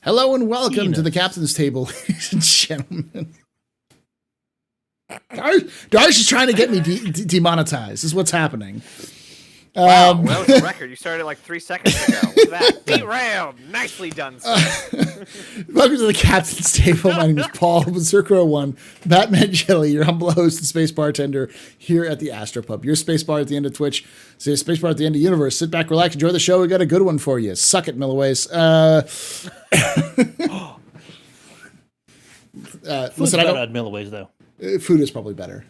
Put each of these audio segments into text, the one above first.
Hello and welcome to the Captain's Table, ladies and gentlemen. Darsh is trying to get me demonetized. This is what's happening. Wow, that was a record. You started like 3 seconds ago. Look at that. Derailed. Nicely done, sir. Welcome to the Captain's Table. My name is Paul Berserker01, Batman Shelley, your humble host and space bartender here at the AstroPub. Your space bar at the end of Twitch, say space bar at the end of the universe. Sit back, relax, enjoy the show. We got a good one for you. Suck it, Milliways. Listen, I don't add Milliways though. Food is probably better,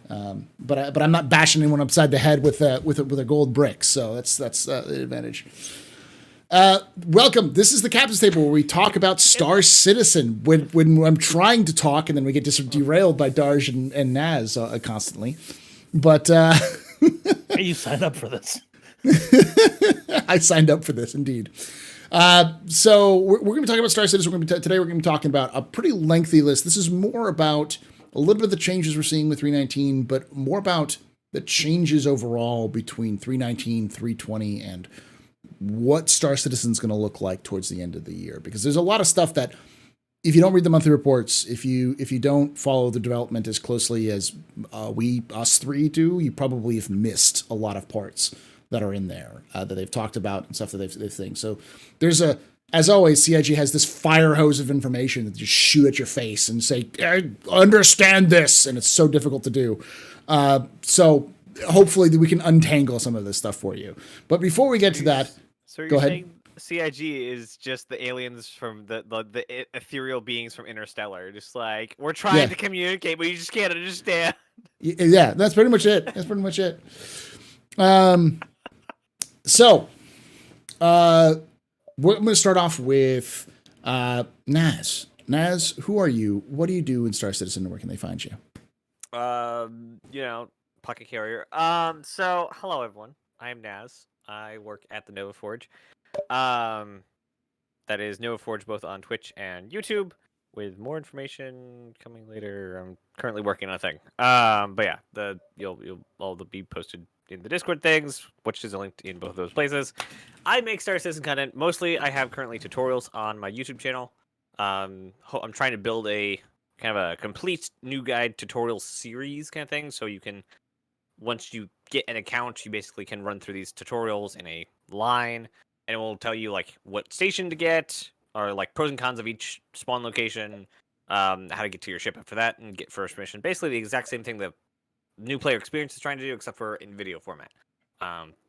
but I'm not bashing anyone upside the head with a gold brick, so that's the advantage. Welcome. This is the Captain's Table where we talk about Star Citizen. When I'm trying to talk, and then we get derailed by Darj and Naz constantly. But Hey, you signed up for this. I signed up for this, indeed. So we're going to be talking about Star Citizen. Today we're going to be talking about a pretty lengthy list. This is more about a little bit of the changes we're seeing with 319, but more about the changes overall between 319, 320, and what Star Citizen's going to look like towards the end of the year. Because there's a lot of stuff that, if you don't read the monthly reports, if you don't follow the development as closely as us three do, you probably have missed a lot of parts that are in there that they've talked about and stuff that they've things. So there's as always, CIG has this fire hose of information that just shoot at your face and say, I understand this, and it's so difficult to do. So hopefully we can untangle some of this stuff for you. But before we get to that, so go ahead. Saying CIG is just the aliens from the ethereal beings from Interstellar. Just like, we're trying to communicate, but you just can't understand. Yeah, that's pretty much it. We're going to start off with Naz. Naz, who are you? What do you do in Star Citizen, and where can they find you? Pocket carrier. So hello everyone. I am Naz. I work at the Nova Forge. That is Nova Forge both on Twitch and YouTube, with more information coming later. I'm currently working on a thing. But yeah, you'll all be posted in the Discord things, which is linked in both of those places. I make Star Citizen content. Mostly, I have currently tutorials on my YouTube channel. I'm trying to build a kind of a complete new guide tutorial series kind of thing, so you can, once you get an account, you basically can run through these tutorials in a line, and it will tell you like what station to get, or like pros and cons of each spawn location, how to get to your ship after that, and get first mission. Basically, the exact same thing the new player experience is trying to do, except for in video format.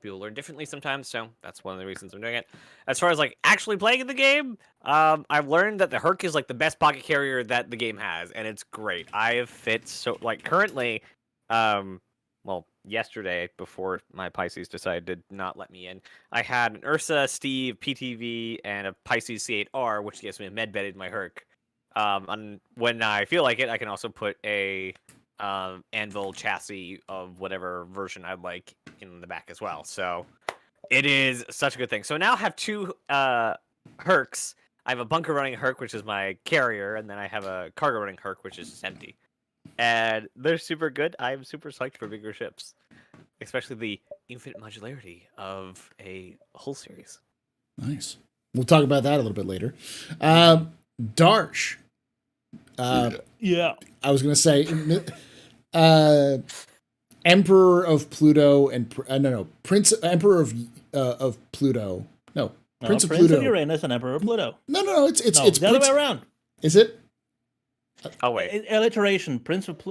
People learn differently sometimes, so that's one of the reasons I'm doing it. As far as like actually playing the game, I've learned that the Herc is like the best pocket carrier that the game has, and it's great. I have fit so like currently, yesterday before my Pisces decided to not let me in, I had an Ursa, Steve, PTV, and a Pisces C8R, which gets me a med bed in my Herc. And when I feel like it, I can also put a anvil chassis of whatever version I'd like in the back as well. So it is such a good thing. So now I have two Hercs. I have a bunker running Herc, which is my carrier, and then I have a cargo running Herc, which is just empty. And they're super good. I'm super psyched for bigger ships, especially the infinite modularity of a hull series. Nice. We'll talk about that a little bit later. Darsh. Yeah. I was going to say Emperor of Pluto and Emperor of Pluto. No, Prince of Pluto. Of Uranus and Emperor of Pluto. No, it's the other way around. Is it? Oh wait, alliteration.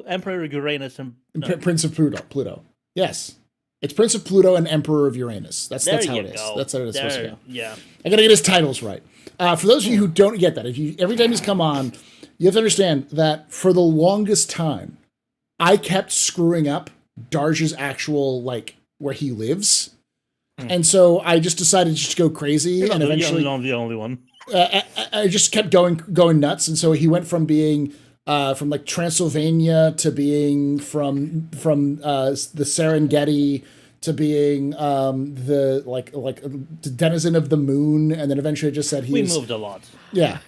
Emperor of Uranus and Prince of Pluto. Yes, it's Prince of Pluto and Emperor of Uranus. That's how it is. That's how it's supposed to go. Yeah, I gotta get his titles right. For those of you who don't get that, every time he's come on, you have to understand that for the longest time, I kept screwing up Darj's actual where he lives, and so I just decided to just go crazy, and eventually the only one. I just kept going nuts, and so he went from being from Transylvania to being from the Serengeti to being the denizen of the moon, and then eventually just said we moved a lot. Yeah.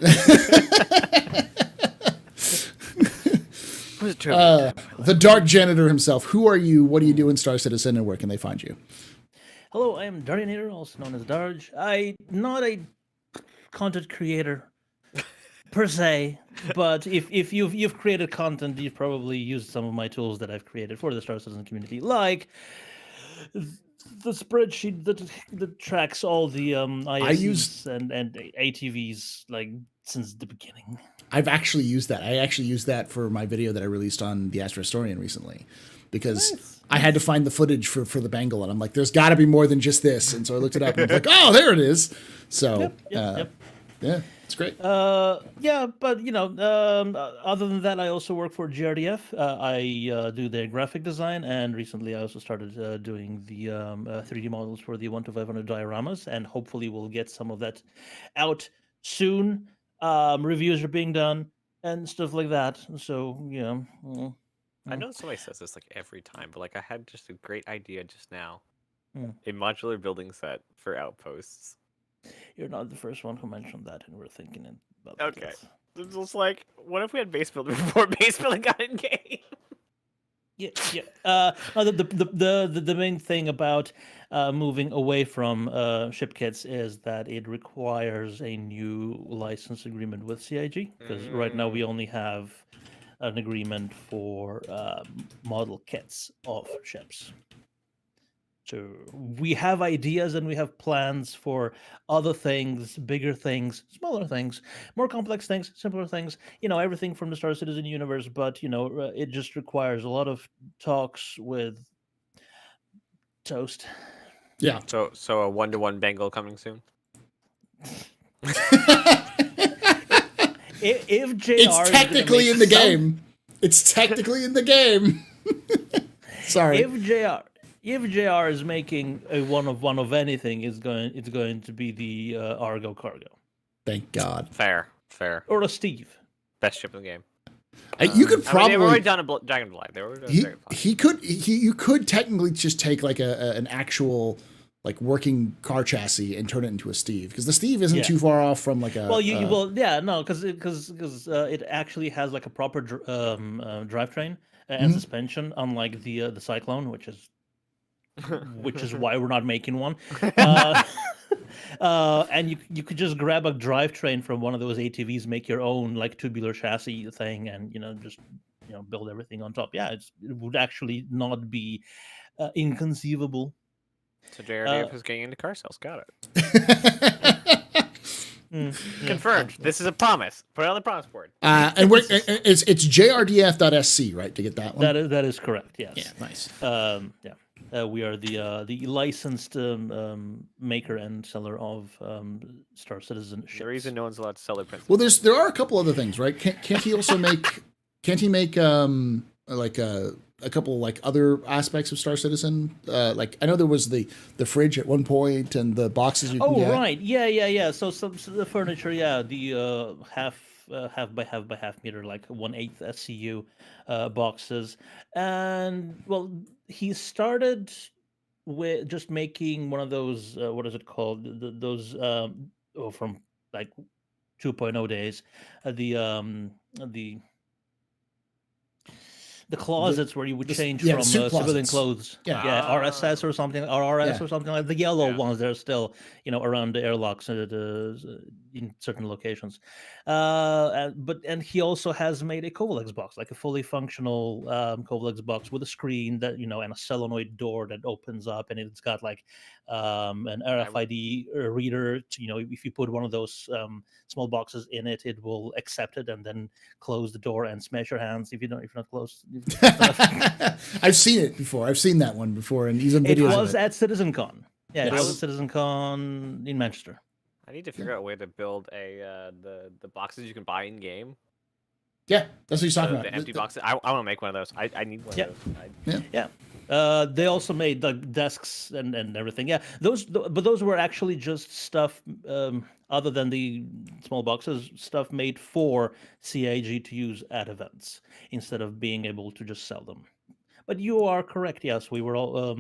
The Dark Janitor himself. Who are you? What do you do in Star Citizen, and where can they find you? Hello, I am Darjanator, also known as Darj. I'm not a content creator. per se, but if you've created content, you've probably used some of my tools that I've created for the Star Citizen community, like the spreadsheet that tracks all the ISEs and ATVs like since the beginning. I've actually used that. I actually used that for my video that I released on the Astro Historian recently, because I had to find the footage for the bangle, and I'm like, there's got to be more than just this. And so I looked it up, and I was like, oh, there it is. So, Yep. yeah, it's great. Yeah, but other than that, I also work for GRDF. I do their graphic design, and recently I also started doing the 3D models for the 1-to-500 dioramas, and hopefully we'll get some of that out soon. Reviews are being done and stuff like that. So I know somebody says this like every time, but like I had just a great idea just now. Mm. A modular building set for outposts. You're not the first one who mentioned that, and we're thinking about Okay. this. It's just like, what if we had base building before base building got in game? Yeah. No, the main thing about moving away from ship kits is that it requires a new license agreement with CIG, because right now we only have an agreement for model kits of ships. So we have ideas and we have plans for other things, bigger things, smaller things, more complex things, simpler things, everything from the Star Citizen universe. But, it just requires a lot of talks with Toast. Yeah. So a 1-to-1 bangle coming soon? If JR It's technically in the game. It's technically in the game. Sorry. If JR is making a one of anything, it's going to be the Argo cargo. Thank God. Fair. Or a Steve. Best ship in the game. You could probably. they've already done a Dragonfly. They were you could technically just take like an actual like working car chassis and turn it into a Steve, because the Steve isn't too far off from like a. Well, because it actually has like a proper drivetrain and suspension, unlike the Cyclone, which is why we're not making one. And you could just grab a drivetrain from one of those ATVs, make your own like tubular chassis thing, and just build everything on top. Yeah, it would actually not be inconceivable. So JRDF is getting into car sales. Got it. Confirmed. This is a promise. Put it on the promise board. And it's jrdf.sc, right, to get that one? That is correct. Yes. Yeah, nice. We are the licensed maker and seller of Star Citizen ships. The reason no one's allowed to sell their prints. Well, there are a couple other things, right? Can't he also make? Can't he make like a couple like other aspects of Star Citizen? Like I know there was the fridge at one point and the boxes you can get. Right, yeah. So the furniture, the half by half meter, like 1/8 SCU boxes, and well, he started with just making one of those. What is it called? Those from like 2.0 days, the closets where you would change from civilian clothes. Yeah, RSS or something, or RS or something like the yellow ones that are still, around the airlocks in certain locations. And he also has made a Covalex box, like a fully functional Covalex box with a screen that, and a solenoid door that opens up, and it's got like an RFID reader. If you put one of those small boxes in it, it will accept it and then close the door and smash your hands if you're not close. I've seen it before. I've seen that one before, and he's in videos. It was at CitizenCon. Yeah, it was at CitizenCon in Manchester. I need to figure out a way to build the boxes you can buy in game. Yeah, that's what he's talking about. The empty boxes. I want to make one of those. I need one of those. Yeah. They also made like desks and everything. Yeah, but those were actually just stuff other than the small boxes, stuff made for CIG to use at events instead of being able to just sell them. But you are correct. Yes, we were all.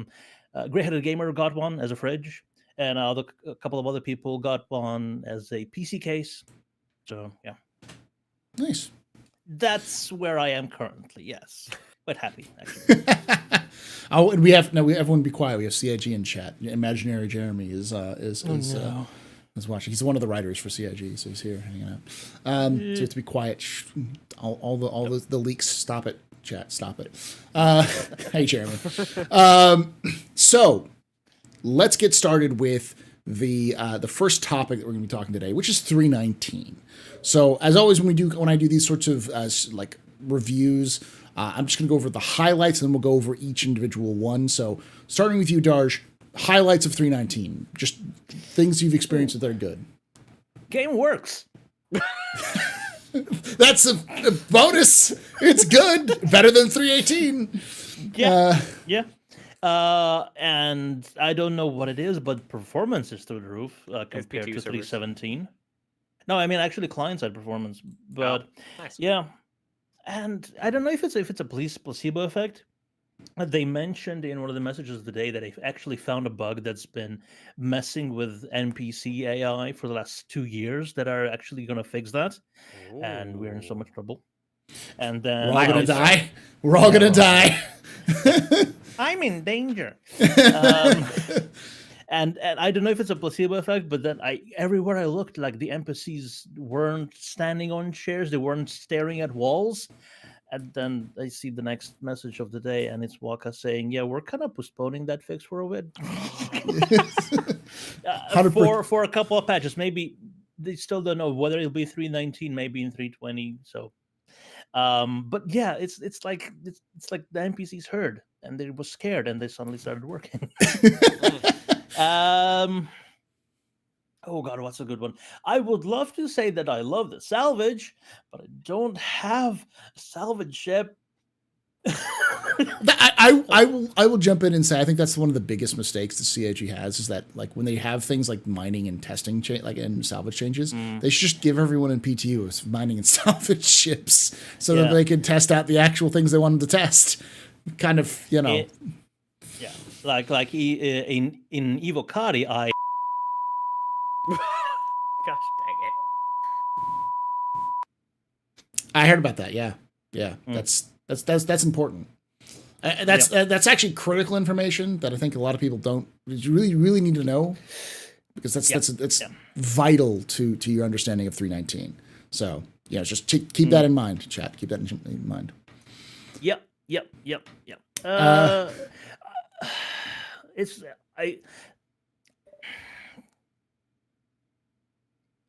Grey-Headed Gamer got one as a fridge, and a couple of other people got one as a PC case. So yeah, nice. That's where I am currently. Yes, quite happy actually. And we have everyone be quiet. We have CIG in chat. Imaginary Jeremy is is watching. He's one of the writers for CIG, so he's here hanging out. So you have to be quiet. Shh. All the leaks. Stop it, chat. Stop it. Hey, Jeremy. So let's get started with the first topic that we're going to be talking today, which is 319. So as always, when I do these sorts of like reviews, I'm just going to go over the highlights, and then we'll go over each individual one. So starting with you, Darj, highlights of 319, just things you've experienced that are good. Game works. That's a bonus. It's good. Better than 318. Yeah. And I don't know what it is, but performance is through the roof compared to 317. No, I mean actually client-side performance, but nice. Yeah. And I don't know if it's a placebo effect. They mentioned in one of the messages today that they've actually found a bug that's been messing with NPC AI for the last 2 years that are actually going to fix that. Ooh. And we're in so much trouble. And then we're all going to die. We're all going to die. I'm in danger. And I don't know if it's a placebo effect, but then everywhere I looked, like the NPCs weren't standing on chairs, they weren't staring at walls. And then I see the next message of the day, and it's Waka saying, "Yeah, we're kind of postponing that fix for a bit, for a couple of patches. Maybe they still don't know whether it'll be 319, maybe in 320. So, but yeah, it's like the NPCs heard and they were scared, and they suddenly started working." Oh God, what's a good one? I would love to say that I love the salvage, but I don't have a salvage ship. I will jump in and say I think that's one of the biggest mistakes the CIG has, is that like when they have things like mining and testing like and salvage changes, they should just give everyone in PTU mining and salvage ships so that they can test out the actual things they want them to test. Kind of, Yeah, like in Evocati, Gosh dang it. I heard about that. Yeah. That's important. That's actually critical information that I think a lot of people don't really need to know, because that's vital to your understanding of 319. So just keep that in mind, chat. Keep that in mind. Yep.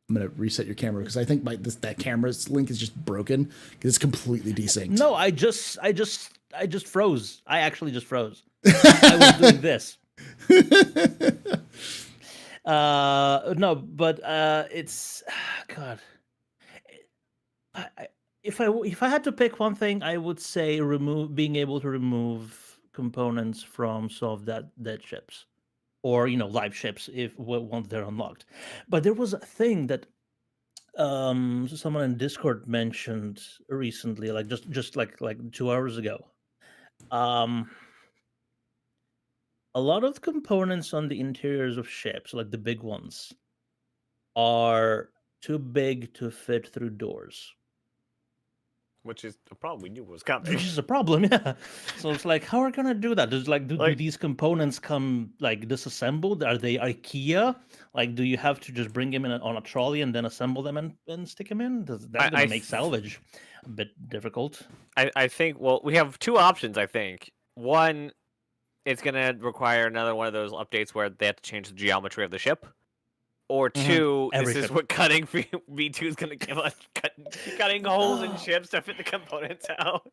I'm gonna reset your camera because I think that camera's link is just broken because it's completely desynced. No, I just froze. I actually just froze. I was doing this. No, but it's God. If I had to pick one thing, I would say being able to remove components from some of dead ships, or live ships once they're unlocked. But there was a thing that someone in Discord mentioned recently, like just like 2 hours ago. A lot of components on the interiors of ships, like the big ones, are too big to fit through doors. Which is a problem we knew was coming. Which is a problem, yeah. So it's like, how are we gonna do that? Do these components come like disassembled? Are they IKEA? Like, do you have to just bring them in on a trolley and then assemble them and stick them in? That's gonna make salvage a bit difficult. I think, well, we have two options, I think. One, it's gonna require another one of those updates where they have to change the geometry of the ship. Or two, this is what cutting V2 is going to give us, cutting holes in ships to fit the components out.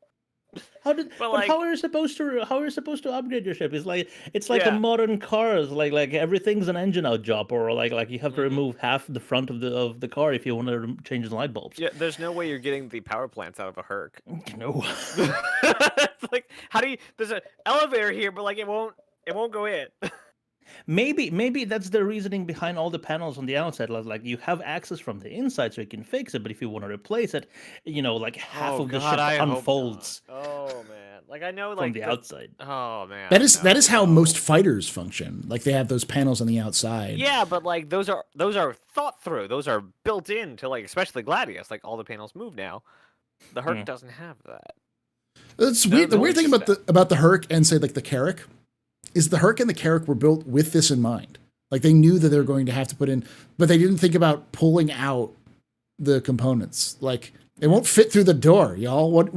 How are you supposed to upgrade your ship? It's like a modern cars, like everything's an engine out job, or like you have to remove half the front of the car if you want to change the light bulbs. Yeah, there's no way you're getting the power plants out of a Herc. No. It's like, how do you? There's an elevator here, but like it won't go in. Maybe that's the reasoning behind all the panels on the outside. Like you have access from the inside, so you can fix it. But if you want to replace it, like half of the ship unfolds. Oh man, like I know, from like the outside. Oh man, that is how most fighters function. Like they have those panels on the outside. Yeah, but like those are thought through. Those are built into, like, especially Gladius. Like all the panels move now. The Herc doesn't have that. That's weird. The weird thing about the Herc and say like the Carrack is the Herc and the Carrack were built with this in mind. Like they knew that they were going to have to put in, but they didn't think about pulling out the components. Like it won't fit through the door, y'all. What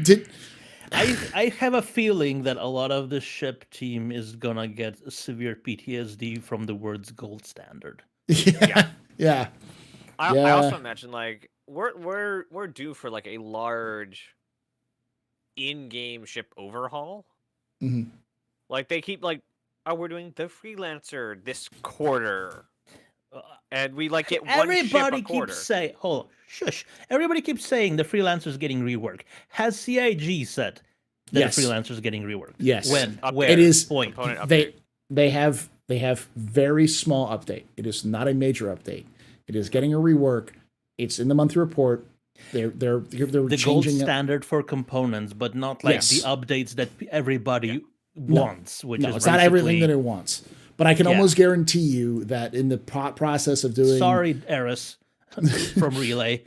did? I have a feeling that a lot of the ship team is gonna get severe PTSD from the words gold standard. Yeah. I also imagine like we're due for like a large in-game ship overhaul. Mm-hmm. Like they keep like, oh, we're doing the freelancer this quarter, and we like get one ship a quarter. Keeps saying, "Hold on, shush!" Everybody keeps saying the freelancer's getting reworked. Has CIG said that Yes. the freelancer's getting reworked? Yes. When? Update. Where? It is Point. Component update. they have very small update. It is not a major update. It is getting a rework. It's in the monthly report. They're the changing gold it. standard for components, but not like the Yes. updates that everybody wants. Which No, is it's not everything that basically- it wants. But I can almost guarantee you that in the process of doing. Sorry, Eris from Relay.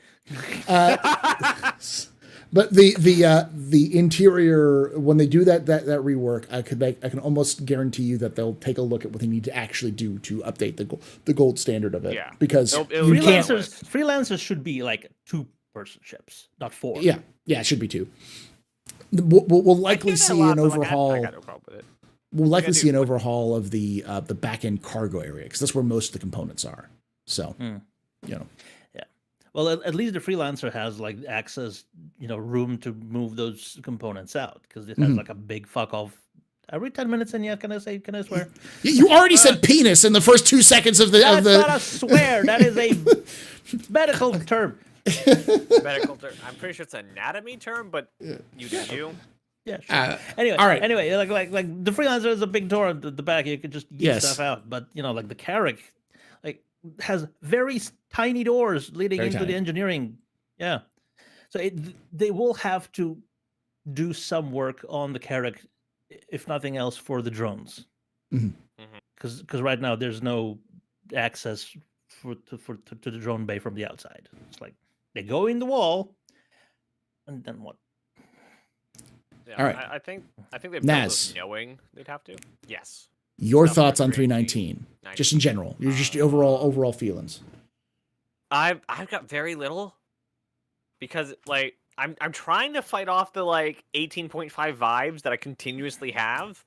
But the interior, when they do that rework, I can almost guarantee you that they'll take a look at what they need to actually do to update the gold standard of it. Yeah. Because It'll you can't. Freelancers should be like 2-person ships, not 4. Yeah, it should be 2. We'll likely see an overhaul. I got no problem with it. We'll likely see an overhaul of the back end cargo area because that's where most of the components are. So, Yeah. Well, at least the freelancer has like access, room to move those components out because it has like a big fuck off every 10 minutes. And can I swear? You already said penis in the first 2 seconds of the. That's not a swear. That is a medical term. Medical term. I'm pretty sure it's an anatomy term, but you do you. Yeah. Sure. Anyway, all right. Anyway, like the freelancer is a big door at the back. You could just get stuff out. But like the Carrack, like has very tiny doors leading into the engineering. Yeah. So they will have to do some work on the Carrack, if nothing else, for the drones. Because right now there's no access to the drone bay from the outside. It's like they go in the wall, and then what? Yeah, all right. I think they built Naz. this knowing they'd have to. Yes. Your Stuff thoughts for on 319. 319, just in general. You're just overall feelings. I've got very little because like I'm trying to fight off the like 18.5 vibes that I continuously have.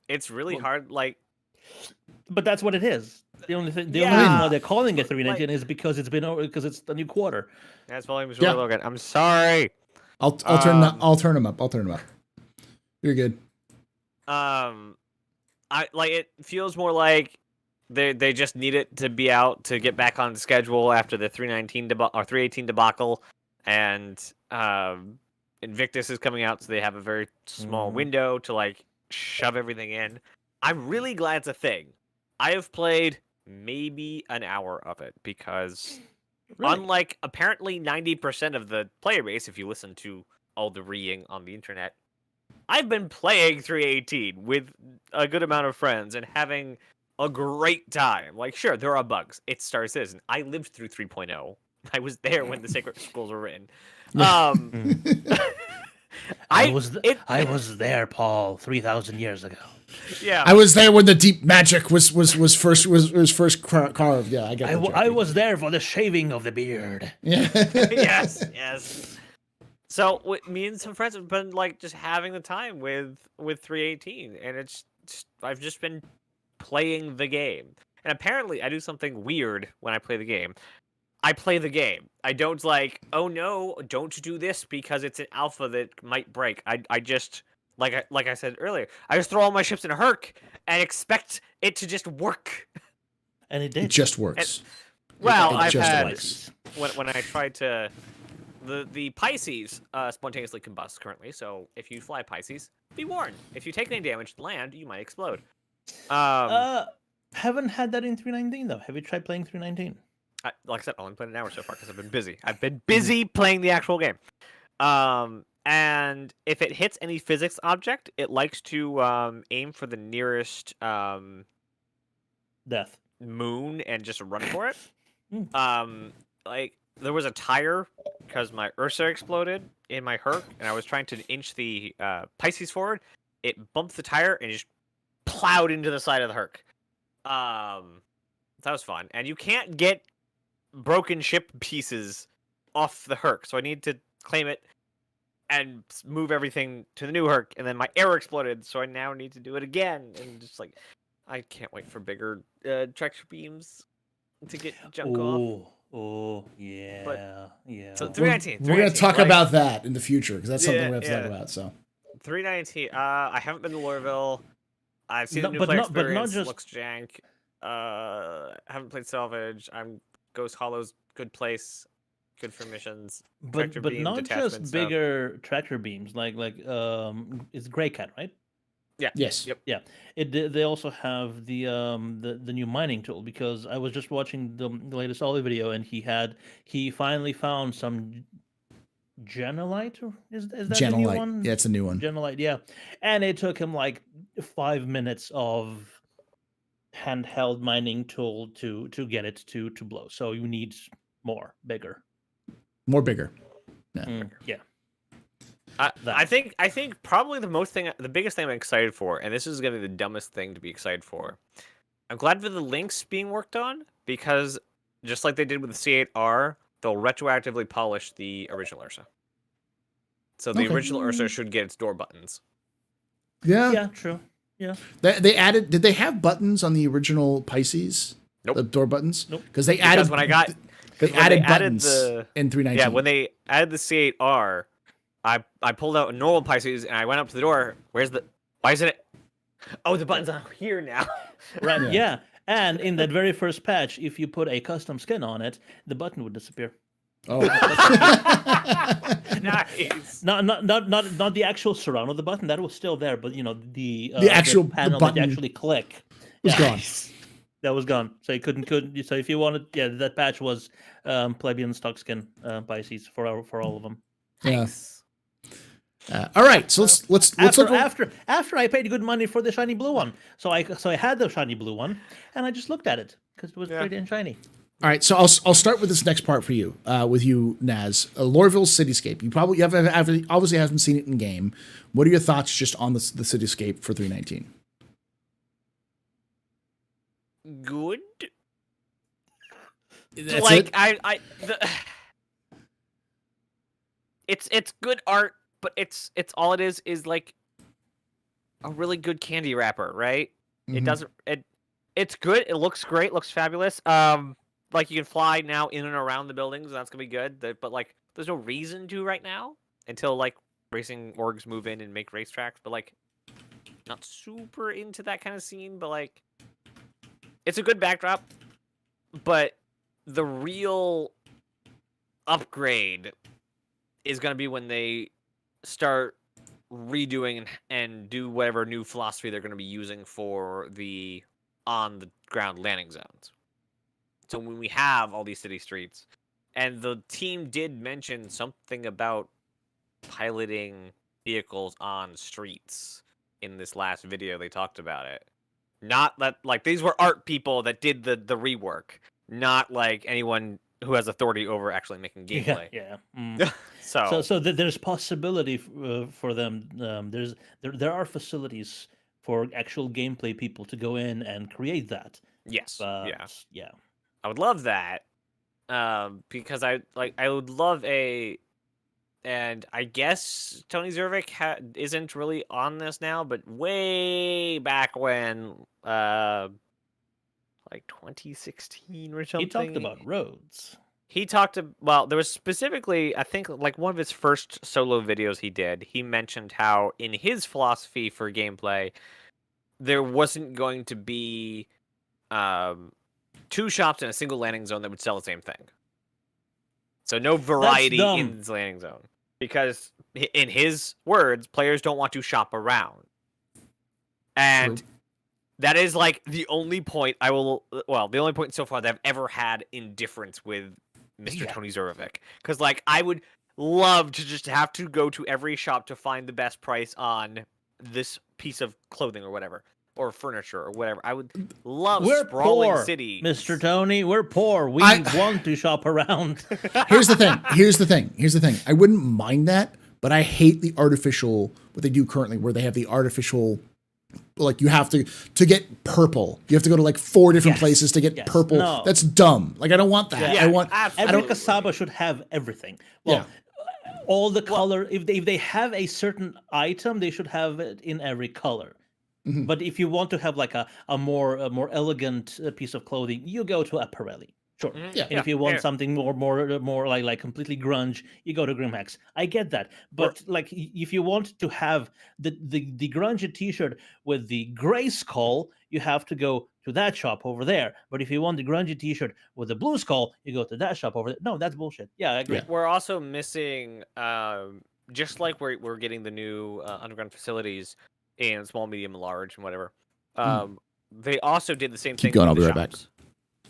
It's really hard. Like, but that's what it is. The only reason why they're calling it 319 is because it's the new quarter. That's volume is really low again. I'm sorry. I'll turn them up. You're good. It feels more like they just need it to be out to get back on schedule after the 319 or 318 debacle, and Invictus is coming out, so they have a very small window to like shove everything in. I'm really glad it's a thing. I have played maybe an hour of it because unlike apparently 90% of the player base, if you listen to all the reading on the internet, I've been playing 318 with a good amount of friends and having a great time. Like, sure, there are bugs. It's Star Citizen. I lived through 3.0. I was there when the Sacred Scrolls were written. I was there, Paul, 3,000 years ago. Yeah, I was there when the deep magic was first carved. Yeah, I got it. I was there for the shaving of the beard. Yeah. yes. So me and some friends have been like just having the time with 318, and I've just been playing the game. And apparently, I do something weird when I play the game. I play the game. I don't like, oh no, don't do this because it's an alpha that might break. I just like I said earlier, I just throw all my ships in a herc and expect it to just work. And it did. It just works. I've just had works. when I tried to the Pisces spontaneously combust currently. So if you fly Pisces, be warned. If you take any damage to land, you might explode. Haven't had that in 319 though. Have you tried playing 319? Like I said, I only played an hour so far because I've been busy. I've been busy playing the actual game. And if it hits any physics object, it likes to aim for the nearest Death moon and just run for it. Like there was a tire because my Ursa exploded in my Herc, and I was trying to inch the Pisces forward. It bumped the tire and just plowed into the side of the Herc. That was fun. And you can't get broken ship pieces off the Herc, so I need to claim it and move everything to the new Herc, and then my arrow exploded, so I now need to do it again. And just like, I can't wait for bigger tractor beams to get junk off. Oh, yeah, yeah. So 319. We're going to talk about that in the future, because that's something we have to talk about. So 319. I haven't been to Lorville. I've seen the new player experience. But not just... looks jank. Haven't played Salvage. Ghost Hollow's good place. Good for missions. But not just stuff. bigger tractor beams. Like it's Grey Cat, right? Yeah. Yes. Yep. Yeah. They also have the new mining tool, because I was just watching the latest Ollie video, and he finally found some Genolite. Is that the new one? Yeah, it's a new one. Genolite, yeah. And it took him like 5 minutes of handheld mining tool to get it to blow. So you need bigger. More bigger. Yeah. Yeah. I think probably the biggest thing I'm excited for, and this is going to be the dumbest thing to be excited for. I'm glad for the links being worked on, because just like they did with the C8R, they'll retroactively polish the original Ursa. So the original Ursa should get its door buttons. Yeah. Yeah, true. Yeah. They added. Did they have buttons on the original Pisces? Nope. The door buttons. Nope. Because they added. Because when I got they added buttons the, in 319. Yeah, when they added the C8R, I pulled out a normal Pisces and I went up to the door. Why isn't it? Oh, the button's on here now. Right. Yeah. And in that very first patch, if you put a custom skin on it, the button would disappear. Oh. Nice. Not the actual surround of the button, that was still there, but the actual panel the button that you actually click was gone. That was gone. So you couldn't. So if you wanted, that patch was plebeian stock skin Pisces for all of them. Nice. All right, so let's after I paid good money for the shiny blue one, so I had the shiny blue one, and I just looked at it because it was pretty and shiny. All right, so I'll start with this next part for you, with you, Naz. Lorville Cityscape. You obviously haven't seen it in game. What are your thoughts just on the cityscape for 319? Good. That's like it? It's good art, but it's all it is like a really good candy wrapper, right? Mm-hmm. It's good. It looks great. Looks fabulous. Like you can fly now in and around the buildings, and that's gonna be good. But like, there's no reason to right now until like racing orgs move in and make racetracks. But like, not super into that kind of scene. But like, it's a good backdrop. But the real upgrade is gonna be when they start redoing and do whatever new philosophy they're gonna be using for the on the ground landing zones. So when we have all these city streets, and the team did mention something about piloting vehicles on streets in this last video, they talked about it. Not that, like, these were art people that did the rework, not like anyone who has authority over actually making gameplay. Yeah. So there's possibility for them. There are facilities for actual gameplay people to go in and create that. Yes. Yeah. I would love that, because I would love and I guess Tony Zervik isn't really on this now, but way back when, like 2016 or something. He talked about roads. There was specifically, I think, like one of his first solo videos he did, he mentioned how in his philosophy for gameplay, there wasn't going to be, 2 shops in a single landing zone that would sell the same thing. So no variety in this landing zone. Because in his words, players don't want to shop around. And that is like the only point the only point so far that I've ever had indifference with Mr. Tony Zorovic. Because like I would love to just have to go to every shop to find the best price on this piece of clothing or whatever. Or furniture or whatever. I would love sprawling cities. Mr. Tony, we're poor. We want to shop around. Here's the thing. I wouldn't mind that, but I hate the artificial, what they do currently, where they have the artificial like you have to get purple. You have to go to like 4 different places to get purple. No. That's dumb. Like I don't want that. Yeah, I want Every Kasaba should have everything. Well, all the color. If they have a certain item, they should have it in every color. But if you want to have like a more elegant piece of clothing, you go to Apparelli. Sure. Yeah. And if you want something more like completely grunge, you go to Grimhex. I get that. But like if you want to have the grungy t-shirt with the gray skull, you have to go to that shop over there. But if you want the grungy t-shirt with the blue skull, you go to that shop over there. No, that's bullshit. Yeah, I agree. Yeah. We're also missing, just like we're getting the new underground facilities in small, medium, and large, and whatever. They also did the same thing. Keep going. I'll with be the right back. shops.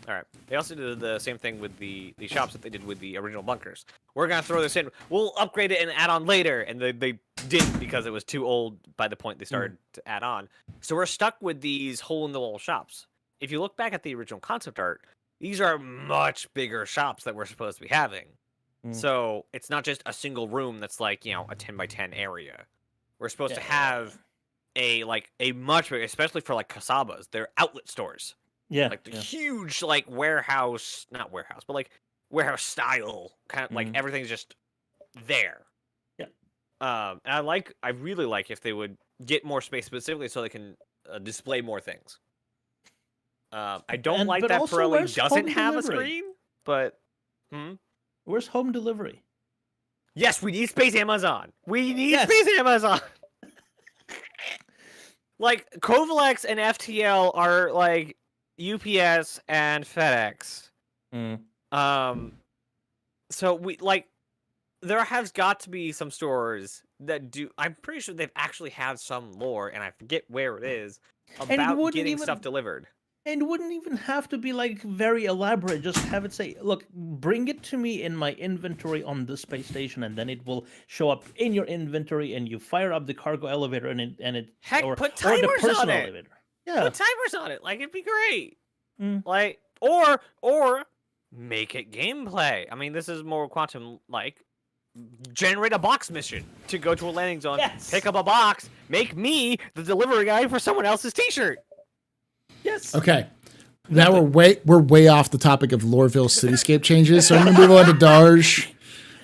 All right. They also did the same thing with the shops that they did with the original bunkers. We're gonna throw this in. We'll upgrade it and add on later, and they didn't because it was too old by the point they started to add on. So we're stuck with these hole-in-the-wall shops. If you look back at the original concept art, these are much bigger shops that we're supposed to be having. So it's not just a single room that's like, you know, a 10 by 10 area. We're supposed to have a much bigger, especially for like Kasabas. They're outlet stores. Yeah. Like the huge like warehouse, not warehouse, but like warehouse style kind of like everything's just there. Yeah. And I really like if they would get more space specifically so they can display more things. I don't like that Pirelli doesn't have a screen, but where's home delivery? Yes, we need Space Amazon. We need Space Amazon. Like Kovalex and FTL are like UPS and FedEx. So we like there has got to be some stores that do. I'm pretty sure they've actually had some lore, and I forget where it is about getting stuff delivered. And it wouldn't even have to be like very elaborate. Just have it say, "Look, bring it to me in my inventory on the space station," and then it will show up in your inventory, and you fire up the cargo elevator, and it Heck, or, put or the timers personal on it. elevator. Yeah, Put timers on it. Like it'd be great. Like or make it gameplay. I mean, this is more quantum like. Generate a box mission to go to a landing zone, pick up a box, make me the delivery guy for someone else's t-shirt. Yes. Okay. Now we're way off the topic of Loreville cityscape changes, so I'm gonna move on to Darj.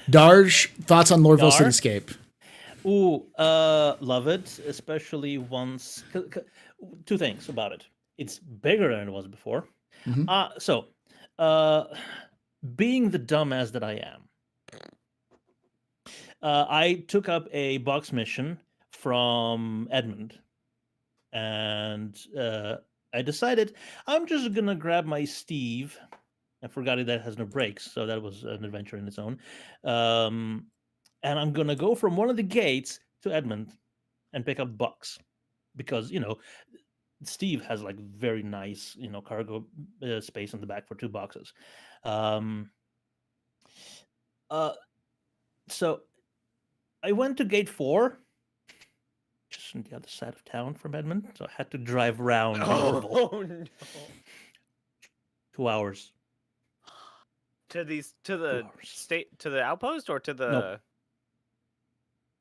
Darj, thoughts on Loreville cityscape? Ooh, love it, especially once. Two things about it. It's bigger than it was before. So, being the dumbass that I am, I took up a box mission from Edmund, and I decided I'm just gonna grab my Steve. I forgot that it has no brakes, so that was an adventure in its own. And I'm gonna go from one of the gates to Edmund and pick up the box, because Steve has like very nice cargo space in the back for 2 boxes. So I went to gate 4, just on the other side of town from Edmund, so I had to drive around. Oh no! 2 hours. To the outpost or to the Nope.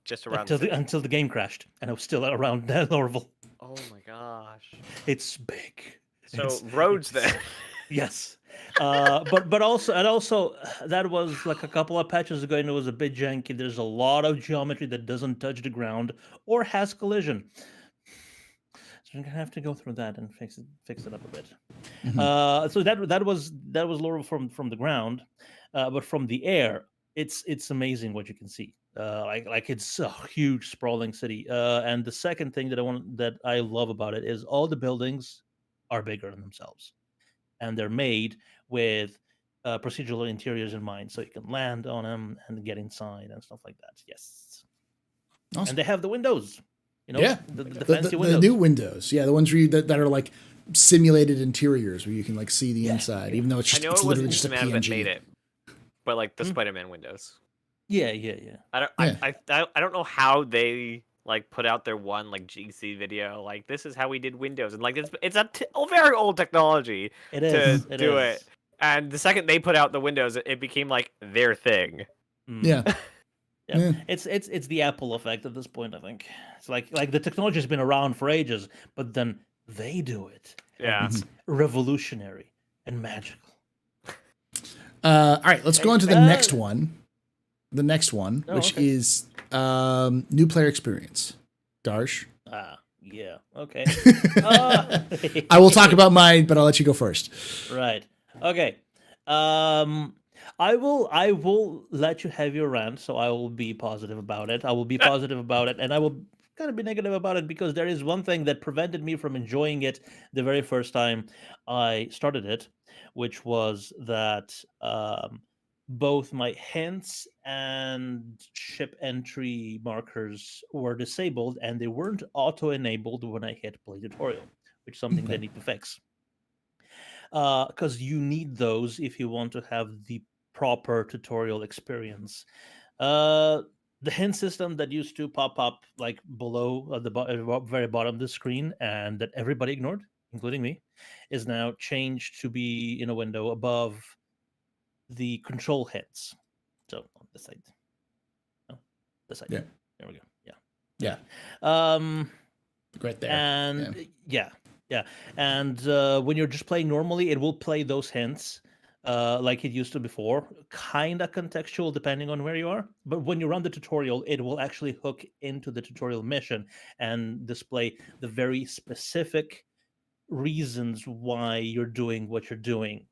just around until the game crashed, and I was still around Lorville. Oh my gosh! It's big. So roads there. Yes. But also that was like a couple of patches ago, and it was a bit janky. There's a lot of geometry that doesn't touch the ground or has collision. So I'm gonna have to go through that and fix it up a bit. So that was Laurel from the ground, but from the air, it's amazing what you can see. Like it's a huge sprawling city. And the second thing that I love about it is all the buildings are bigger than themselves, and they're made with procedural interiors in mind, so you can land on them and get inside and stuff like that. Yes, awesome. And they have the windows. The fancy windows. The new windows, the ones that are like simulated interiors where you can like see the inside, even though it's literally just a PNG. That made it, but like the Spider-Man windows. Yeah. I don't know how they like put out their one like GC video. Like this is how we did Windows, and like it's a very old technology to do it. And the second they put out the Windows, it became like their thing. Yeah. Yeah. It's the Apple effect at this point. I think it's like the technology has been around for ages, but then they do it. Yeah. And it's revolutionary and magical. All right, let's go on to the next one. The next one, Oh, which okay. is new player experience. Darsh. Yeah. Okay. I will talk about mine, but I'll let you go first. Right. Okay. I will let you have your rant, so I will be positive about it. I will be positive about it, and I will kind of be negative about it because there is one thing that prevented me from enjoying it the very first time I started it, which was that both my hints and ship entry markers were disabled, and they weren't auto-enabled when I hit play tutorial, which is something they need to fix. Because you need those if you want to have the proper tutorial experience. The hint system that used to pop up like below at the very bottom of the screen and that everybody ignored, including me, is now changed to be in a window above the control hints. So on this side. No, this side. Yeah. There we go. Yeah. Yeah. Right there. And yeah. And when you're just playing normally, it will play those hints like it used to before, kind of contextual depending on where you are. But when you run the tutorial, it will actually hook into the tutorial mission and display the very specific reasons why you're doing what you're doing.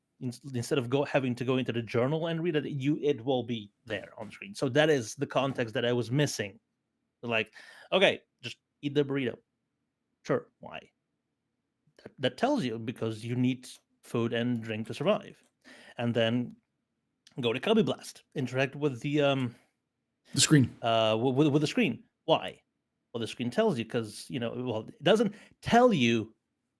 Instead of having to go into the journal and read it, it will be there on screen. So that is the context that I was missing. Like, okay, just eat the burrito. Sure, why? That tells you because you need food and drink to survive, and then go to Cubby Blast, interact with the screen, with the screen. Why? Well, the screen tells you because it doesn't tell you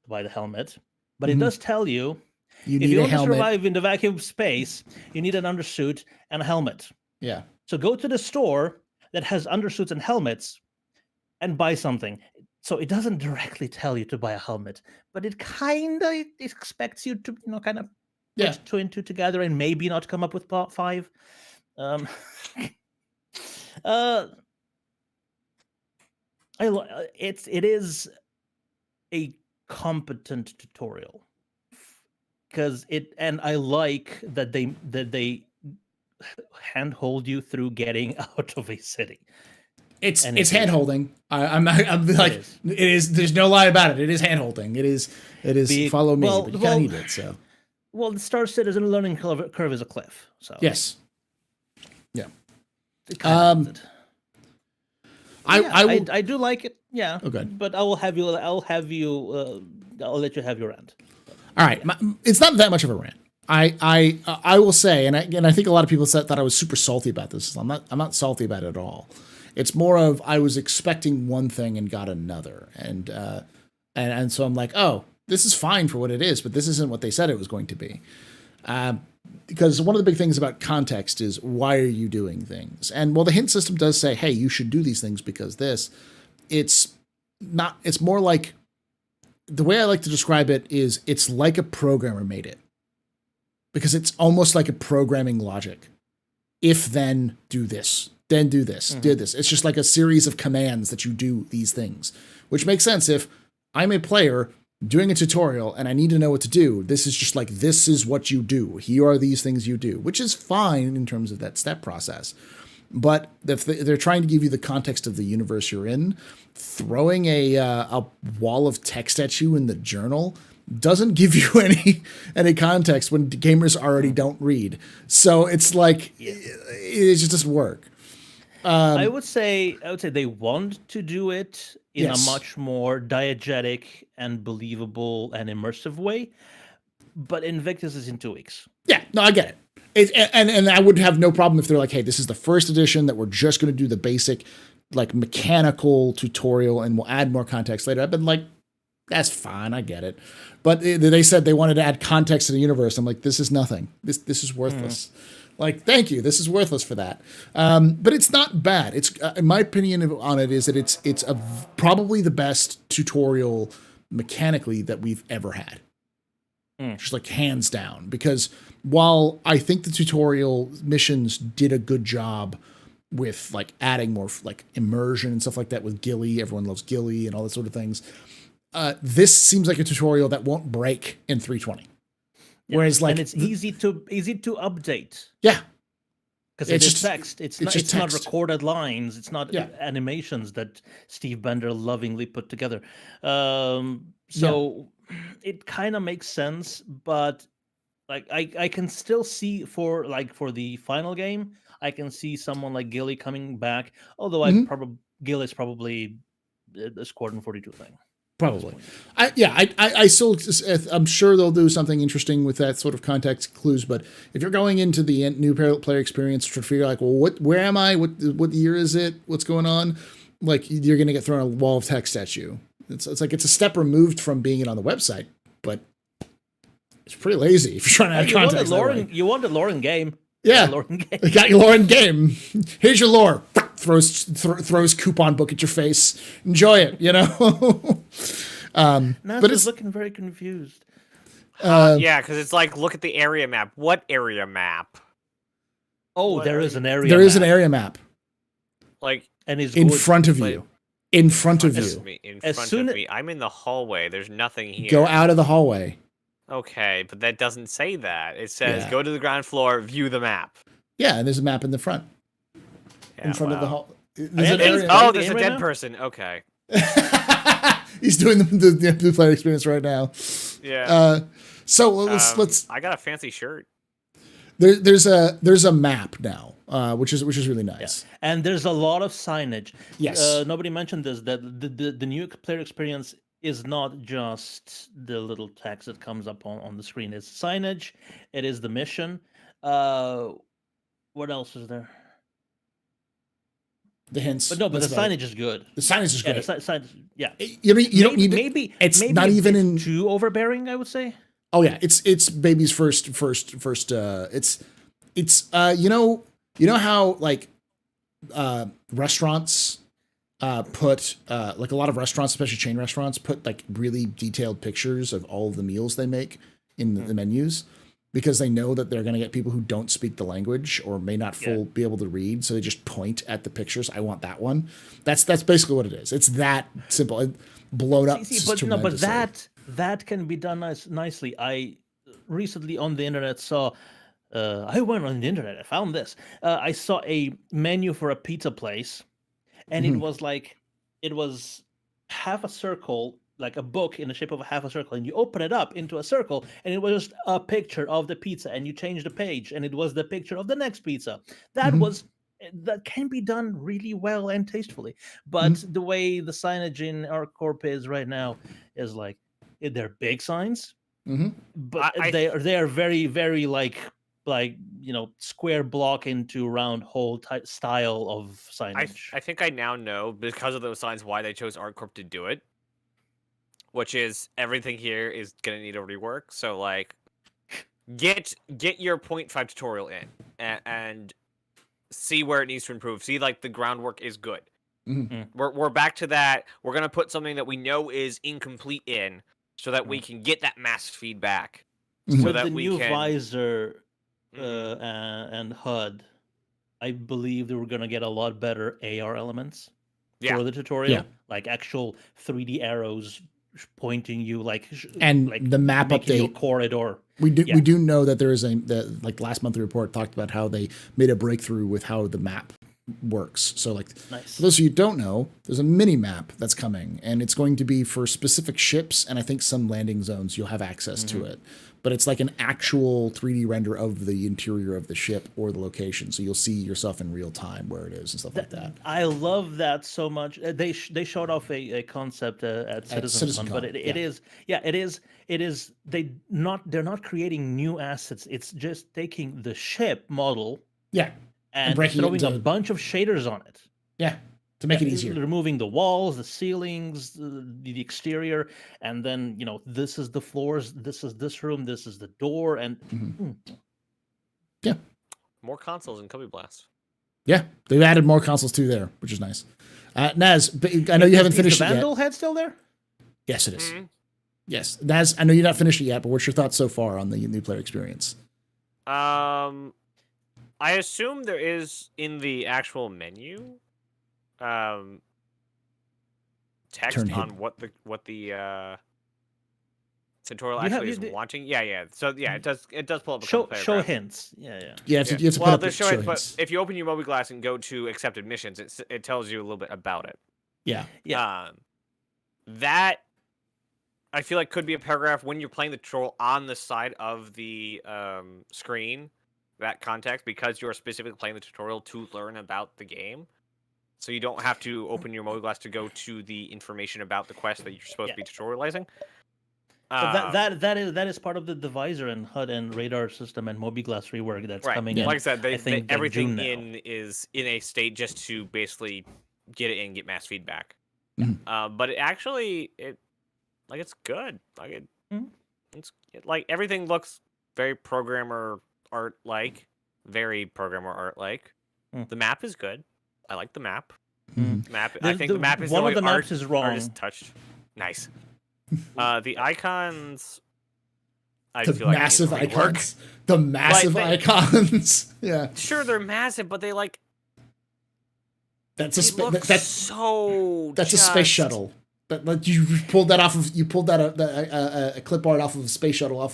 to buy the helmet, but it does tell you you if need you a want to helmet. survive in the vacuum space, you need an undersuit and a helmet. Yeah. So go to the store that has undersuits and helmets and buy something. So it doesn't directly tell you to buy a helmet, but it kind of expects you to, kind of put two and two together and maybe not come up with part 5. It is a competent tutorial and I like that they handhold you through getting out of a city. It's hand holding. I'm like it is. There's no lie about it. It is hand holding. It is follow me, but you kind of need it. So the Star Citizen learning curve is a cliff. So yes, yeah. I do like it. Yeah. Okay. But I'll let you have your rant. All right. It's not that much of a rant. I will say, and I think a lot of people thought I was super salty about this. I'm not salty about it at all. It's more of I was expecting one thing and got another, and so I'm like, oh, this is fine for what it is, but this isn't what they said it was going to be. Because one of the big things about context is why are you doing things? And while the hint system does say, hey, you should do these things because this, it's more like, the way I like to describe it is it's like a programmer made it. Because it's almost like a programming logic. If then do this, then do this, do this. It's just like a series of commands that you do these things, which makes sense if I'm a player doing a tutorial and I need to know what to do. This is just like, this is what you do. Here are these things you do, which is fine in terms of that step process. But if they're trying to give you the context of the universe you're in, throwing a wall of text at you in the journal doesn't give you any context when gamers already don't read. So it's like, it just doesn't work. I would say they want to do it in a much more diegetic and believable and immersive way, but Invictus is in 2 weeks. Yeah, no, I get it. And I would have no problem if they're like, hey, this is the first edition that we're just going to do the basic, like, mechanical tutorial and we'll add more context later. I've been like, that's fine, I get it. But they said they wanted to add context to the universe. I'm like, this is nothing. This is worthless. Like, thank you. This is worthless for that. But it's not bad. It's in my opinion on it is that it's probably the best tutorial mechanically that we've ever had. Just like hands down. Because while I think the tutorial missions did a good job with like adding more like immersion and stuff like that with Gilly. Everyone loves Gilly and all that sort of things. This seems like a tutorial that won't break in 320. Yeah. Whereas like and it's easy to update. Yeah. Because it's just text. It's not text. recorded lines. It's not animations that Steve Bender lovingly put together. So it kind of makes sense, but like I can still see for the final game, I can see someone like Gilly coming back. Although Gilly's probably a Squadron 42 thing. Probably. I still, I'm sure they'll do something interesting with that sort of context clues. But if you're going into the new player experience to figure like, well, where am I? What year is it? What's going on? Like, you're going to get thrown a wall of text at you. It's like it's a step removed from being it on the website, but it's pretty lazy if you're trying to add context. You wanted lore in game. Yeah, you got your lore in game. Here's your lore. Throws coupon book at your face. Enjoy it, you know. But it's looking very confused. Yeah, because it's like, look at the area map. What area map? Oh, there is an area. There is an area map. Like, and it's in front of you. In front of you. In front of me. I'm in the hallway. There's nothing here. Go out of the hallway. Okay, but that doesn't say that. It says go to the ground floor, view the map. Yeah, and there's a map in the front. Yeah, in front of the hall. There's a dead person. Okay. He's doing the player experience right now. Yeah. So let's. I got a fancy shirt. There's a map now, which is really nice. Yeah. And there's a lot of signage. Yes. Nobody mentioned this, that the new player experience is not just the little text that comes up on the screen. It's signage. It is the mission. What else is there? The hints. But the signage is good. The signage is great. You don't need maybe it's maybe not even in too overbearing, I would say. Oh yeah, it's baby's first it's you know how like restaurants put like a lot of restaurants, especially chain restaurants, put like really detailed pictures of all of the meals they make in the menus, because they know that they're going to get people who don't speak the language or may not be able to read, so they just point at the pictures. I want that one. That's basically what it is. It's that simple. It blown up. But that can be done nicely. I recently on the internet saw. I went on the internet. I found this. I saw a menu for a pizza place, and it was half a circle, like a book in the shape of a half a circle, and you open it up into a circle, and it was just a picture of the pizza, and you change the page, and it was the picture of the next pizza. That can be done really well and tastefully. But the way the signage in ArcCorp is right now is like, they're big signs, but they are very, very like square block into round hole type style of signage. I think I now know, because of those signs, why they chose ArcCorp to do it. Which is, everything here is gonna need a rework. So like, get your 0.5 tutorial in and see where it needs to improve. See, like, the groundwork is good. We're back to that. We're gonna put something that we know is incomplete in, so that we can get that mass feedback. So that the new visor and HUD, I believe they were gonna get a lot better AR elements for the tutorial, like actual 3D arrows pointing you, and the map update corridor. We do know that there is like last monthly report talked about how they made a breakthrough with how the map works. So like, for those of you who don't know, there's a mini map that's coming, and it's going to be for specific ships, and I think some landing zones you'll have access to it. But it's like an actual 3D render of the interior of the ship or the location, so you'll see yourself in real time where it is and stuff like that. I love that so much. They showed off a concept at CitizenCon, but it is they're not creating new assets. It's just taking the ship model, and throwing a bunch of shaders on it. To make it easier, removing the walls, the ceilings, the exterior, and then this is the floors, this is this room, this is the door, and more consoles in Cubby Blast. Yeah, they've added more consoles too there, which is nice. Naz, I know you haven't finished it yet. Is the Vandal head still there? Yes, it is. Yes, Naz, I know you're not finished it yet, but what's your thoughts so far on the new player experience? I assume there is in the actual menu, text Turn on hidden. what the tutorial You have- actually you is do- wanting. Yeah. So yeah, it does pull up a Show couple show paragraphs. hints. Yeah. You have to, Yeah. you have to Well, put up there's show showing, but hints. if you open your mobile glass and go to accepted missions, it tells you a little bit about it. Yeah. Yeah. That I feel like could be a paragraph when you're playing the tutorial on the side of the screen. That context, because you're specifically playing the tutorial to learn about the game, so you don't have to open your mobile glass to go to the information about the quest that you're supposed to be tutorializing. But that is part of the visor and HUD and radar system and Mobiglass rework that's coming in. Like I said, I think everything June is in a state just to basically get it and get mass feedback. Mhm. But it actually it's good. It's like everything looks very programmer art like, very programmer art like. The map is good. I like the map. Mhm. Map. I think the map is one the of the only maps is wrong. artist touched. Nice. The icons. I The feel like massive need rework. icons. The massive icons. Yeah. Sure, they're massive, but they like. That's a They look so. that's a space shuttle. But you pulled that a clip art off of a space shuttle off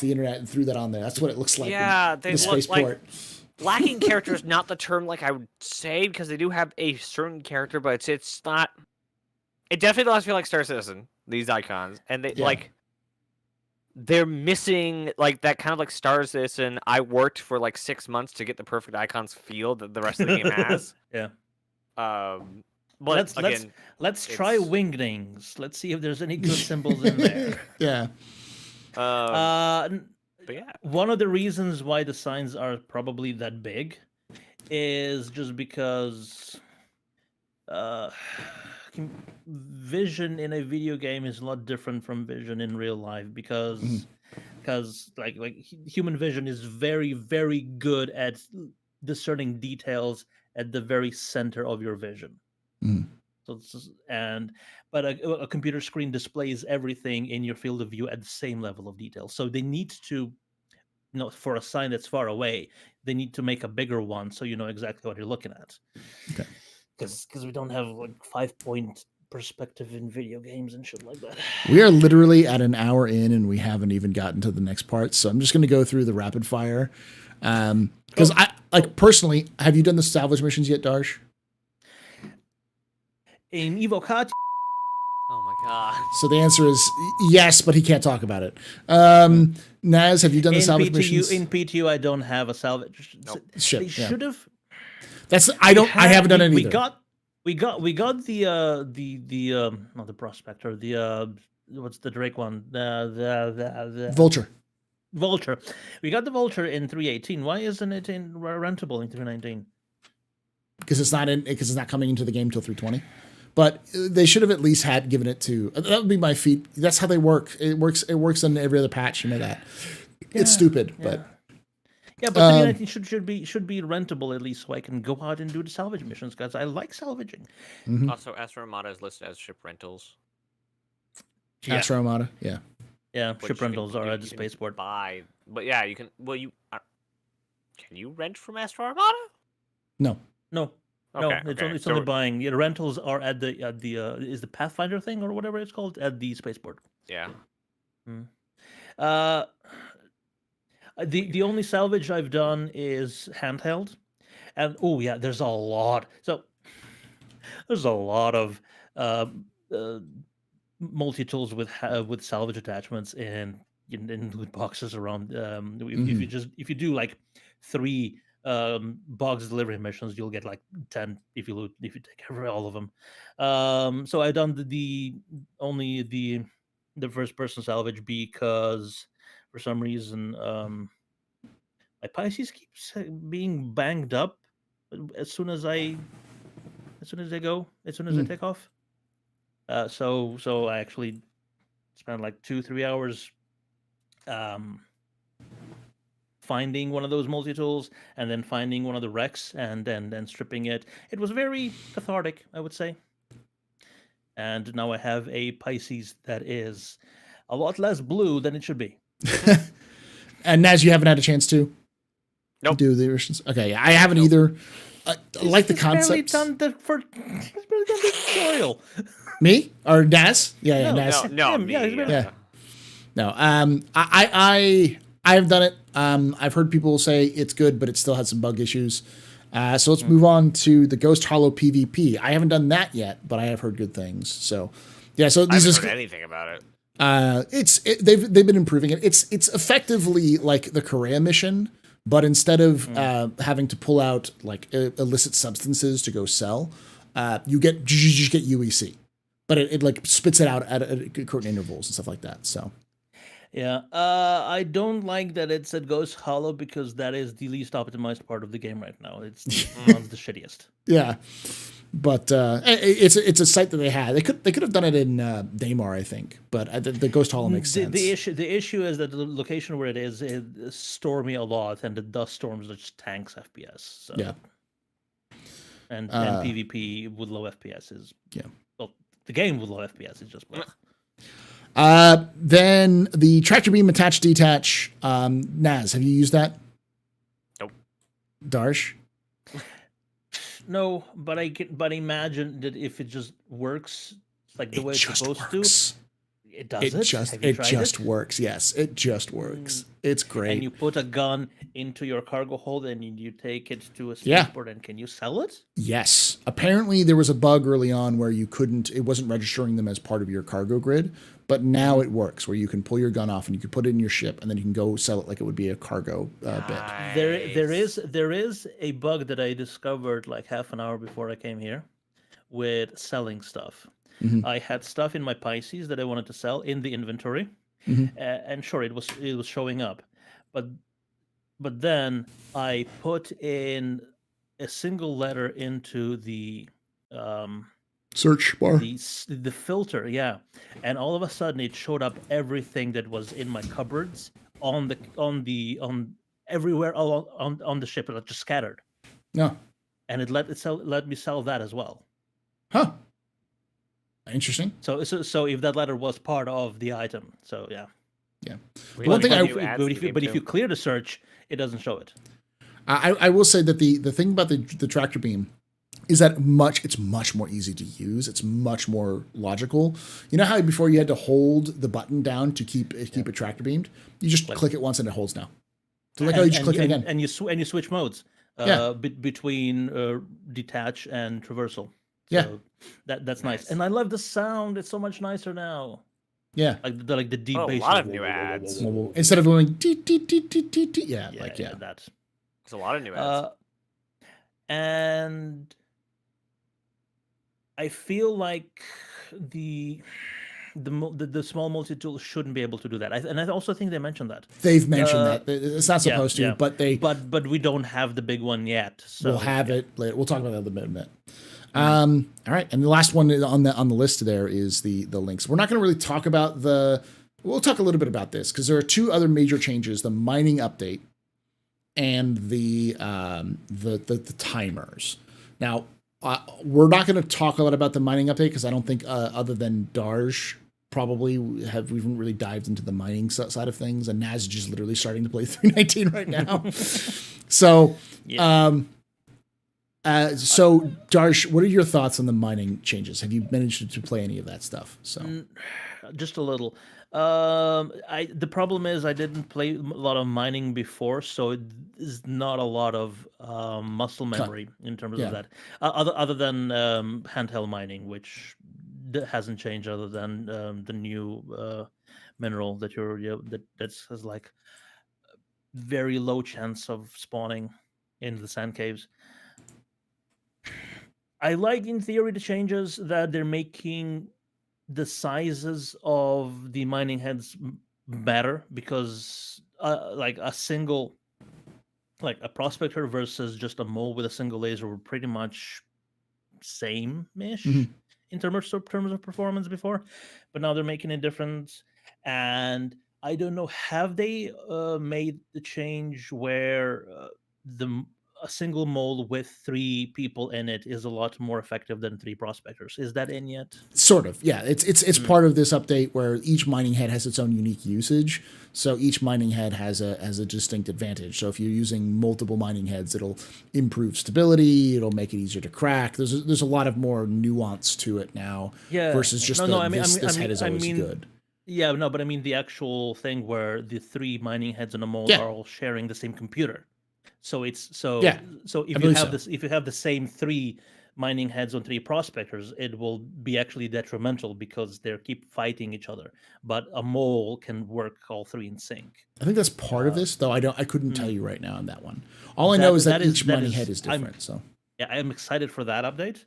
the internet and threw that on there. That's what it looks like. Yeah, in they the look spaceport. lacking character is not the term like I would say, because they do have a certain character, but it's not. It definitely does feel like Star Citizen. These icons, and they they're missing like that kind of like Star Citizen. I worked for like 6 months to get the perfect icons feel that the rest of the game has. Yeah. But let's try wingdings. Let's see if there's any good symbols in there. Yeah. But yeah, one of the reasons why the signs are probably that big is just because vision in a video game is a lot different from vision in real life, because like human vision is very, very good at discerning details at the very center of your vision. So but a computer screen displays everything in your field of view at the same level of detail. So they need to, for a sign that's far away, they need to make a bigger one so you know exactly what you're looking at. Okay. Because we don't have like 5-point perspective in video games and shit like that. We are literally at an hour in and we haven't even gotten to the next part. So I'm just going to go through the rapid fire. Because personally, have you done the salvage missions yet, Darsh? In Evocati. oh my god. So the answer is yes, but he can't talk about it. Naz, have you done the salvage missions? In PTU, I don't have a salvage. Nope. Shit, They should have. I haven't done it either. We got the not the prospector, the what's the Drake one? The Vulture. Vulture. We got the Vulture in 3.18. Why isn't it rentable in 3.19? Because it's not coming into the game till 3.20. But they should have at least given it to. That would be my feat. That's how they work. It works on every other patch. You know that. It's stupid, but. Yeah, but 3.19 should be rentable at least, so I can go out and do the salvage missions, because I like salvaging. Also, Astro Armada is listed as ship rentals. Astro Armada, yeah. Yeah, ship rentals are at the spaceport. Buy, but yeah, you can. Well, can you rent from Astro Armada? No. It's only buying. Yeah, the rentals are at the is the Pathfinder thing or whatever it's called at the spaceport. Yeah. The only salvage I've done is handheld, and there's a lot. So there's a lot of multi-tools with salvage attachments in loot boxes around. If you do like 3 box delivery missions, you'll get like 10 if you take all of them. So I've done only the first person salvage, because for some reason my Pisces keeps being banged up as soon as I take off. So I actually spent like 2-3 hours finding one of those multi-tools and then finding one of the wrecks and then stripping it. It was very cathartic, I would say. And now I have a Pisces that is a lot less blue than it should be. And Naz, you haven't had a chance to? Nope. Do the originals? Okay, I haven't Nope. either. I like the He's barely concepts. done the he's barely done the tutorial. Me or Nas? Yeah, No, Nas. No, him, me. yeah, he's been- Yeah. No, I have done it. I've heard people say it's good, but it still has some bug issues. So let's move on to the Ghost Hollow PvP. I haven't done that yet, but I have heard good things. So yeah, so I these haven't are heard anything about it. they've been improving it. It's effectively like the Korea mission, but instead of having to pull out like illicit substances to go sell, you just get UEC, but it like spits it out at certain intervals and stuff like that. So Yeah, I don't like that it said Ghost Hollow because that is the least optimized part of the game right now. It's the shittiest. yeah, but it's a site that they had. They could have done it in Daymar, I think, but the Ghost Hollow makes sense. The issue is that the location where it is stormy a lot, and the dust storms just tanks FPS. So. Yeah. And PvP with low FPS is well, the game with low FPS is just. Then the tractor beam attach detach. Naz, have you used that? Nope. Darsh? No, but imagine that if it just works like the way it's supposed to. It does. It just works. Yes, it just works. It's great. And you put a gun into your cargo hold and you take it to a spaceport, and can you sell it? Yes. Apparently there was a bug early on where it wasn't registering them as part of your cargo grid, but now it works where you can pull your gun off and you can put it in your ship and then you can go sell it like it would be a cargo bit. There is a bug that I discovered like half an hour before I came here with selling stuff. Mm-hmm. I had stuff in my Pisces that I wanted to sell in the inventory, and sure, it was showing up, but then I put in a single letter into the search bar, the filter, and all of a sudden it showed up everything that was in my cupboards on everywhere on the ship, it just scattered. No, and it let me sell that as well. Huh. Interesting. So if that letter was part of the item, so yeah. One thing but if you clear the search, it doesn't show it. I will say that the thing about the tractor beam is that it's much more easy to use. It's much more logical. You know how before you had to hold the button down to keep it tractor beamed? You just click it once and it holds now. So like how you just click it again. And you switch modes between detach and traversal. So that's nice. And I love the sound. It's so much nicer now. Yeah. Like the deep bass. A lot of new ads. Instead of going that. There's a lot of new ads. And I feel like the small multi-tool shouldn't be able to do that. And I also think they mentioned that. They've mentioned that. It's not supposed to, but But we don't have the big one yet. So we'll have it later. We'll talk about that in a bit. All right, and the last one on the list there is the links. We're not going to really talk about we'll talk a little bit about this because there are two other major changes: the mining update and the timers. Now, we're not going to talk a lot about the mining update because I don't think other than Darj probably we haven't really dived into the mining side of things, and Naz is just literally starting to play 319 right now. So. So, Darsh, what are your thoughts on the mining changes? Have you managed to play any of that stuff? So, just a little. The problem is I didn't play a lot of mining before, so it is not a lot of muscle memory in terms of that. Other than handheld mining, which hasn't changed, other than the new mineral that has like very low chance of spawning in the sand caves. I like, in theory, the changes that they're making the sizes of the mining heads better because, like a single, like a prospector versus just a mole with a single laser were pretty much same-ish in terms of performance before, but now they're making a difference. And I don't know, have they made the change where a single mole with 3 people in it is a lot more effective than 3 prospectors. Is that in yet? Sort of, yeah. It's part of this update where each mining head has its own unique usage. So each mining head has a distinct advantage. So if you're using multiple mining heads, it'll improve stability. It'll make it easier to crack. There's a lot of more nuance to it now versus just this head is always good. Yeah, no, but I mean the actual thing where the 3 mining heads in a mole are all sharing the same computer. So so if you have the same 3 mining heads on 3 prospectors, it will be actually detrimental because they keep fighting each other. But a mole can work all 3 in sync. I think that's part of this, though. I couldn't tell you right now on that one. All I know is that each mining head is different. So yeah, I'm excited for that update.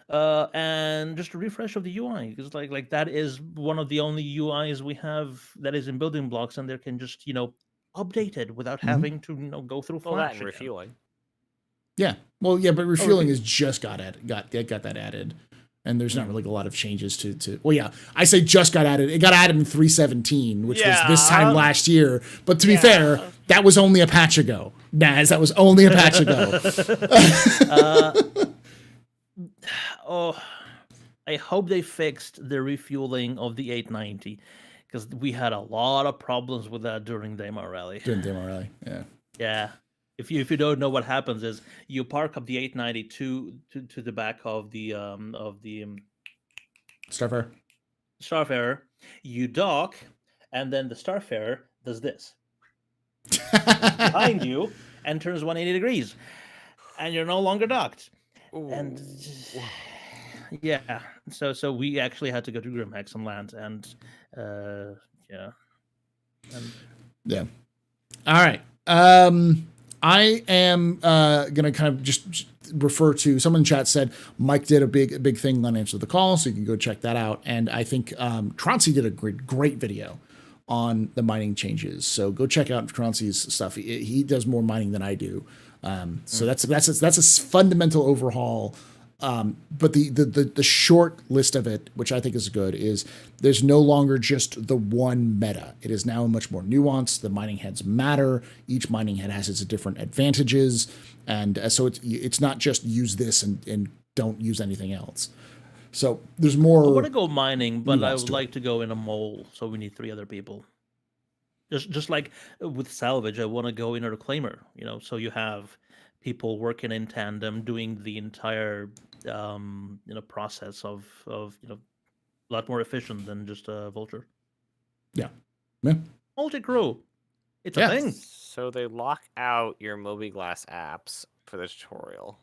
And just a refresh of the UI, because like that is one of the only UIs we have that is in building blocks, and they can just update it without having to go through Flash. Well, that and refueling. Yeah, well, yeah, but refueling has just got that added, and there's not really a lot of changes to. Well, yeah, I say just got added. It got added in 3.17, which was this time last year. But to be fair, that was only a patch ago. Naz, that was only a patch ago. Oh, I hope they fixed the refueling of the 890, because we had a lot of problems with that during Demo Rally. Yeah. Yeah. If you don't know what happens is you park up the 890 to the back of the Starfarer, you dock, and then the Starfarer does this behind you and turns 180 degrees, and you're no longer docked. Ooh. And yeah, so we actually had to go to Grimhex and land, and yeah. All right. I am gonna kind of just refer to someone in chat said Mike did a big thing on Answer the Call, so you can go check that out. And I think Troncy did a great video on the mining changes, so go check out Troncy's stuff. He does more mining than I do, so that's a fundamental overhaul. But the short list of it, which I think is good, is there's no longer just the one meta. It is now much more nuanced. The mining heads matter. Each mining head has its different advantages. And so it's not just use this and don't use anything else. So there's more. I want to go mining, but I would like to go in a mole. So we need 3 other people. Just like with salvage, I want to go in a reclaimer, so you have people working in tandem doing the entire process of a lot more efficient than just a vulture. Yeah. Multi-crew, it's a thing. So they lock out your mobiGlas apps for the tutorial.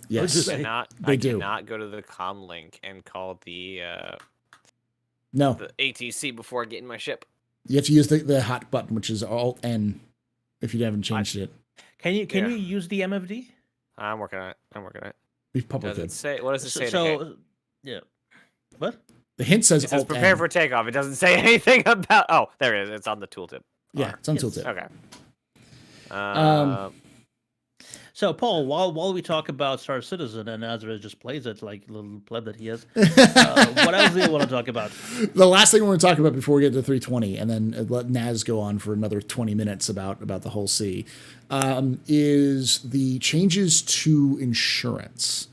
Yes, I cannot go to the comm link and call the ATC before getting my ship. You have to use the hot button, which is Alt N, if you haven't changed it. Can you use the MFD? I'm working on it. We've public What does it say? So yeah. What? The hint says Alt N. Prepare for takeoff. It doesn't say anything about. Oh, there it is. It's on the tooltip. Yeah, it's on tooltip. Okay. So, Paul, while we talk about Star Citizen and Azra just plays it like a little pleb that he is, what else do you want to talk about? The last thing we're going to talk about before we get to 320, and then let Naz go on for another 20 minutes about the whole C, is the changes to insurance.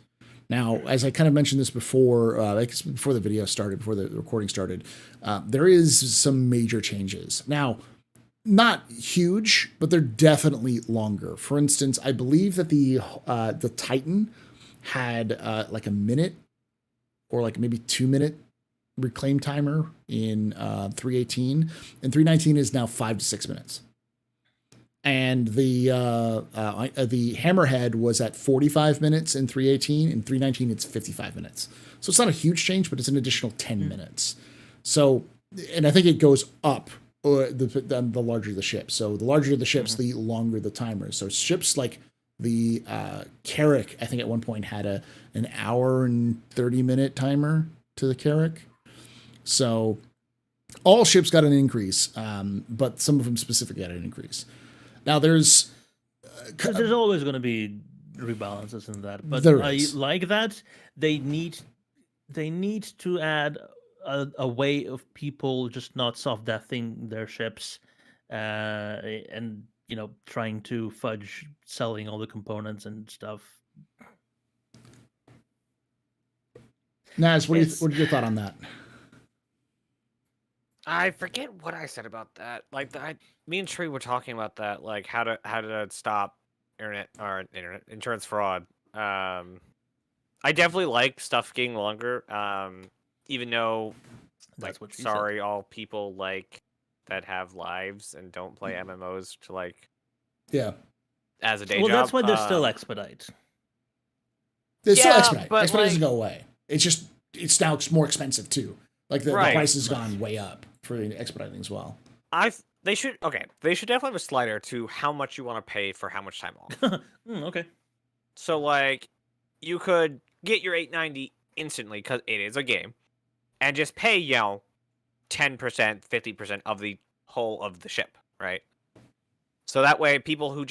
Now, as I kind of mentioned this before, before the video started, before the recording started, there is some major changes. Now, not huge, but they're definitely longer. For instance, I believe that the Titan had like a minute or like maybe 2-minute reclaim timer in 318, and 319 is now 5 to 6 minutes. And the Hammerhead was at 45 minutes in 318. In 319, it's 55 minutes. So it's not a huge change, but it's an additional 10 minutes. So, and I think it goes up the larger the ship. So the larger the ships, the longer the timer. So ships like the Carrack, I think at one point had an hour and 30-minute timer to the Carrack. So all ships got an increase, but some of them specifically got an increase. Now there's always going to be rebalances in that, but I like that they need to add a way of people just not soft deathing their ships, and trying to fudge selling all the components and stuff. Naz, what is your thought on that? I forget what I said about that. Like, me and Tree were talking about that, like how to stop internet insurance fraud. I definitely like stuff getting longer. Even though, That's like, what she sorry, all people like that have lives and don't play MMOs to like, as a day job. Well, that's why there's still expedite. There's still expedite. but Expedite doesn't go away. It's now more expensive too. Like the price has gone way up for expediting as well. They should definitely have a slider to how much you want to pay for how much time off. Okay. So like, you could get your 890 instantly because it is a game, and just pay 10%, 50% of the whole of the ship, right? So that way, people who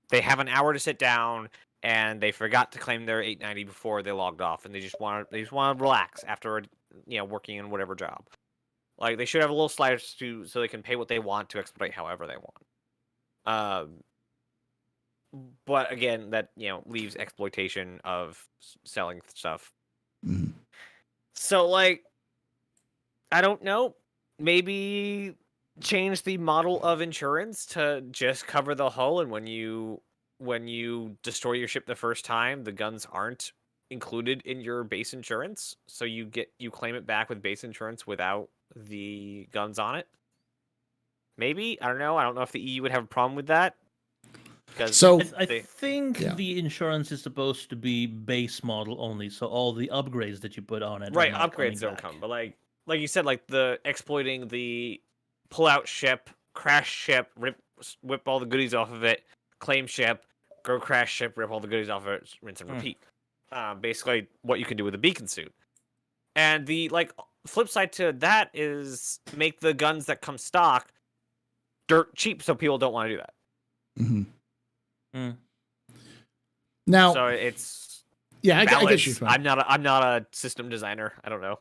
they have an hour to sit down and they forgot to claim their 890 before they logged off, and they just want to relax after working in whatever job. Like, they should have a little slider so they can pay what they want to expedite however they want. But again, that leaves exploitation of selling stuff. Mm-hmm. So like, I don't know. Maybe change the model of insurance to just cover the hull, and when you destroy your ship the first time, the guns aren't included in your base insurance, so you claim it back with base insurance without the guns on it. Maybe, I don't know. I don't know if the EU would have a problem with that. So I think the insurance is supposed to be base model only, so all the upgrades that you put on it, right? Upgrades don't come, but like you said, like the exploiting the pull-out ship, crash ship, whip all the goodies off of it, claim ship, go crash ship, rip all the goodies off of it, rinse and repeat. Basically, what you can do with a beacon suit. And the flip side to that is make the guns that come stock dirt cheap, so people don't want to do that. Mm-hmm. Now, so it's I get you. I'm not a system designer. I don't know.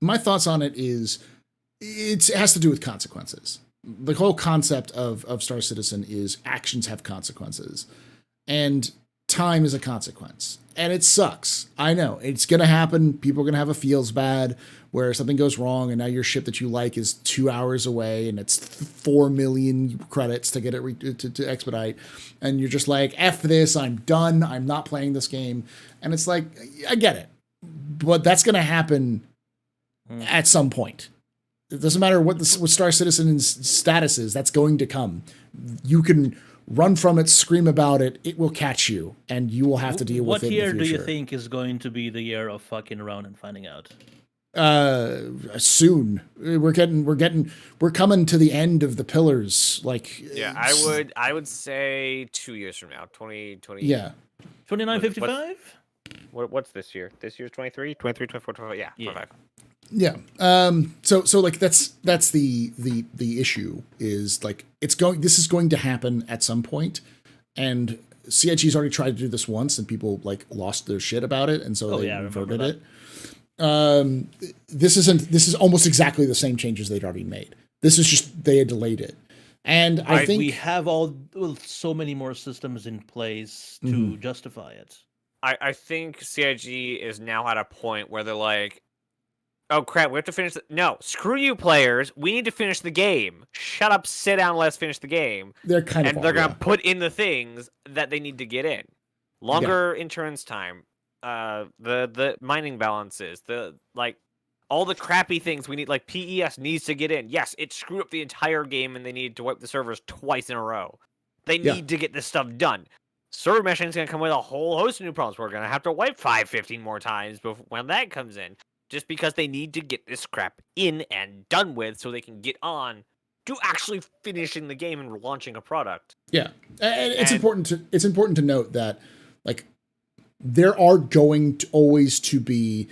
My thoughts on it is it has to do with consequences. The whole concept of Star Citizen is actions have consequences, and time is a consequence. And it sucks. I know it's going to happen. People are going to have a feels bad where something goes wrong, and now your ship that you like is 2 hours away, and it's 4 million credits to get it to expedite, and you're just like, F this, I'm done. I'm not playing this game. And it's like, I get it, but that's going to happen at some point. It doesn't matter what Star Citizen's status is. That's going to come. You can run from it, scream about it. It will catch you, and you will have to deal with it. What year do you future. think is going to be the year of fucking around and finding out? Soon. We're coming to the end of the pillars. Like, I would say 2 years from now, 2020. Yeah. 2955. What's this year? This year's 23, 24, 25. Yeah, 25. Yeah. So like that's the issue is like this is going to happen at some point, and CIG's already tried to do this once, and people like lost their shit about it, and so they reverted it. This is almost exactly the same changes they'd already made. This is just they had delayed it, and I think we have so many more systems in place to justify it. I think CIG is now at a point where they're like, oh crap, we have to finish no, screw you players, we need to finish the game. Shut up, sit down, let's finish the game. They're they're gonna put in the things that they need to get in. Longer insurance time, the mining balances, all the crappy things we need, like PES needs to get in. Yes, it screwed up the entire game and they needed to wipe the servers twice in a row. They need to get this stuff done. Server meshing is going to come with a whole host of new problems. We're going to have to wipe 15 more times when that comes in. Just because they need to get this crap in and done with so they can get on to actually finishing the game and launching a product. Yeah. And it's important to note that like there are going to always to be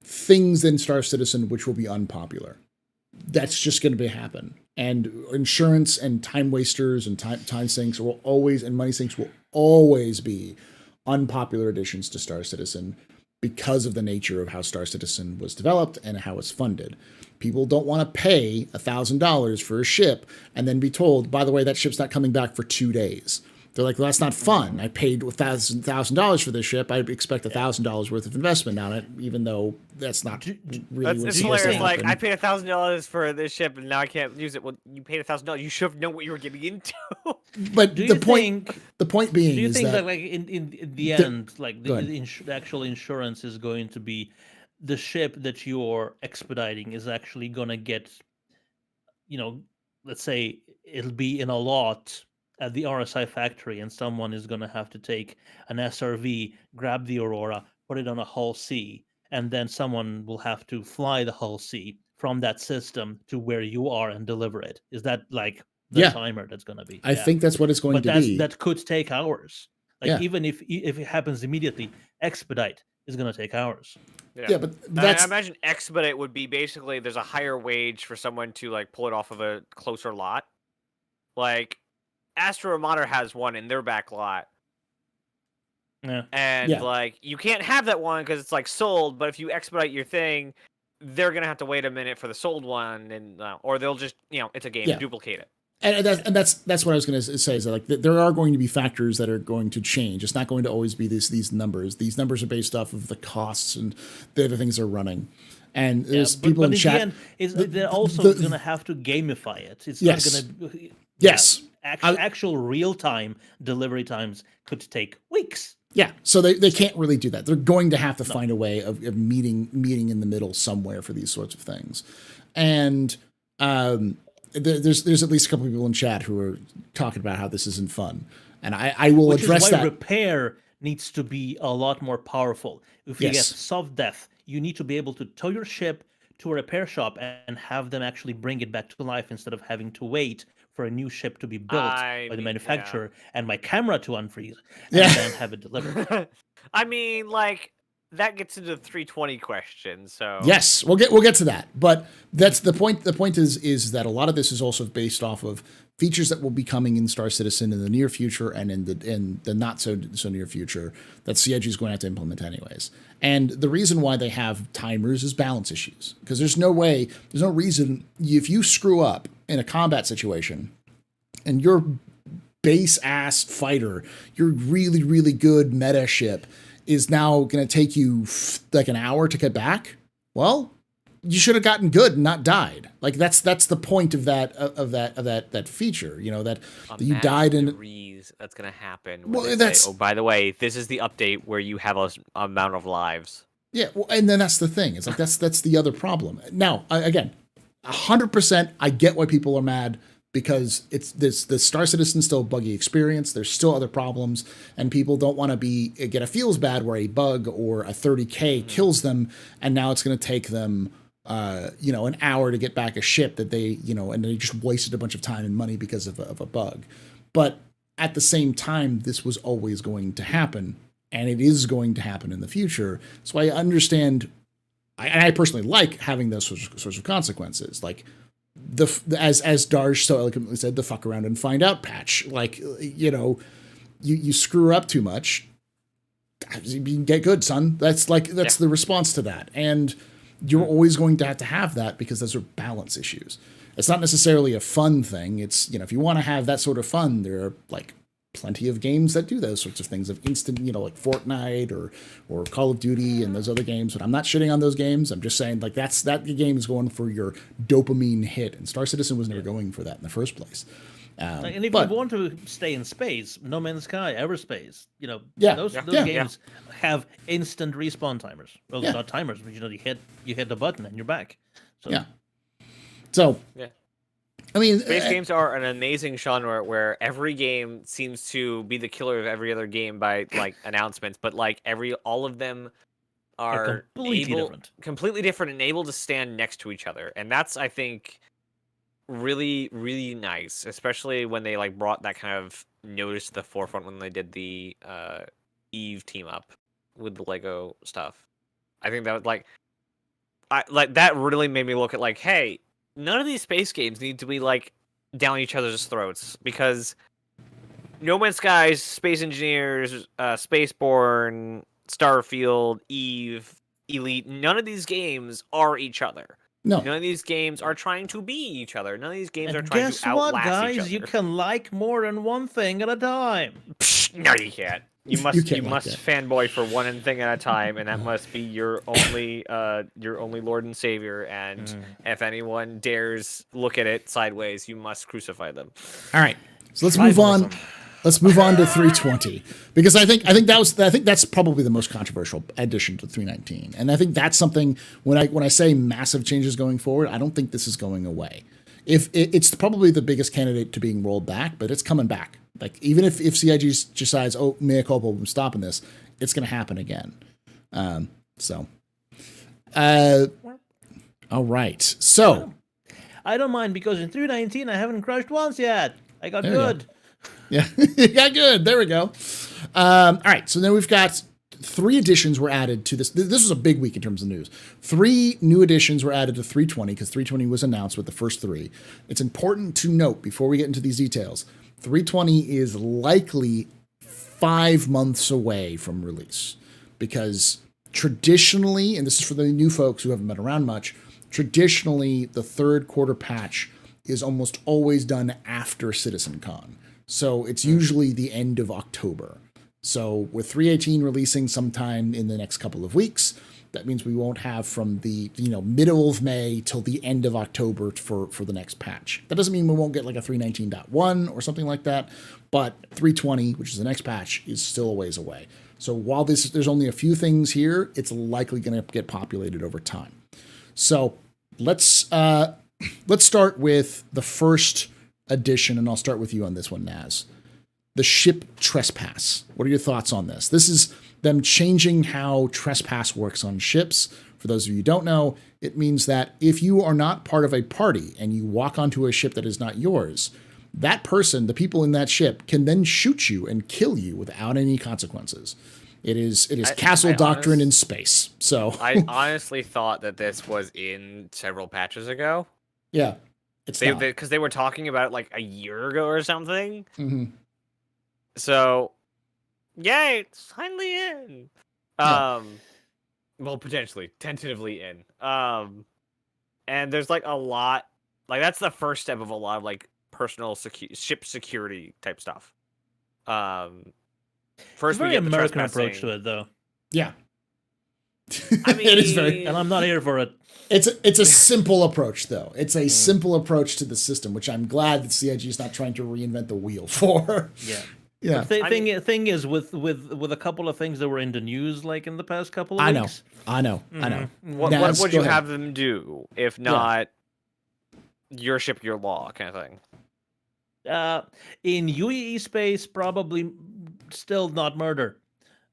things in Star Citizen which will be unpopular. That's just going to happen. And insurance and time wasters and time sinks will always, and money sinks will always be unpopular additions to Star Citizen. because of the nature of how Star Citizen was developed and how it's funded. People don't want to pay $1,000 for a ship and then be told, by the way, that ship's not coming back for 2 days. They're like, well, that's not fun. I paid $1,000 for this ship. I expect $1,000 worth of investment on it, even though that's not really what's supposed to happen. Like, I paid $1,000 for this ship and now I can't use it. Well, you paid $1,000. You should have known what you were getting into. But the point being, do you is think that like in the end, like the actual insurance is going to be the ship that you're expediting is actually going to get, let's say it'll be in a lot at the RSI factory, and someone is going to have to take an SRV, grab the Aurora, put it on a Hull C, and then someone will have to fly the Hull C from that system to where you are and deliver it. Is that like the timer that's going to be? I think that's what it's going to be. That could take hours. Like even if it happens immediately, expedite is going to take hours. Yeah, but that's... I imagine expedite would be basically there's a higher wage for someone to like pull it off of a closer lot. Like Astro Monitor has one in their back lot. Yeah. And like you can't have that one because it's like sold, but if you expedite your thing, they're gonna have to wait a minute for the sold one, and or they'll just it's a game, duplicate it. And that's what I was going to say, is that like there are going to be factors that are going to change. It's not going to always be these numbers. These numbers are based off of the costs and the other things they're running. And there's people in chat. The end, they're also going to have to gamify it. It's not going to. Yes. Actual real time delivery times could take weeks. Yeah, so they can't really do that. They're going to have to find a way of meeting in the middle somewhere for these sorts of things. And there's at least a couple of people in chat who are talking about how this isn't fun, and I will address that. Repair needs to be a lot more powerful. If you get soft death, you need to be able to tow your ship to a repair shop and have them actually bring it back to life instead of having to wait for a new ship to be built by the manufacturer and my camera to unfreeze and then have it delivered. I mean, like that gets into the 320 question. So yes, we'll get to that. But that's the point. The point is that a lot of this is also based off of features that will be coming in Star Citizen in the near future and in the not so near future that CIG is going to have to implement anyways. And the reason why they have timers is balance issues, because there's no reason if you screw up in a combat situation and your base ass fighter, your really, really good meta ship is now going to take you like an hour to get back. Well, you should have gotten good and not died. Like that's the point of that feature. That you died in. That's going to happen. Well, that's by the way, this is the update where you have a amount of lives. Yeah, well, and then that's the thing. It's like that's the other problem. Now, again, 100%, I get why people are mad, because it's the Star Citizen still a buggy experience. There's still other problems, and people don't want to get a feels bad where a bug or a 30K kills them, and now it's going to take them an hour to get back a ship that they and they just wasted a bunch of time and money because of a bug. But at the same time, this was always going to happen, and it is going to happen in the future. So I understand, and I personally like having those sorts of consequences, like as Darj so eloquently said, the fuck around and find out patch. Like, you screw up too much, you can get good, son. That's the response to that. And you're always going to have that, because those are balance issues. It's not necessarily a fun thing. It's, if you want to have that sort of fun, there are like plenty of games that do those sorts of things, of instant, like Fortnite or Call of Duty and those other games. But I'm not shitting on those games. I'm just saying, like, that game is going for your dopamine hit, and Star Citizen was never going for that in the first place. And if you want to stay in space, No Man's Sky, Everspace, those games have instant respawn timers. Well, not timers, but you hit the button and you're back. So I mean, space games are an amazing genre where every game seems to be the killer of every other game by like announcements, but like all of them are completely different and able to stand next to each other, and that's, I think, really, really nice, especially when they like brought that kind of notice to the forefront when they did the Eve team up with the Lego stuff. I think that was that really made me look at like, hey, none of these space games need to be like down each other's throats, because No Man's Sky, Space Engineers, Spaceborne, Starfield, Eve, Elite, none of these games are each other. No. None of these games are trying to be each other. None of these games And are trying guess to outlast what, guys? each other. You can like more than one thing at a time. No, you can't. You must fanboy for one thing at a time, and that must be your only Lord and Savior. And if anyone dares look at it sideways, you must crucify them. All right, so let's move on. Let's move on to 320 because I think that's probably the most controversial addition to 319, and I think that's something when I say massive changes going forward, I don't think this is going away. If it's probably the biggest candidate to being rolled back, but it's coming back. Like even if CIG decides, oh, mea culpa, I'm stopping this, it's going to happen again. All right. So I don't mind because in 319 I haven't crushed once yet. I got good. Yeah, yeah, good. There we go. All right, so then we've got 3 additions were added to this. This was a big week in terms of news. 3 new additions were added to 320 because 320 was announced with the first 3. It's important to note before we get into these details, 320 is likely 5 months away from release because traditionally, and this is for the new folks who haven't been around much, traditionally the 3rd quarter patch is almost always done after CitizenCon. So it's usually the end of October. So with 318 releasing sometime in the next couple of weeks, that means we won't have from the middle of May till the end of October for the next patch. That doesn't mean we won't get like a 319.1 or something like that, but 320, which is the next patch, is still a ways away. So while there's only a few things here, it's likely going to get populated over time. So let's start with the first addition, and I'll start with you on this one, Naz. The ship trespass. What are your thoughts on this? This is them changing how trespass works on ships. For those of you who don't know, it means that if you are not part of a party and you walk onto a ship that is not yours, that person, the people in that ship, can then shoot you and kill you without any consequences. It is castle doctrine in space. So I honestly thought that this was in several patches ago. Yeah. Because they were talking about it like a year ago or something. Mm-hmm. So, yay, it's finally in. Well, potentially, tentatively in. And there's like a lot, like that's the first step of a lot of like personal ship security type stuff. First, very American approach to it, though. Yeah. I mean, it is very, and I'm not here for it. It's a simple approach, though. It's a simple approach to the system, which I'm glad that CIG is not trying to reinvent the wheel for. Yeah. Yeah. The thing is, with a couple of things that were in the news, like in the past couple of weeks. I know. What would you have them do if not your ship, your law kind of thing? In UEE space, probably still not murder.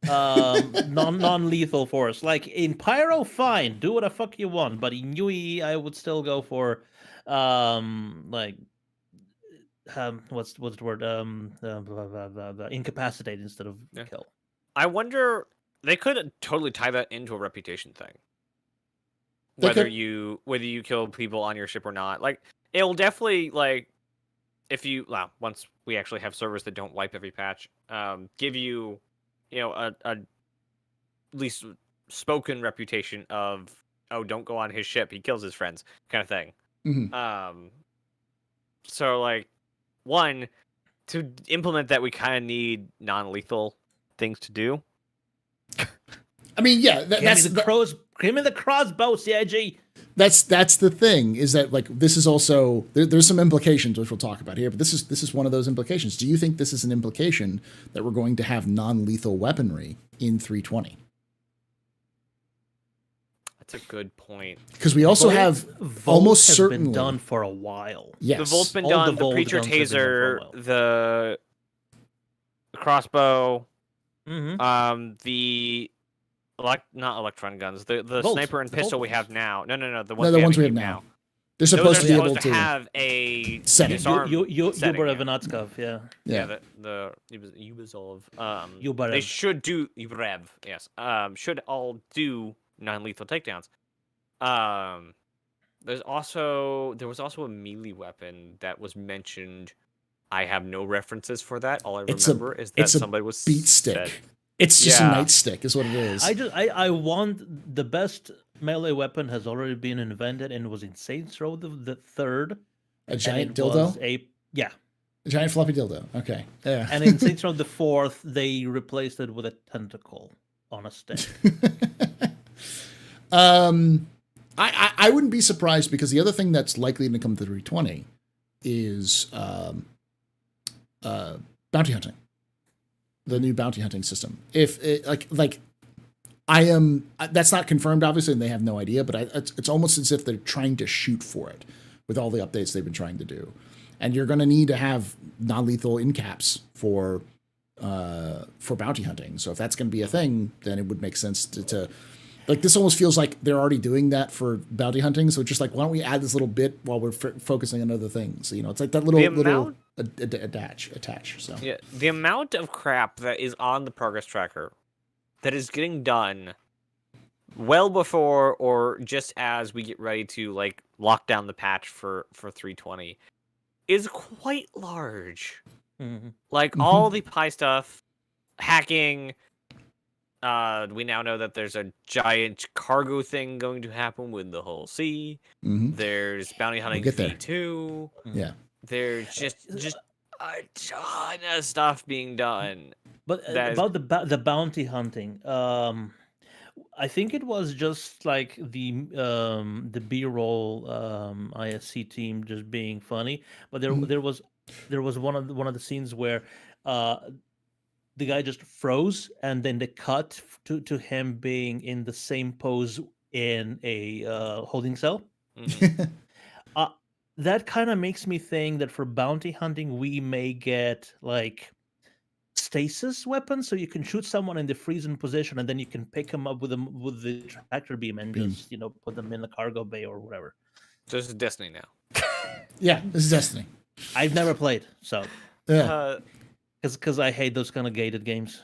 Non-lethal force. Like in Pyro, fine, do what the fuck you want. But in UEE, I would still go for what's the word? Incapacitate instead of kill. I wonder, they could totally tie that into a reputation thing. Whether you kill people on your ship or not. Like, it will definitely, like, once we actually have servers that don't wipe every patch, give you, a at least spoken reputation of, oh, don't go on his ship, he kills his friends, kind of thing. Mm-hmm. So, like, one, to implement that, we kind of need non-lethal things to do. I mean, yeah, give me the crossbow, CIG. That's the thing, is that like this is also there's some implications which we'll talk about here, but this is one of those implications. Do you think this is an implication that we're going to have non-lethal weaponry in 320? That's a good point. Because we also have almost certainly been done for a while. Yes, the Volt's been done. The Preacher Taser, the crossbow, the not electron guns, the sniper and pistol we have now. No, the ones we have now. They're supposed to be able to have a disarm. Yubarev, yeah. The Yubarev. They should do Yubarev. Yes. Should all do non-lethal takedowns. There was also a melee weapon that was mentioned. I have no references for that. All I remember is that somebody was beat stick. It's just a Yeah. nightstick, is what it is. I want the best melee weapon has already been invented, and it was in Saints Row the third. A And giant it was dildo? yeah. A giant floppy dildo. Okay. Yeah. And in Saints Row the fourth, they replaced it with a tentacle on a stick. I wouldn't be surprised, because the other thing that's likely to come to 320 is bounty hunting. The new bounty hunting system. If it, that's not confirmed, obviously, and they have no idea, but it's almost as if they're trying to shoot for it with all the updates they've been trying to do. And you're going to need to have non-lethal in caps for bounty hunting. So if that's going to be a thing, then it would make sense to like, this almost feels like they're already doing that for bounty hunting. So it's just like, why don't we add this little bit while we're focusing on other things? So, it's like that little attach. So yeah, the amount of crap that is on the progress tracker that is getting done well before or just as we get ready to like lock down the patch for 320 is quite large. Like all the pie stuff, hacking. We now know that there's a giant cargo thing going to happen with the whole sea. There's bounty hunting V2. Yeah. There's just a ton of stuff being done. But about the bounty hunting, I think it was just like the B-roll ISC team just being funny. But there was one of the scenes where the guy just froze, and then they cut to him being in the same pose in a holding cell. That kind of makes me think that for bounty hunting, we may get like stasis weapons, so you can shoot someone in the freezing position, and then you can pick them up with the tractor beam and just put them in the cargo bay or whatever. So this is Destiny now. Yeah, this is Destiny. I've never played, so yeah. Because I hate those kind of gated games.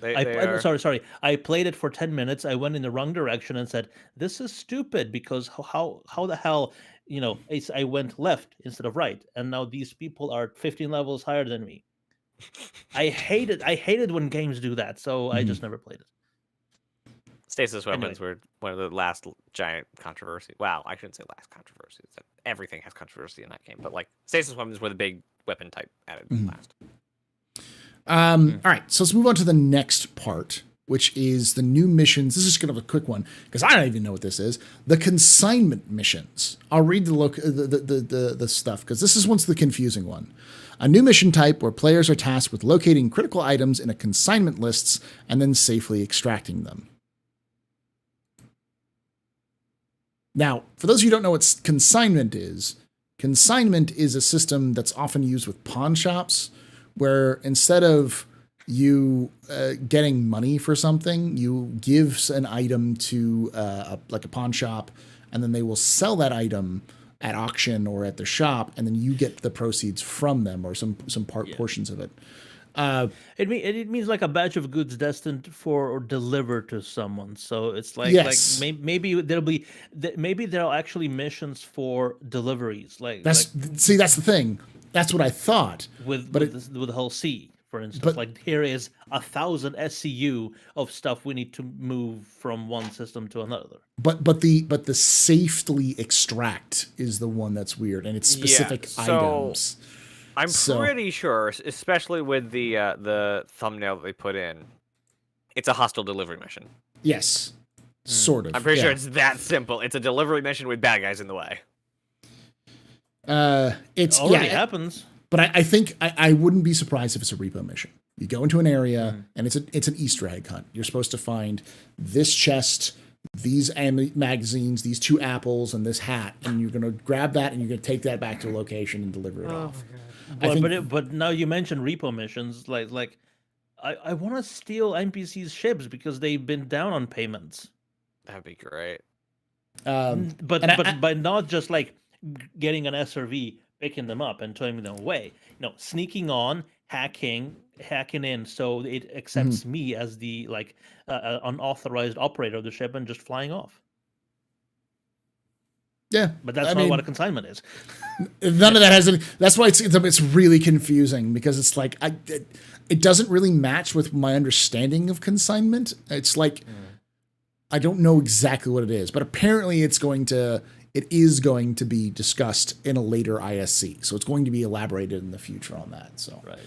Sorry. I played it for 10 minutes. I went in the wrong direction and said, "This is stupid." Because how the hell, I went left instead of right, and now these people are 15 levels higher than me. I hate it when games do that. So I just never played it. Stasis weapons were one of the last giant controversy. Wow, I shouldn't say last controversy. Everything has controversy in that game, but like stasis weapons were the big weapon type added last. All right, so let's move on to the next part, which is the new missions. This is just kind of a quick one because I don't even know what this is. The consignment missions. I'll read the stuff because this is one's the confusing one. A new mission type where players are tasked with locating critical items in a consignment lists and then safely extracting them. Now, for those of you who don't know what consignment is a system that's often used with pawn shops, where instead of you getting money for something, you give an item to a pawn shop, and then they will sell that item at auction or at the shop, and then you get the proceeds from them or some portions of it. It means like a batch of goods destined for or delivered to someone. So it's like maybe there'll actually missions for deliveries. That's the thing. That's what I thought. With the whole C, for instance, like here is 1,000 SCU of stuff we need to move from one system to another. But the safely extract is the one that's weird, and it's specific items. I'm pretty sure, especially with the thumbnail that they put in, it's a hostile delivery mission. Yes, sort of. I'm pretty sure it's that simple. It's a delivery mission with bad guys in the way. It already happens. But I think I wouldn't be surprised if it's a repo mission. You go into an area and it's an Easter egg hunt. You're supposed to find this chest, these magazines, these 2 apples, and this hat, and you're going to grab that and you're going to take that back to a location and deliver it off. But now you mentioned repo missions, like I want to steal NPCs' ships because they've been down on payments. That'd be great. But not just like getting an SRV, picking them up and throwing them away. No, sneaking on, hacking in, so it accepts me as the unauthorized operator of the ship and just flying off. Yeah, but that's not what a consignment is. None of that has any. That's why it's really confusing because it's like it doesn't really match with my understanding of consignment. It's like I don't know exactly what it is, but apparently it is going to be discussed in a later ISC. So it's going to be elaborated in the future on that. So Right.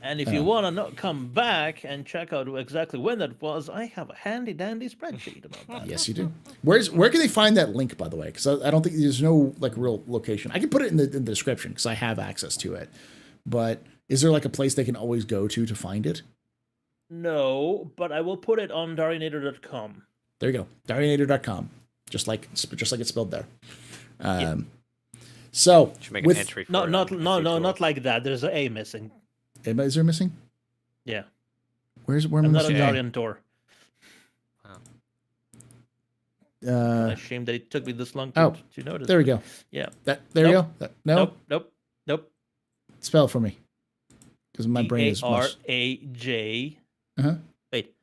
And if you want to come back and check out exactly when that was, I have a handy dandy spreadsheet about that. yes, you do. Where can they find that link, by the way? Because I don't think there's no like real location. I can put it in the description because I have access to it. But is there like a place they can always go to find it? No, but I will put it on darinator.com. There you go, darinator.com. Just like it's spelled there. So Should make an entry for No, it not on no, SC no, Tools. not like that. There's an A missing. is there missing? Yeah. Where am I I'm not a missing? Darian Tor. Uh, Shame that it took me this long oh, to notice. there we go. Yeah. There you go. No, Nope. spell for me. Because my brain is mush. D-A-R-A-J. Uh-huh. Wait.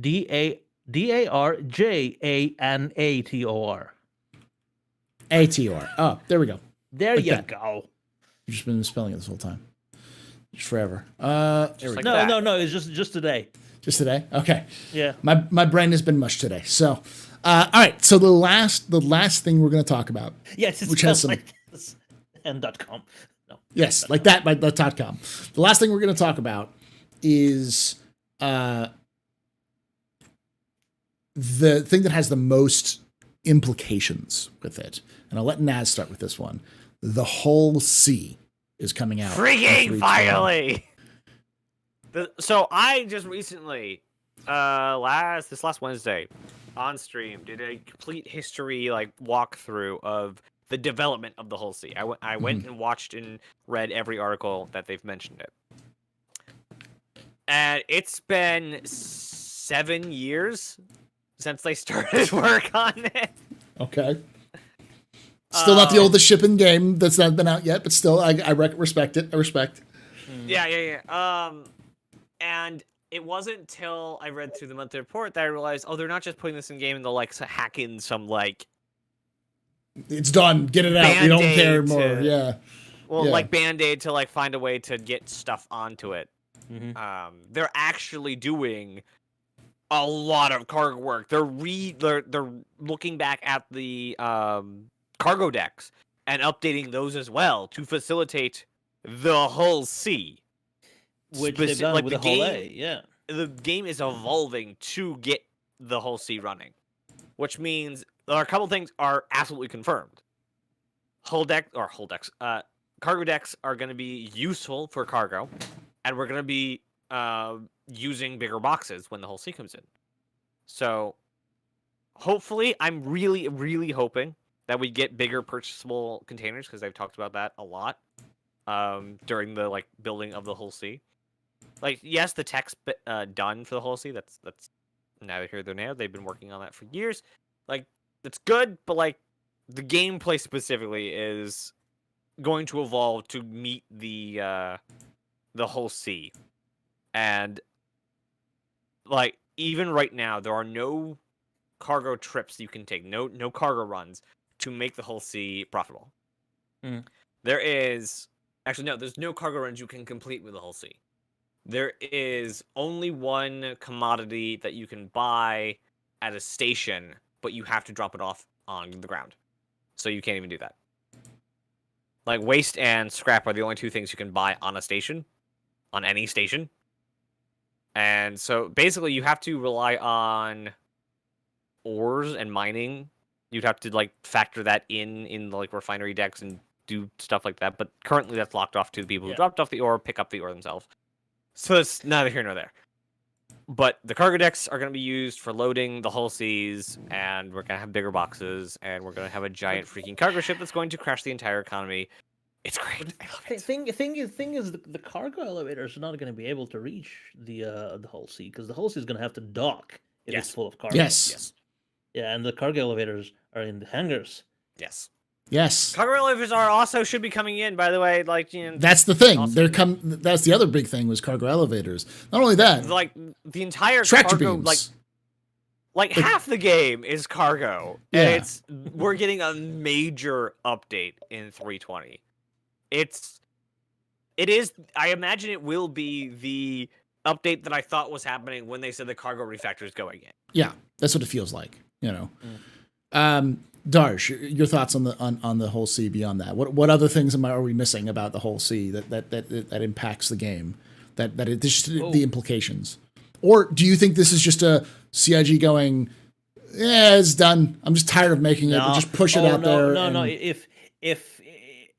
D-A-R-J-A-N-A-T-O-R. ATR. Oh, there we go. There Like you that. go. You've just been misspelling it this whole time. Just forever. There we like go. that. No. It's just today. Just today? Okay. Yeah. My brain has been mushed today. So, all right. So the last thing we're going to talk about. Yes, it's Which has spelled some- like this. And .com. No. Yes, like that by the .com. The last thing we're going to talk about is the thing that has the most implications with it. And I'll let Naz start with this one. The whole C is coming out. in Freaking 320. finally! So I just recently, this last Wednesday, on stream, did a complete history walkthrough of the development of the whole C. I went and watched and read every article that they've mentioned it, and it's been 7 years since they started work on it. Okay. Still not the oldest ship in game that's not been out yet, but still, I respect it. I respect. Yeah. And it wasn't till I read through the monthly report that I realized, they're not just putting this in game and they'll hack in some It's done. Get it out. We don't Band-Aid care more. to- Yeah. Yeah. Band-Aid to find a way to get stuff onto it. Mm-hmm. They're actually doing a lot of cargo work. They're looking back at the cargo decks and updating those as well to facilitate the hull C. Which they've done with the whole A, yeah. The game is evolving to get the whole C running, which means there are a couple things are absolutely confirmed. Cargo decks are going to be useful for cargo, and we're going to be using bigger boxes when the whole C comes in. So, hopefully, I'm really, really hoping that we get bigger purchasable containers, because they've talked about that a lot during the building of the whole C. Yes, the tech's done for the whole C. That's neither here nor there. They've been working on that for years. That's good, but the gameplay specifically is going to evolve to meet the whole C. And even right now, there are no cargo trips you can take, no cargo runs to make the whole C profitable. There's no cargo runs you can complete with the whole C. There is only one commodity that you can buy at a station, but you have to drop it off on the ground. So you can't even do that. Waste and scrap are the only two things you can buy on a station, on any station. And so basically you have to rely on ores and mining. You'd have to factor that in refinery decks and do stuff like that. But currently that's locked off to the people who dropped off the ore, pick up the ore themselves. So it's neither here nor there. But the cargo decks are going to be used for loading the whole seas, and we're going to have bigger boxes, and we're going to have a giant freaking cargo ship that's going to crash the entire economy. It's great. I love it. Thing is, the cargo elevators are not going to be able to reach the whole sea, because the whole sea is going to have to dock if it's full of cargo. Yes. Yeah, and the cargo elevators are in the hangars. Yes. Yes. Cargo elevators should be coming in, by the way. That's the thing. Awesome. That's the other big thing was cargo elevators. Not only that, the entire tractor cargo, beams. Half the game is cargo, Yeah. and we're getting a major update in 320. It's It is. I imagine it will be the update that I thought was happening when they said the cargo refactor is going in. Yeah, that's what it feels like, you know. Darsh, your thoughts on the whole C beyond that? What other things are we missing about the whole C that impacts the game? That it just the implications, or do you think this is just a CIG going? Yeah, it's done. I'm just tired of making it. We'll just push it out there. No.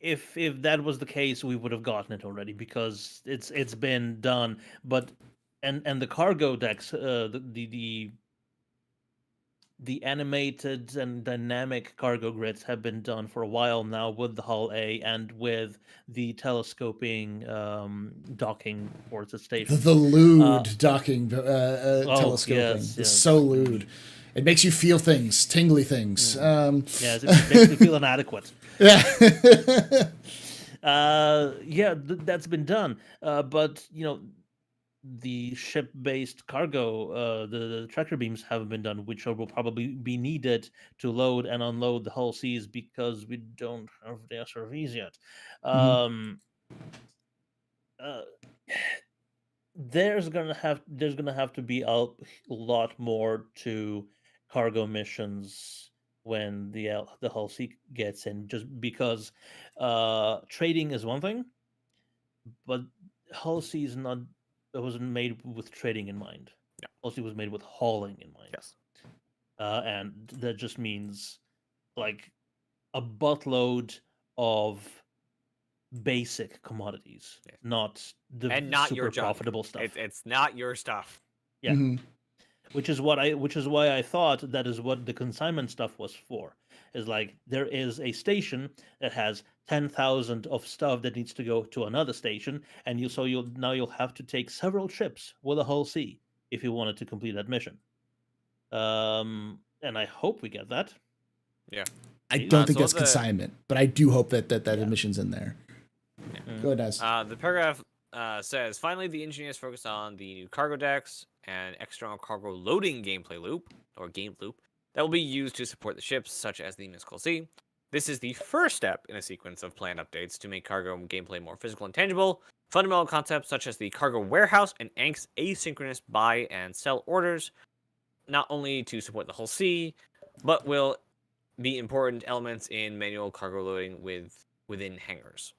If that was the case, we would have gotten it already because it's been done. But and the cargo decks, the animated and dynamic cargo grids have been done for a while now with the Hull A and with the telescoping docking towards the station. The lewd docking telescoping. Yes. It's so lewd. It makes you feel things, tingly things. Yes, it makes me feel inadequate. Yeah. That's been done. But, you know, the ship-based cargo, the tractor beams haven't been done, which will probably be needed to load and unload the Hull C's because we don't have the SRVs yet. There's gonna have to be a lot more to cargo missions when the Hull C gets in, just because trading is one thing, but Hull C is not. It wasn't made with trading in mind. No. Hull C was made with hauling in mind. Yes. And that just means like a buttload of basic commodities, not not super your junk. profitable stuff. It's not your stuff. Yeah. Which is why I thought that is what the consignment stuff was for. Is like there is a station that has 10,000 of stuff that needs to go to another station, and you'll have to take several trips with a Hull C if you wanted to complete that mission. And I hope we get that. Yeah. I don't think that's consignment, but I do hope that admission's in there. Yeah. Go ahead, Naz. The paragraph says, finally, the engineers focused on the new cargo decks and external cargo loading gameplay loop, or game loop, that will be used to support the ships, such as the Mystical Sea. This is the first step in a sequence of planned updates to make cargo gameplay more physical and tangible. Fundamental concepts such as the cargo warehouse and asynchronous buy and sell orders, not only to support the Hull C, but will be important elements in manual cargo loading within hangars.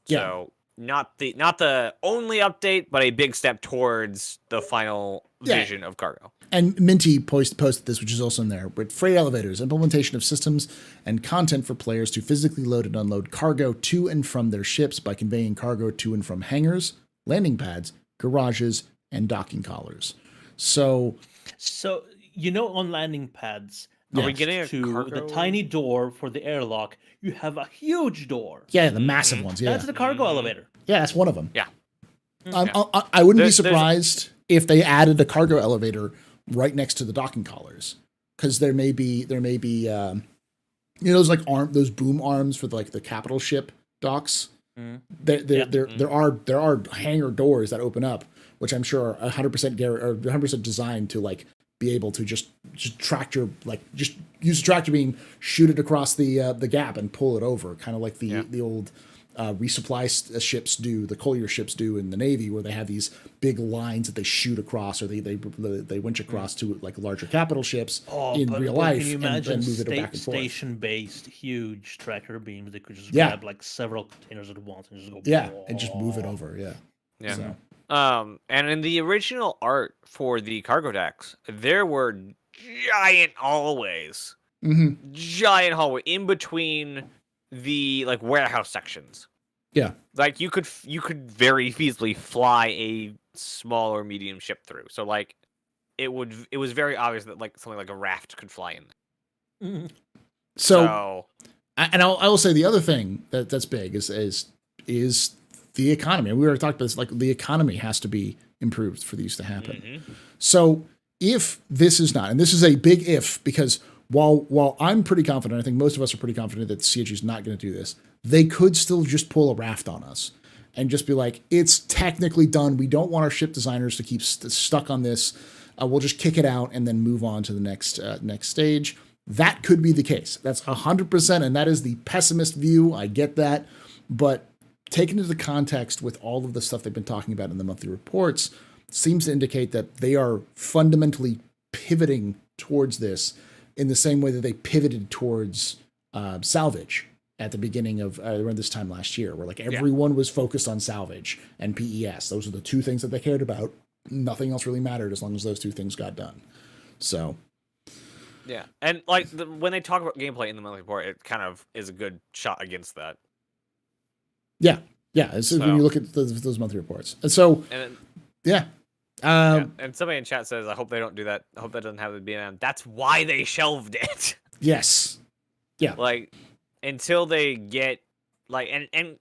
Yeah. So not the only update, but a big step towards the final vision of cargo. And Minty posted this, which is also in there, with freight elevators, implementation of systems and content for players to physically load and unload cargo to and from their ships by conveying cargo to and from hangars, landing pads, garages, and docking collars. So on landing pads, are we getting the tiny door for the airlock, you have a huge door. Yeah, the massive ones. Yeah, that's the cargo elevator. Yeah, that's one of them. Yeah. I wouldn't be surprised if they added a cargo elevator right next to the docking collars, because there may be those those boom arms for the capital ship docks. There are hangar doors that open up, which I'm sure are 100% designed to be able to just tractor just use a tractor beam, shoot it across the gap and pull it over, kind of like the old resupply ships do, the collier ships do in the Navy, where they have these big lines that they shoot across, or they winch across to larger capital ships in real life, can you imagine and move it back and forth. Station-based huge tractor beams that could just grab several containers at once and just go and just move it over. Yeah. So. And in the original art for the cargo decks, there were giant hallways, giant hallway in between the warehouse sections. Yeah, you could very feasibly fly a small or medium ship through. So it was very obvious that something like a raft could fly in there. So and I will say the other thing that's big is the economy. We already talked about this. The economy has to be improved for these to happen. So if this is not, and this is a big if, because while I'm pretty confident, I think most of us are pretty confident that CHG is not going to do this, they could still just pull a raft on us and just be like, it's technically done. We don't want our ship designers to keep stuck on this. We'll just kick it out and then move on to the next stage. That could be the case. That's 100%, and that is the pessimist view. I get that, but taken into context with all of the stuff they've been talking about in the monthly reports, seems to indicate that they are fundamentally pivoting towards this in the same way that they pivoted towards salvage at the beginning of around this time last year, where like everyone was focused on salvage and PES. Those are the two things that they cared about. Nothing else really mattered as long as those two things got done. So, yeah, and like when they talk about gameplay in the monthly report, it kind of is a good shot against that. Yeah, so when you look at those monthly reports, and so and somebody in chat says, "I hope they don't do that. I hope that doesn't have the BMM." That's why they shelved it. Yes, yeah, like until they get like and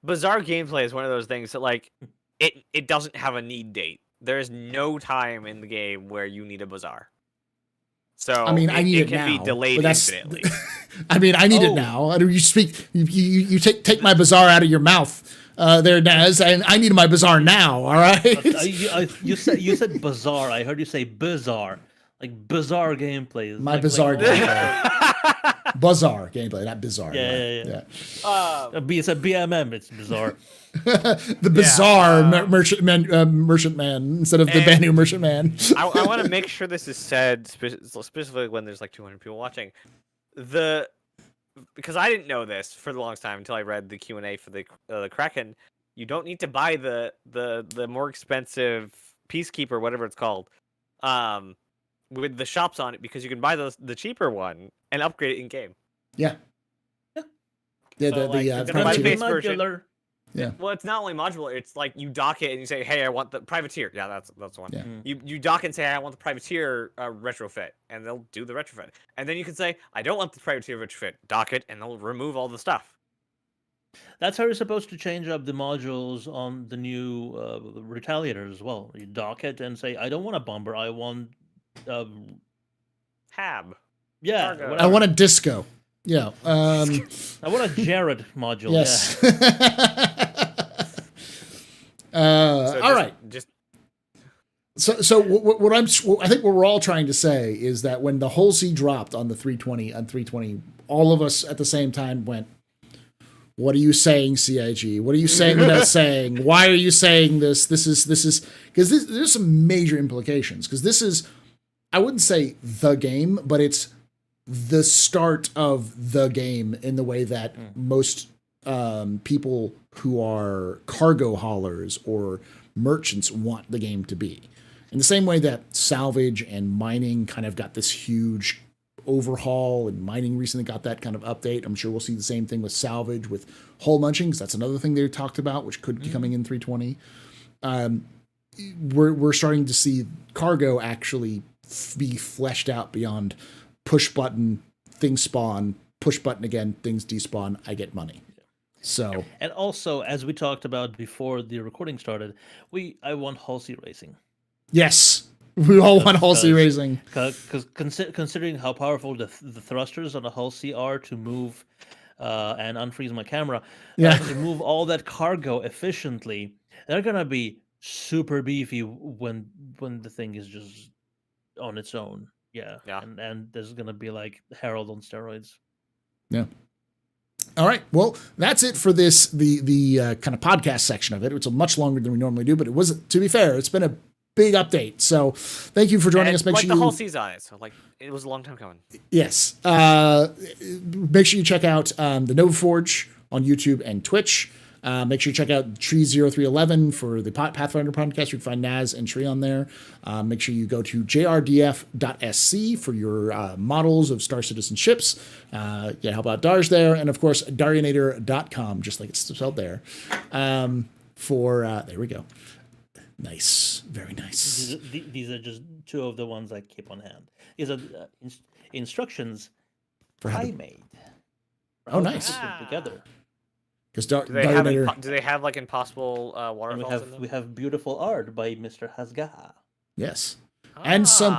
bizarre gameplay is one of those things that like it doesn't have a need date. There is no time in the game where you need a bazaar. So I mean, I need it can now, be delayed infinitely. I mean, I need it now. You speak, you take my bazaar out of your mouth, there, Naz, and I need my bazaar now. All right. You said bazaar. I heard you say bizarre, like bizarre gameplay. My bizarre gameplay. Bazaar gameplay, not bizarre. Yeah. It's a BMM. It's bizarre. The bizarre merchant man instead of the Banu merchant man. I want to make sure this is said specifically when there's like 200 people watching. Because I didn't know this for the longest time until I read the Q&A for the Kraken. You don't need to buy the more expensive Peacekeeper, whatever it's called, with the shops on it, because you can buy the cheaper one and upgrade it in game. Yeah. So, the buy the base modular. version. Yeah. Well, it's not only modular. It's like you dock it and you say, "Hey, I want the privateer." Yeah, that's the one. Yeah. You dock it and say, "Hey, I want the privateer retrofit," and they'll do the retrofit. And then you can say, "I don't want the privateer retrofit." Dock it, and they'll remove all the stuff. That's how you're supposed to change up the modules on the new Retaliator as well. You dock it and say, "I don't want a bomber. I want Hab." Yeah, Cargo. I want a disco. Yeah. I want a Jared module. Yes. Yeah. All right. So what I think what we're all trying to say is that when the whole C dropped on the 320, all of us at the same time went, "What are you saying, CIG? What are you saying without saying? Why are you saying this? This is because there's some major implications, because this is, I wouldn't say the game, but it's the start of the game in the way that most people who are cargo haulers or merchants want the game to be. In the same way that salvage and mining kind of got this huge overhaul, and mining recently got that kind of update. I'm sure we'll see the same thing with salvage, with hole munching, because that's another thing they talked about, which could be coming in 320. We're starting to see cargo actually be fleshed out beyond push button, things spawn, push button again, things despawn, I get money. So, and also, as we talked about before the recording started, I want Halsey racing. Yes, we all want Halsey racing. Because considering how powerful the thrusters on the Halsey are to move and unfreeze my camera, to move all that cargo efficiently, they're gonna be super beefy when the thing is just on its own. Yeah. And there's gonna be like Herald on steroids. Yeah. All right. Well, that's it for this the kind of podcast section of it. It's much longer than we normally do, but it was, to be fair, it's been a big update. So thank you for joining us. Make sure the whole season on it. So like it was a long time coming. Yes. Make sure you check out the Nova Forge on YouTube and Twitch. Make sure you check out Tree0311 for the Pathfinder podcast. You can find Naz and Tree on there. Make sure you go to jrdf.sc for your models of Star Citizen ships. Help out Darj there. And of course, Darionator.com, just like it's spelled there. There we go. Nice. Very nice. These are just two of the ones I keep on hand. These are instructions for I made. Oh, nice. Together. Do they have like impossible waterfalls in them? We have beautiful art by Mr. Hasgaha. Yes. And some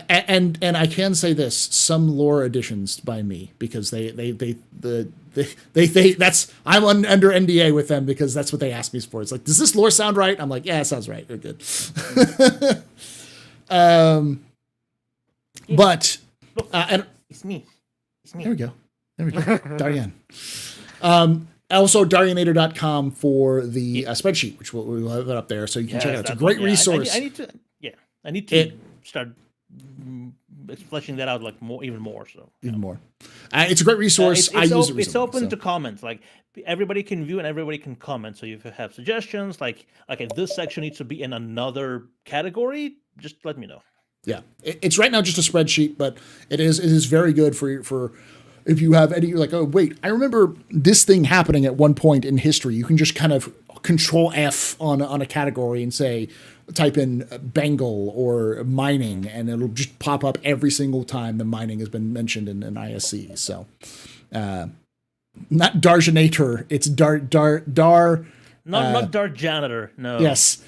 and I can say this, some lore additions by me, because they that's, I'm under NDA with them because that's what they asked me for. It's like, does this lore sound right? I'm like, yeah, it sounds right. You're good. But Look, it's me. There we go. Darian. Also, Darionator.com for the spreadsheet, which we'll have it up there, so you can check it out. It's a great resource. I need to start fleshing that out like even more. So even more. It's a great resource. I use it recently, it's open to comments. Like everybody can view and everybody can comment. So if you have suggestions, like if this section needs to be in another category, just let me know. Yeah, it's right now just a spreadsheet, but it is very good for if you have any. You're like, oh wait, I remember this thing happening at one point in history. You can just kind of Control F on a category and say, type in Bengal or mining, and it'll just pop up every single time the mining has been mentioned in an ISC. So, not Darjanator, it's not Dark Janitor. No. Yes.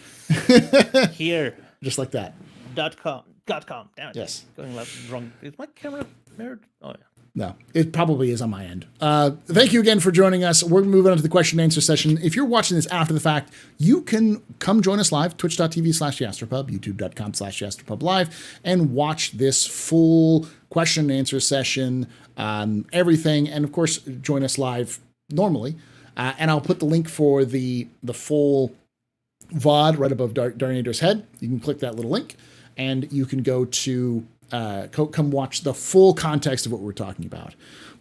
Here. Just like that. .com. Damn it. Yes. Going left, wrong. Is my camera mirrored? Oh, yeah. No, it probably is on my end. Thank you again for joining us. We're moving on to the question and answer session. If you're watching this after the fact, you can come join us live, twitch.tv/TheAstroPub, youtube.com/TheAstroPubLive, and watch this full question and answer session, everything. And of course, join us live normally. And I'll put the link for the full VOD right above Darinator's head. You can click that little link, and you can go to come watch the full context of what we're talking about.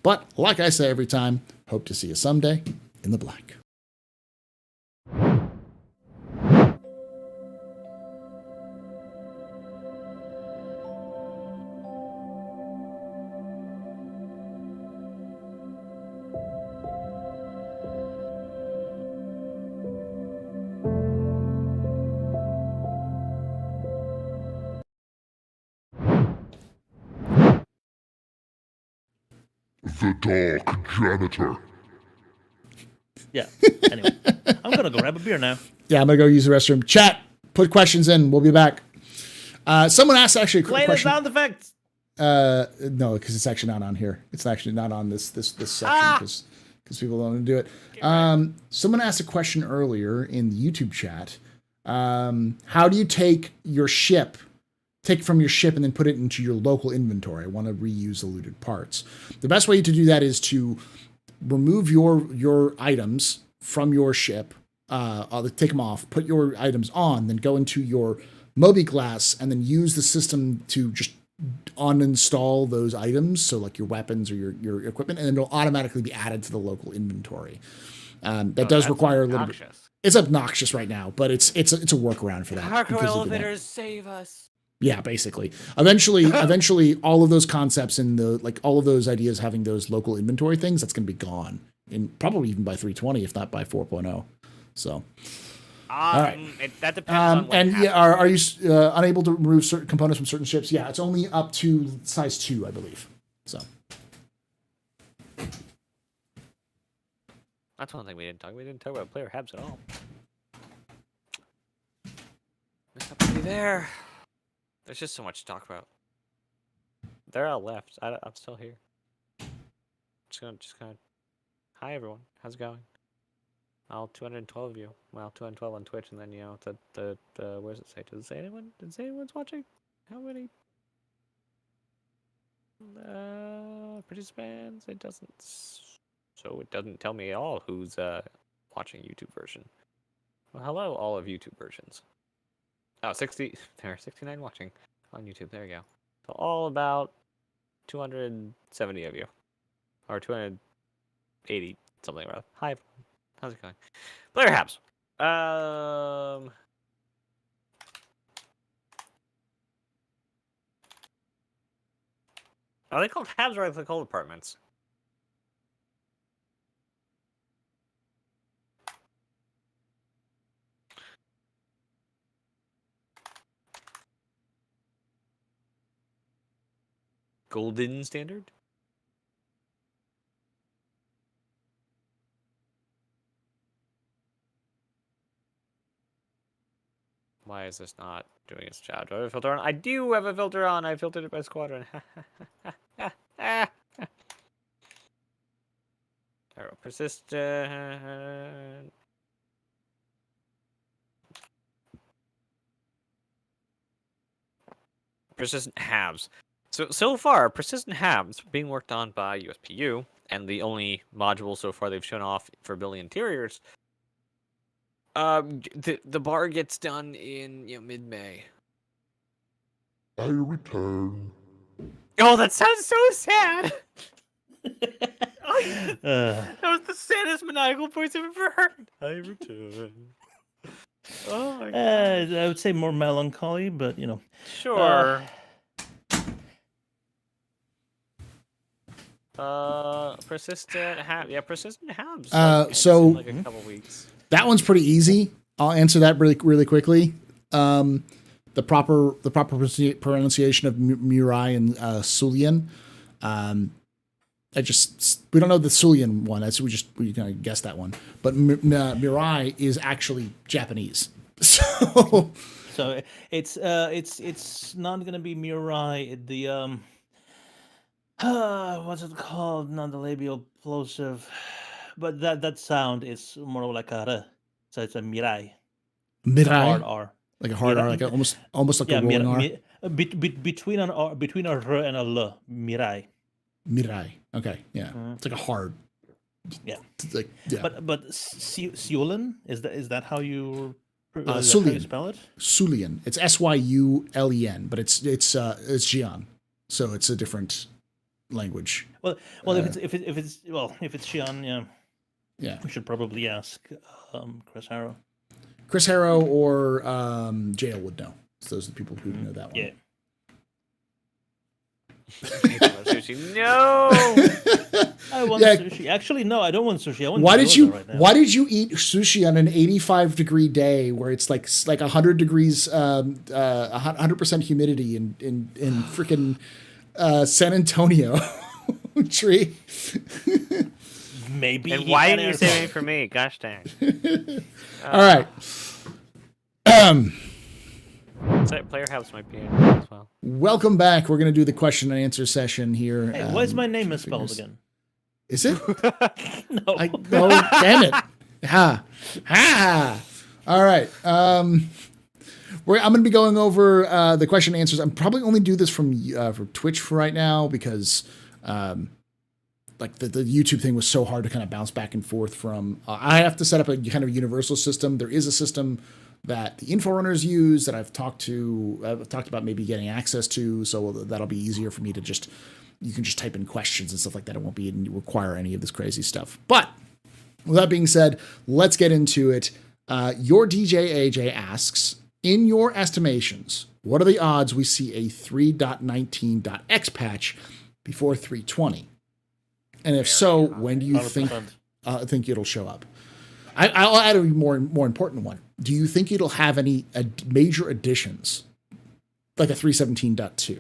But like I say every time, hope to see you someday in the black. The Dark Janitor. Yeah. Anyway, I'm going to go grab a beer now. Yeah, I'm going to go use the restroom. Chat, put questions in. We'll be back. Someone asked actually a Play question. the sound effects. No, because it's actually not on here. It's actually not on this section because people don't want to do it. Someone asked a question earlier in the YouTube chat. How do you take from your ship and then put it into your local inventory? I want to reuse the looted parts. The best way to do that is to remove your items from your ship, take them off, put your items on, then go into your Mobi-Glass and then use the system to just uninstall those items, so like your weapons or your equipment, and then it'll automatically be added to the local inventory. That does require a little bit. It's obnoxious right now, but it's a workaround for that. Cargo elevators save us. Yeah, basically. Eventually, all of those concepts and all of those ideas having those local inventory things, that's going to be gone, and probably even by 320, if not by 4.0. So, all right. That depends on what are you unable to remove certain components from certain ships? Yeah, it's only up to size 2, I believe. So, that's one thing we didn't talk. We didn't talk about player habs at all. There's nobody there. There's just so much to talk about. They're all left. I'm still here. Just gonna. Hi everyone. How's it going? All 212 of you. Well, 212 on Twitch, and then the where does it say? Does it say anyone? Does it say anyone's watching? How many? Participants. It doesn't. So it doesn't tell me at all who's watching YouTube version. Well, hello, all of YouTube versions. Oh, 60. There are 69 watching on YouTube. There you go. So all about 270 of you. Or 280, something like that. Hi, everyone. How's it going? Player Habs. Are they called Habs or are they called apartments? Golden standard? Why is this not doing its job? Do I have a filter on? I do have a filter on. I filtered it by squadron. Arrow persistent. Persistent halves. So far, persistent halves being worked on by USPU and the only module so far they've shown off for building interiors. The bar gets done in mid-May. I return. Oh, that sounds so sad. Uh, That was the saddest maniacal voice I've ever heard. I return. Oh my god. I would say more melancholy, but Sure. Persistent habs. So- like a couple weeks. That one's pretty easy. I'll answer that really quickly. The proper pronunciation of Murai and Sulian. We don't know the Sulian one. We kind of guessed that one. But Murai is actually Japanese. So so it's not gonna be Murai. The what's it called? Not the labial plosive, but that sound is more like a r. So it's a Mirai. Hard Mirai, R. like a hard R, like almost like a rolling R. Between an R, between a R and a L. Mirai. Mirai. Okay, yeah, it's like a hard. Yeah. It's like, yeah. But Sulian, is that how you Sulian. spell it? Sulian. It's Syulen, but it's Jian, so it's a different language. Well, if it's Xi'an, Yeah, we should probably ask Chris Harrow. Chris Harrow or Jail would know. So those are the people who know that one. Yeah. Sushi. No. I want sushi. Actually, no, I don't want sushi. I want Why did you? right now. Why did you eat sushi on an 85-degree day where it's like 100 degrees, 100% humidity in freaking San Antonio? Tree. Maybe. And why didn't you say anything for me? Gosh dang. All right. Player House might be in as well. Welcome back. We're going to do the question and answer session here. Hey, why is my name misspelled again? Is it? No. Oh, damn it. Ha. All right. I'm going to be going over the question and answers. I'm probably only do this from Twitch for right now because like the YouTube thing was so hard to kind of bounce back and forth from. I have to set up a kind of universal system. There is a system that the Inforunners use that I've talked about maybe getting access to, so that'll be easier for me to you can just type in questions and stuff like that. It won't require any of this crazy stuff. But with that being said, let's get into it. Your DJ AJ asks, in your estimations, what are the odds we see a 3.19.x patch before 320? And if so, when do you 100%. think it'll show up? I'll add a more important one. Do you think it'll have any major additions, like a 3.17.2?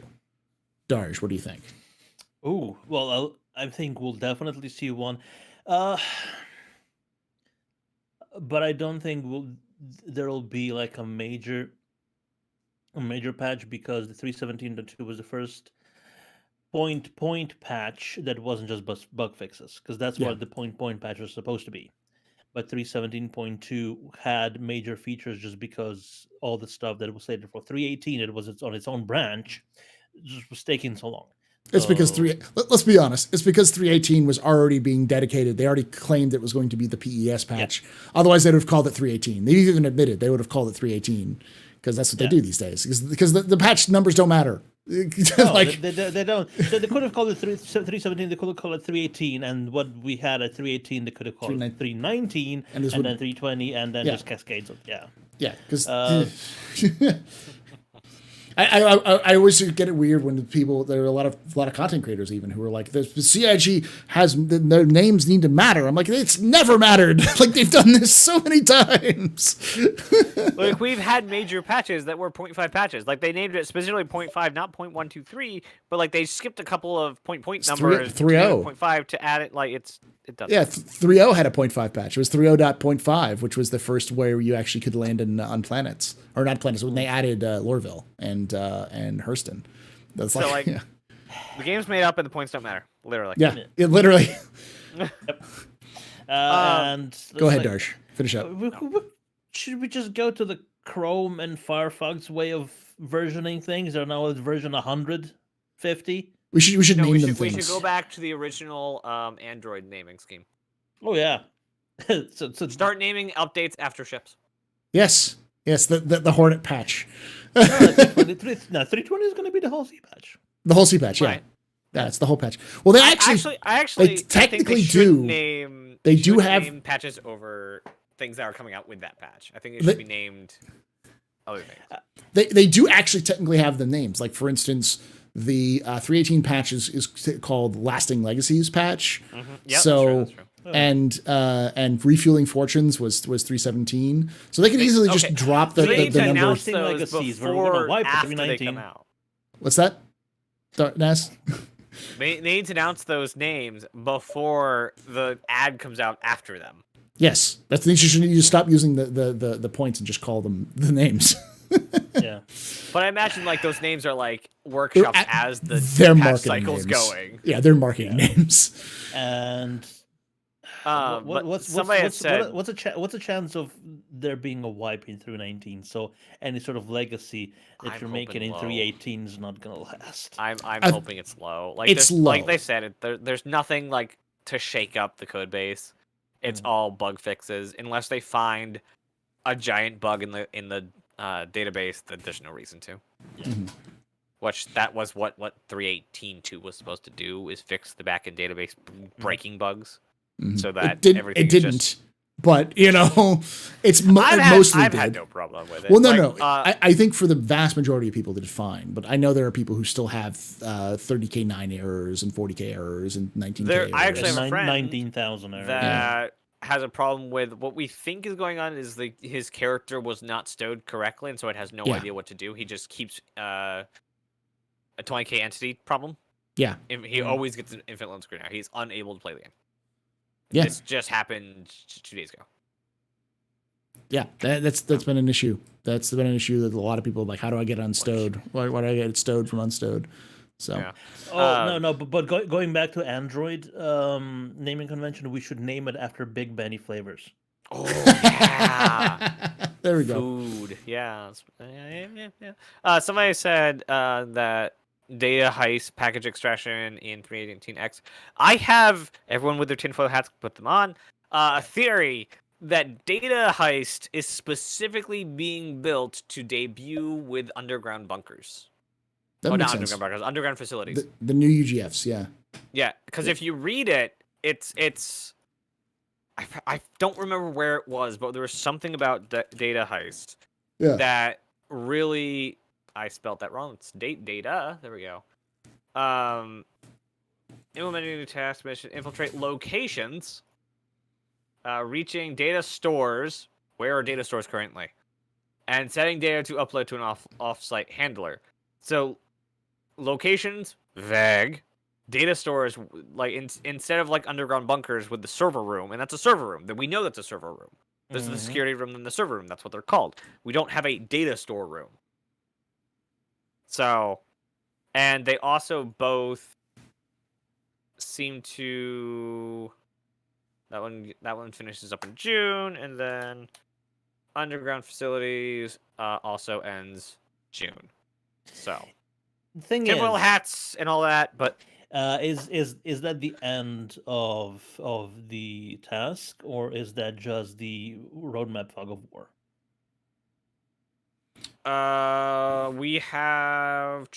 Darj, what do you think? Oh, well, I think we'll definitely see one. But I don't think there'll be like a major patch because the 3.17.2 was the first point patch that wasn't just bug fixes, because that's what the point patch was supposed to be. But 3.17.2 had major features just because all the stuff that was slated for 3.18, it was on its own branch, just was taking so long. It's because let's be honest, it's because 3.18 was already being dedicated. They already claimed it was going to be the PES patch. Yeah. Otherwise, they would have called it 3.18. They even admitted they would have called it 3.18 because that's what they do these days. Because the patch numbers don't matter. No, like, they don't. They could have called it 3.17. They could have called it 3.18, and what we had at 3.18, they could have called it 3.19, and then 3.20, and then just cascades of because I always get it weird when there are a lot of content creators even who are like, the CIG has their names need to matter. I'm like, it's never mattered. Like they've done this so many times. Like we've had major patches that were 0.5 patches. Like they named it specifically 0.5, not 0.123, but like they skipped a couple of point numbers 3.0 0.5 to add it. Like it doesn't. Yeah, 3.0 had a 0.5 patch. It was 3.0.5, which was the first where you actually could land on planets, or not planets, when they added Lorville and Hurston. That's so like the game's made up and the points don't matter. Literally. Yeah, it literally. Yep. And go ahead, Darsh. Finish up. Should we just go to the Chrome and Firefox way of versioning things? They're now at version 150. We should No, name we them should we things. should go back to the original Android naming scheme. Oh yeah. so Start naming updates after ships. Yes, the Hornet patch, no, 320 is going to be the whole C patch. the whole C patch. Yeah, Right. that's the whole patch. Well, they I actually actually they technically think they do. should name. They should do have- name patches over things that are coming out with that patch. I think it should be named other things. they do actually technically have the names. Like for instance, the 318 patch is called Lasting Legacies patch. Yep, So that's true. and Refueling Fortunes was 317. So they can easily just okay. drop So the, they the, need the to number. announce Thing those legacies, we're gonna before wipe it after they 319. come out. What's that? Nas? They need to announce those names before the ad comes out after them. Yes, that's the issue. You should stop using the points and just call them the names. Yeah. But I imagine like those names are like workshops as the They're patch marketing cycle's names. going. Yeah, they're marketing names. And But what's somebody had said what's a chance of there being a wipe in 319? So any sort of legacy that I'm you're making hoping in low. 318 is not gonna last. I'm I- hoping it's low. Like it's there's- like low. they said, there's nothing like to shake up the code base. It's all bug fixes unless they find a giant bug in the database that there's no reason to. Mhm. Which that was what 318.2 was supposed to do, is fix the backend database breaking bugs, Mhm. so that it everything didn't. is just... But you know, it's it mostly I've did. had no problem with it. Well, no, Like, no. I think for the vast majority of people, they did fine. But I know there are people who still have 30K9 errors and 40K errors and 19K errors. I actually have a friend 19,000 errors. that has a problem with what we think is going on is his character was not stowed correctly, and so it has no Yeah. idea what to do. He just keeps a 20K entity problem. Yeah. He always gets an infinite load screen now. He's unable to play the game. Yeah. This just happened 2 days ago. Yeah, that's been an issue. That's been an issue that a lot of people are like, how do I get unstowed? Why do I get it stowed from unstowed? So Yeah. Oh no, but going back to Android naming convention, we should name it after Big Benny flavors. Oh yeah. there we go. Food. Yeah. Somebody said that data heist package extraction in 318X. I have everyone with their tinfoil hats put them on. A theory that data heist is specifically being built to debut with underground bunkers. That Not makes sense. underground bunkers, underground facilities. The new UGFs, yeah. Yeah, because if you read it, it's. I don't remember where it was, but there was something about data heist Yeah. that really. I spelled that wrong. It's data. There we go. Implementing a new task mission: infiltrate locations, reaching data stores. Where are data stores currently? And setting data to upload to an off-site handler. So, locations vague. Data stores, like instead of like underground bunkers with the server room, and that's a server room. Then we know that's a server room. There's the security room and the server room. That's what they're called. We don't have a data store room. So, and they also both seem to. That one finishes up in June, and then underground facilities also ends June. So, The thing tinfoil is, hats and all that, but. is that the end of the task, or is that just the roadmap fog of war? We have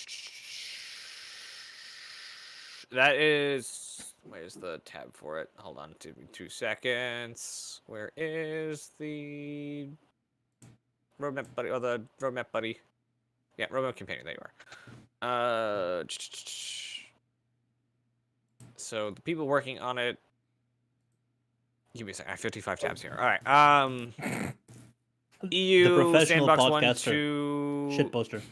that is where's the tab for it? Hold on, give me 2 seconds. Where is the roadmap buddy? Or the roadmap buddy? Yeah, roadmap companion. There you are. So the people working on it. Give me a second. I have 55 tabs here. All right. EU The professional Sandbox 1 and podcaster. 2 Shit poster.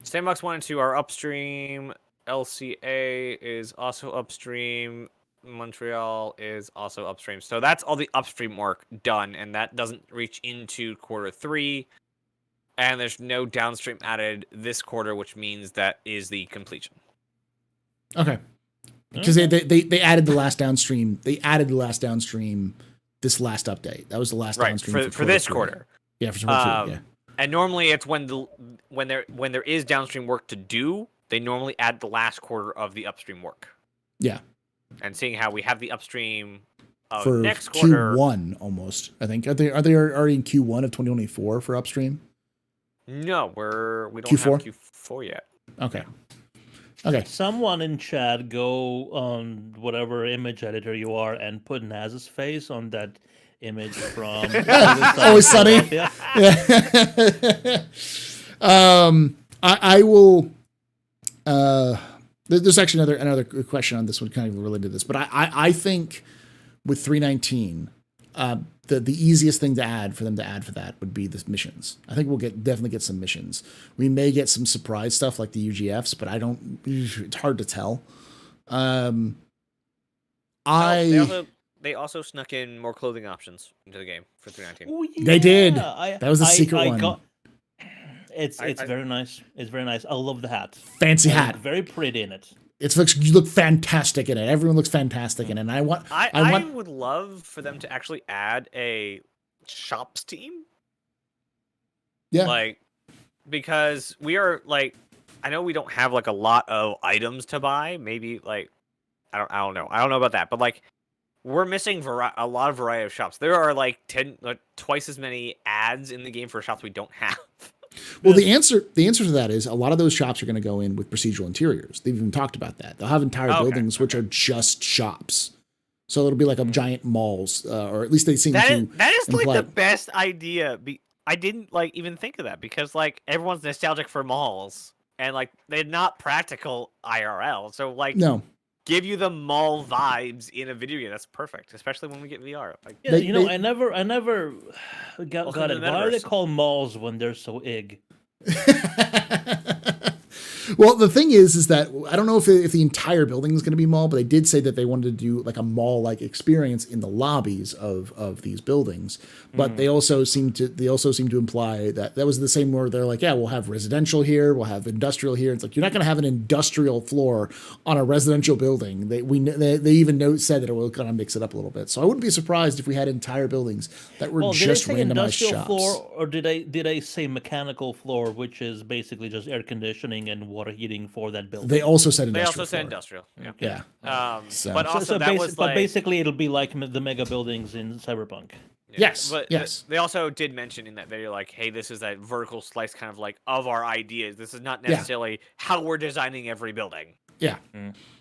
Sandbox 1 and 2 are upstream. LCA is also upstream. Montreal is also upstream. So that's all the upstream work done, and that doesn't reach into quarter 3. And there's no downstream added this quarter, which means that is the completion. Okay. Because they added the last downstream. They added the last downstream this last update. That was the last downstream for this 3. quarter. Yeah, for quarter 2, yeah. And normally it's when there is downstream work to do, they normally add the last quarter of the upstream work. Yeah. And seeing how we have the upstream of For next quarter. Q1 almost, I think. Are they already in Q1 of 2024 for upstream? No, we don't Q4? have Q4 yet. Okay. Okay. Someone in chat go on whatever image editor you are and put Naz's face on that image from Always Sunny. Philadelphia. Yeah. I will. There's actually another question on this one, kind of related to this, but I think with 319, the easiest thing to add for them to add for that would be the missions. I think we'll definitely get some missions. We may get some surprise stuff like the UGFs, but it's hard to tell. They also snuck in more clothing options into the game for 319. Oh, yeah. They did. That was a secret one. It's very nice. It's very nice. I love the hat. Fancy hat. Very pretty in it. You look fantastic in it. Everyone looks fantastic in it. And I would love for them to actually add a shops team. Yeah. Like, because we are like, I know we don't have like a lot of items to buy. Maybe like, I don't know. I don't know about that. But like, we're missing a lot of variety of shops. There are like twice as many ads in the game for shops we don't have. Well, the answer to that is a lot of those shops are going to go in with procedural interiors. They've even talked about that. They'll have entire buildings which are just shops. So it'll be like a giant malls, or at least they seem to. That is like the best idea. I didn't like even think of that because like everyone's nostalgic for malls and like they're not practical IRL. So like give you the mall vibes in a video game. That's perfect, especially when we get VR. Like, yeah, I never got it. Why are they called malls when they're so ig? Well, the thing is that I don't know if the entire building is going to be mall, but they did say that they wanted to do like a mall-like experience in the lobbies of these buildings. But they also seem to imply that was the same where they're like, yeah, we'll have residential here, we'll have industrial here. It's like you're not going to have an industrial floor on a residential building. They even said that it will kind of mix it up a little bit. So I wouldn't be surprised if we had entire buildings that were just randomized industrial shops. Floor, or did they say mechanical floor, which is basically just air conditioning and water heating for that building? They also said industrial. They also said industrial. Yeah. But also but basically it'll be like the mega buildings in Cyberpunk. Yeah. Yes. But yes. They also did mention in that video, like, hey, this is that vertical slice kind of like of our ideas. This is not necessarily how we're designing every building. Yeah.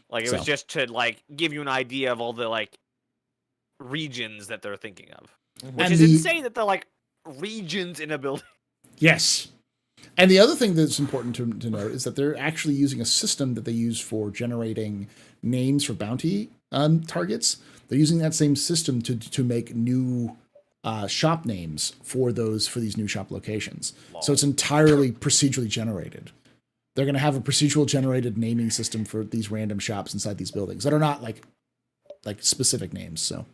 Like it was just to like give you an idea of all the like regions that they're thinking of. Which is insane that they're like regions in a building. Yes. And the other thing that's important to note is that they're actually using a system that they use for generating names for bounty targets. They're using that same system to make new shop names for these new shop locations. Wow. So it's entirely procedurally generated. They're going to have a procedural generated naming system for these random shops inside these buildings that are not like specific names. So.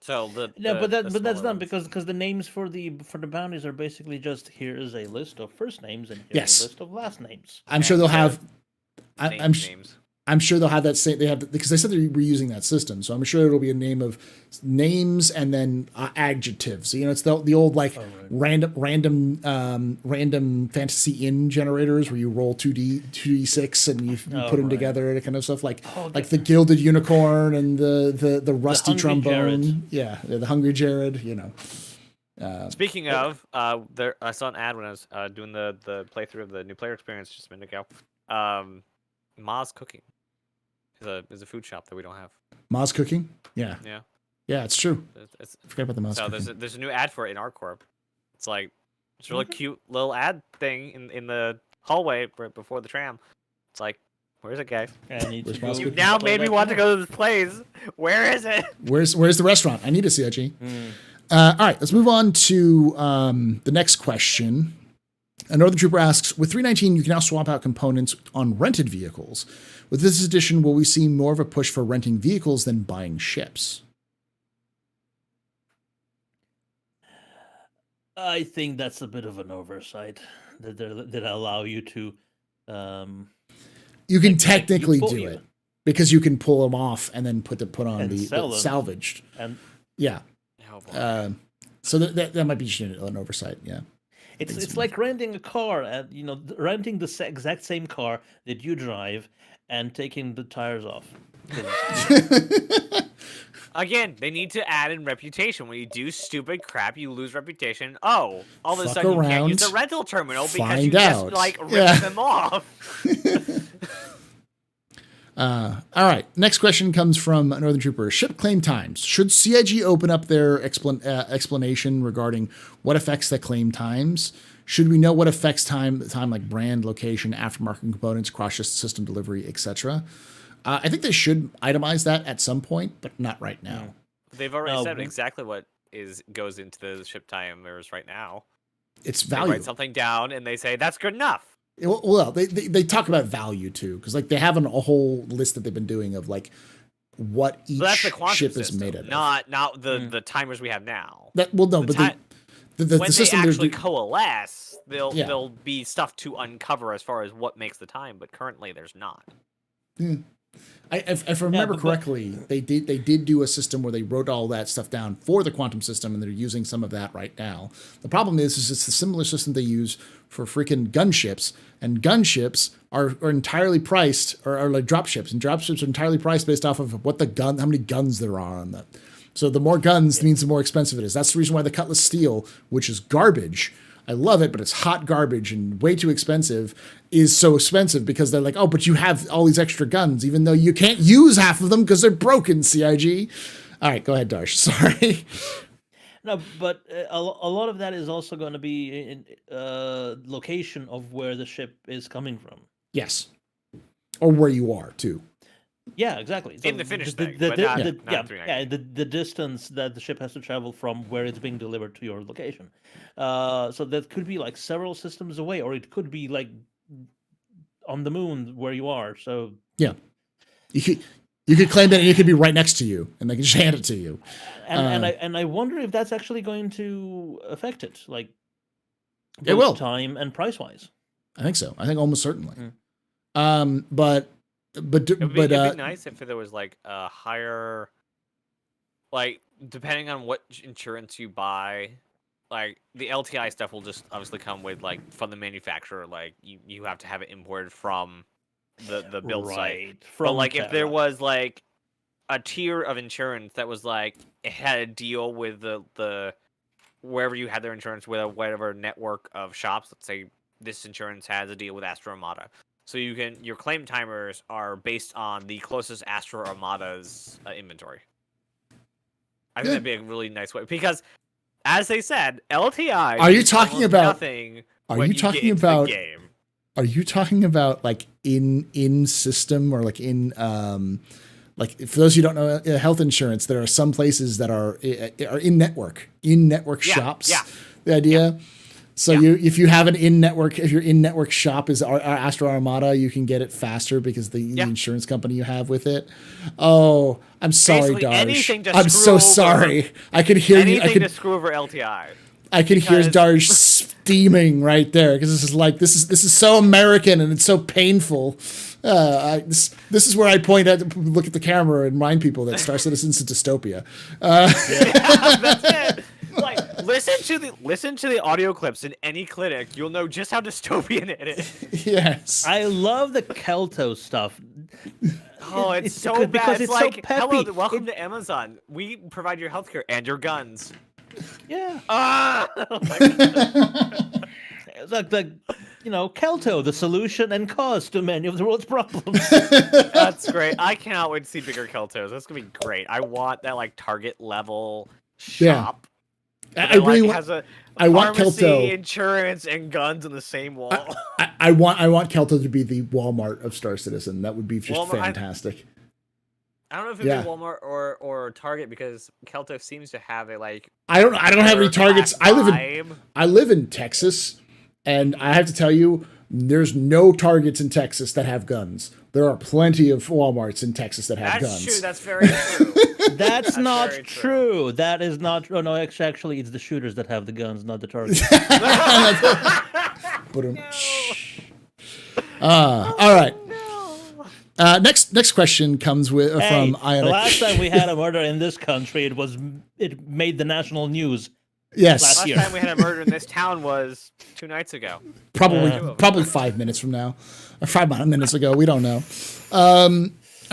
But that's not because the names for the bounties are basically just here's a list of first names and here's a list of last names. I'm sure they'll have. Names. I'm sure they'll have that same. They have because they said they're reusing that system, so I'm sure it'll be a name of names and then adjectives. So, it's the old like random fantasy in generators where you roll 2d6 and you put them together, that kind of stuff like the gilded unicorn and the rusty trombone. Jared. The hungry Jared. Speaking of, I saw an ad when I was doing the playthrough of the new player experience just a minute ago. Ma's Cooking is a food shop that we don't have. Ma's Cooking? Yeah, it's true. I forgot about the Ma's Cooking. So there's a new ad for it in our corp. It's like it's a really cute little ad thing in the hallway right before the tram. It's like, where's it, guys? You now made me want to go to this place. Where is it? Where's the restaurant? I need to see that, G. All right, let's move on to the next question. A Northern Trooper asks, with 319, you can now swap out components on rented vehicles. With this edition, will we see more of a push for renting vehicles than buying ships? I think that's a bit of an oversight that allow you to. You can technically do it because you can pull them off and then put on the salvaged. And yeah. So that might be just an oversight. Yeah. It's like renting a car, and renting the exact same car that you drive, and taking the tires off. 'Cause Again, they need to add in reputation. When you do stupid crap, you lose reputation. Oh, all of a Fuck sudden you can't use around, the rental terminal because find you just out. like ripped Yeah. them off. All right. Next question comes from Northern Trooper. Ship claim times. Should CIG open up their explanation regarding what affects the claim times? Should we know what affects time like brand, location, aftermarket components, cross-system delivery, etc.? I think they should itemize that at some point, but not right now. They've already said we- exactly what goes into the ship timers right now. It's They value. write something down and they say that's good enough. Well, they talk about value too, because like they have a whole list that they've been doing of like what each So that's the quantum ship system, is made of. not the timers we have now. No, The but ti- the when system they they're actually do- coalesce, Yeah. there'll be stuff to uncover as far as what makes the time, but currently there's not. If I remember but- correctly, they did do a system where they wrote all that stuff down for the quantum system, and they're using some of that right now. The problem is it's a similar system they use for freaking gunships, and gunships are entirely priced, or are like dropships, and dropships are entirely priced based off of what how many guns there are on them. So the more guns means the more expensive it is. That's the reason why the Cutlass Steel, which is garbage, I love it, but it's hot garbage and way too expensive, is so expensive because they're like, oh, but you have all these extra guns, even though you can't use half of them because they're broken, CIG. All right, go ahead, Darsh. Sorry. No, but a lot of that is also going to be in location of where the ship is coming from. Yes. Or where you are, too. Yeah, exactly. In the finished thing, but not 390. the distance that the ship has to travel from where it's being delivered to your location. So that could be like several systems away, or it could be like on the moon where you are. So Yeah. You could claim that and it could be right next to you, and they can just hand it to you. and I wonder if that's actually going to affect it, like It will. time and price wise. I think so. I think almost certainly. Mm. But It'd be nice if there was like a higher, like depending on what insurance you buy, like the LTI stuff will just obviously come with like from the manufacturer. Like you have to have it imported from the build site. But like if there was like a tier of insurance that was like it had a deal with the wherever you had their insurance with whatever network of shops. Let's say this insurance has a deal with Astro Armada. So your claim timers are based on the closest Astro Armada's inventory. I think that'd be a really nice way because, as they said, LTI. Are you talking about nothing? Are you talking about the game? Are you talking about like in system or like in like for those who don't know health insurance? There are some places that are in network shops. Yeah. The idea. So if you have if your in-network shop is our Astro Armada, you can get it faster because the insurance company you have with it. Oh, I'm sorry, Darsh. I'm so sorry. I could hear you. Anything to screw over LTI. I could hear Darsh steaming right there because this is so American and it's so painful. This is where I point at, look at the camera and remind people that Star Citizen's a dystopia. That's it. Like listen to the audio clips in any clinic. You'll know just how dystopian it is. Yes. I love the Kelto stuff. Oh, it's so good bad. because It's it's like, so peppy. hello, welcome to Amazon. We provide your healthcare and your guns. Yeah. Oh my God. It's like Kelto, the solution and cause to many of the world's problems. That's great. I cannot wait to see bigger Keltos. That's gonna be great. I want that like Target level shop. I really want. Has a I want pharmacy, Kelto. insurance, and guns on the same wall. I want Kelto to be the Walmart of Star Citizen. That would be just Walmart, fantastic. I don't know if it'd be Walmart or Target because Kelto seems to have a like. I don't have any Targets. Vibe. I live in Texas, and I have to tell you, there's no Targets in Texas that have guns. There are plenty of Walmarts in Texas that have guns. That's true. That's very true. That's not true. That is not. Oh no, actually, it's the shooters that have the guns, not the targets. All right. Next question comes from Ionic. The last time we had a murder in this country, it made the national news. Yes. Last Last year. time we had a murder in this town was 2 nights ago. Probably 5 minutes from now, or 5 minutes ago. We don't know. All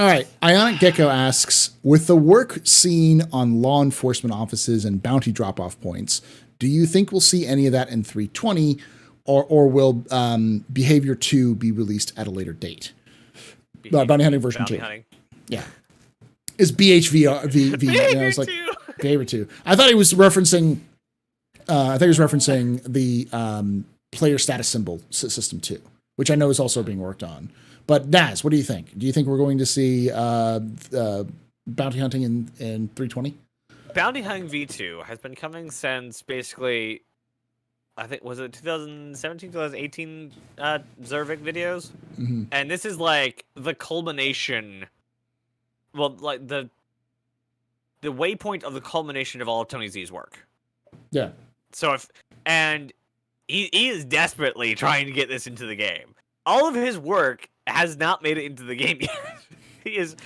right. Ionic Gecko asks, with the work seen on law enforcement offices and bounty drop-off points, do you think we'll see any of that in 320, or will Behavior 2 be released at a later date? Bounty Hunting version Bounty 2. hunting. Yeah. Is BHV Behavior I was like, 2. Behavior 2. I thought he was referencing the player status symbol system 2, which I know is also being worked on. But Naz, what do you think? Do you think we're going to see bounty hunting in 320? Bounty Hunting V2 has been coming since basically, I think, was it 2017, 2018 Zervik videos? Mm-hmm. And this is like the culmination, well, like the waypoint of the culmination of all of Tony Z's work. Yeah. So he is desperately trying to get this into the game. All of his work has not made it into the game yet. He is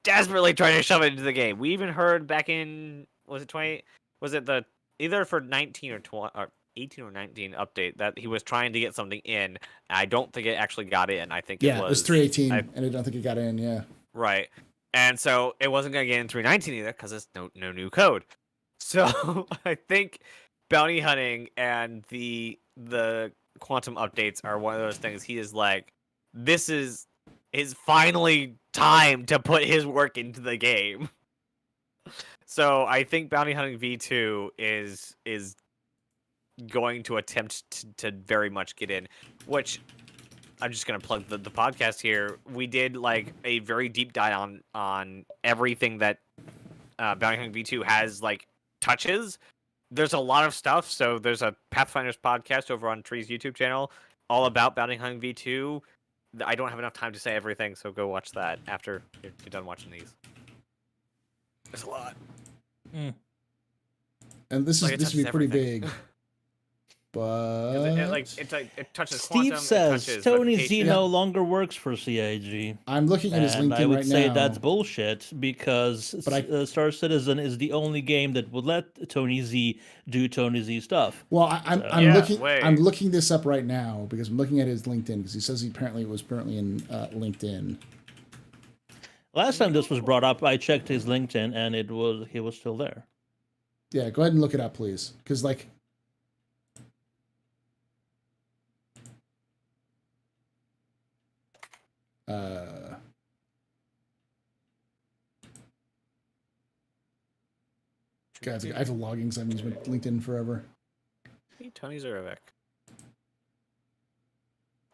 desperately trying to shove it into the game. We even heard back in, was it 20? Was it the either for 19 or 20 or 18 or 19 update that he was trying to get something in? I don't think it actually got in. I think it was 318, and I don't think it got in. Yeah. Right. And so it wasn't going to get in 319 either because it's no new code. So I think bounty hunting and the quantum updates are one of those things he is like, this is finally time to put his work into the game. So I think bounty hunting V2 is going to attempt to very much get in, which I'm just going to plug the podcast here. We did like a very deep dive on everything that bounty hunting V2 has like touches. There's a lot of stuff. So there's a Pathfinders podcast over on Tree's YouTube channel all about bounty hunting V2. I don't have enough time to say everything, so go watch that after you're done watching these. There's a lot. And this Like, would be pretty everything. big. But It touches Steve quantum, says it touches Tony Z replication. no longer works for CIG. I'm looking at his And LinkedIn I would right say now. that's bullshit because Star Citizen is the only game that would let Tony Z do Tony Z stuff. Well, I'm Yeah, looking. wait. I'm looking this up right now because I'm looking at his LinkedIn because he says he was apparently in LinkedIn. Last time this was brought up, I checked his LinkedIn and he was still there. Yeah, go ahead and look it up, please, because like. Guys, I have a logging because I've used my LinkedIn forever. Tony Zurovec.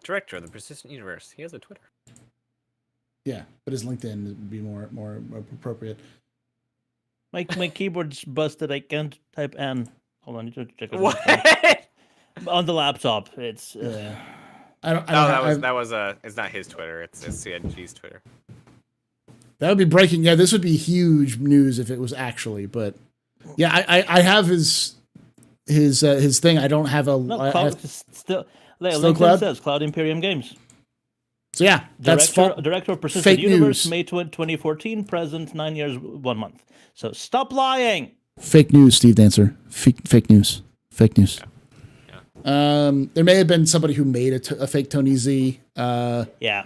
Director of the Persistent Universe. He has a Twitter. Yeah, but his LinkedIn would be more appropriate. My keyboard's busted. I can't type N. Hold on, I need to check it. What? On the laptop. It's Yeah. I don't. It's not his Twitter. It's CNG's Twitter. That would be breaking. Yeah, this would be huge news if it was actually. But yeah, I have his thing. I don't have a. no, I Cloud, have- still Still LinkedIn Cloud? says Cloud Imperium Games. so yeah, that's Director of Persistent fake Universe, news. May 2014, present 9 years, 1 month. So stop Fake news, Steve Dancer. Fake news. Fake news. Yeah. There may have been somebody who made a fake Tony Z. Yeah.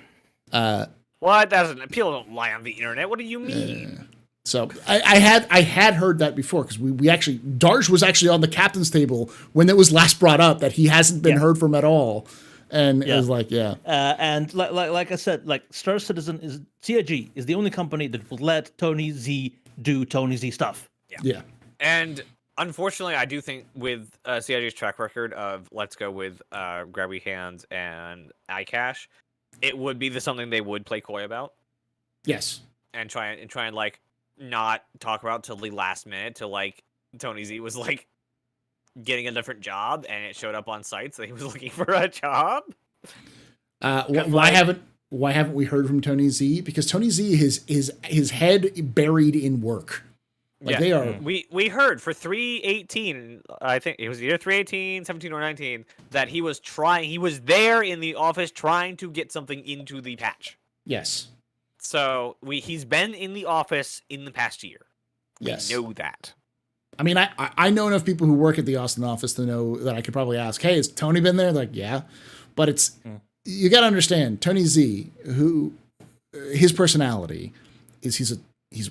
What? People don't lie on the internet. What do you mean? So I had heard that before because we actually Darsh was actually on the captain's table when it was last brought up that he hasn't been heard from at all, and it was like And like I said, like Star Citizen is CIG is the only company that will let Tony Z do Tony Z stuff. yeah. And unfortunately, I do think with CIG's track record of let's go with grabby hands and iCache, it would be something they would play coy about Yes. and try and like not talk about till the last minute till like Tony Z was like getting a different job and it showed up on sites that he was looking for a job. Why haven't we heard from Tony Z? Because Tony Z his head buried in work. Like they are. We heard for 318, I think it was either 318, 17 or 19, that he was there in the office trying to get something into the patch. Yes. So he's been in the office in the past year. Yes. We know that. I mean, I know enough people who work at the Austin office to know that I could probably ask, hey, has Tony been there? Like, yeah. But it's, you got to understand, Tony Z, who, his personality is he's a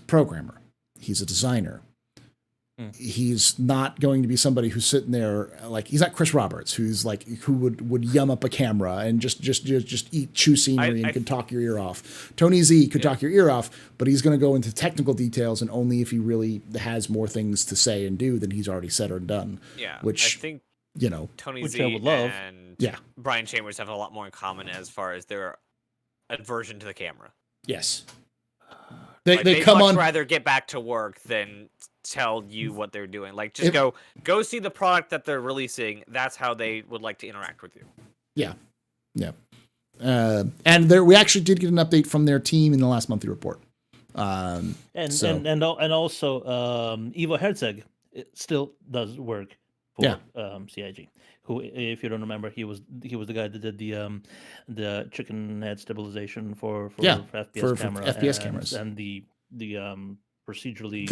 programmer. He's a designer. He's not going to be somebody who's sitting there like he's not Chris Roberts, who's like who would yum up a camera and just chew scenery and could talk your ear off. Tony Z could talk your ear off, but he's going to go into technical details and only if he really has more things to say and do than he's already said or done. Yeah, which I think Tony which Z I would love. and Brian Chambers have a lot more in common as far as their aversion to the camera. Yes. They come on. Rather get back to work than tell you what they're doing. Like, just go see the product that they're releasing. That's how they would like to interact with you. Yeah, yeah. And we actually did get an update from their team in the last monthly report. And also Ivo Herzog still does work for CIG. Who, if you don't remember, he was the guy that did the chicken head stabilization for FPS camera FPS cameras and the procedurally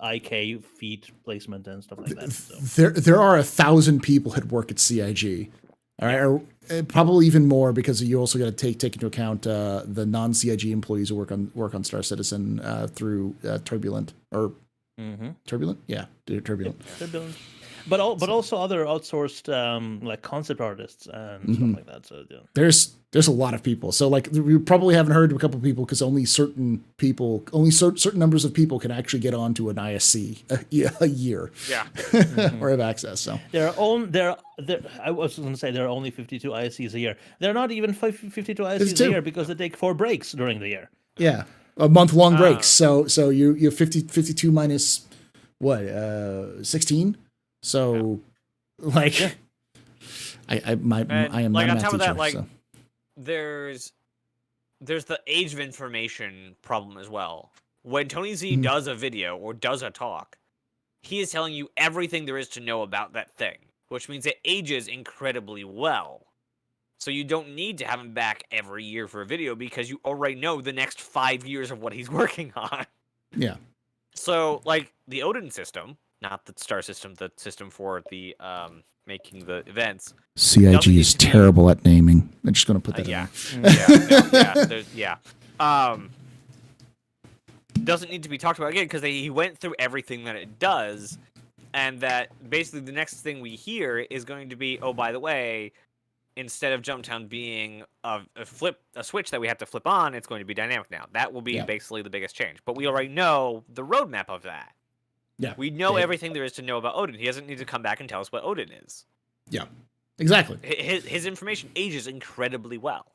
IK feet placement and stuff like that. So. There are 1,000 people that work at CIG. All right, or probably even more because you also got to take into account the non-CIG employees who work on Star Citizen through Turbulent or Turbulent, Turbulent. Turbulent. But also other outsourced like concept artists and stuff like that. So there's a lot of people. So like we probably haven't heard of a couple of people because only certain numbers of people can actually get onto an ISC a year. Yeah, or have access. So I was going to say there are only 52 ISCs a year. There are not even 52 ISCs a year because they take 4 breaks during the year. Yeah, a month-long breaks. So you 52 minus what 16. So, I am like not on math top teacher, of that, like so. there's the age of information problem as well. When Tony Z does a video or does a talk, he is telling you everything there is to know about that thing, which means it ages incredibly well. So you don't need to have him back every year for a video because you already know the next 5 years of what he's working on. Yeah. So, like, the Odin system, not the Star system, the system for the making the events. CIG is terrible at naming. I'm just going to put that in. Doesn't need to be talked about again because he went through everything that it does, and that basically the next thing we hear is going to be, oh, by the way, instead of Jumptown being a switch that we have to flip on, it's going to be dynamic now. That will be basically the biggest change. But we already know the roadmap of that. Yeah, we know everything there is to know about Odin. He doesn't need to come back and tell us what Odin is. Yeah, exactly. His information ages incredibly well.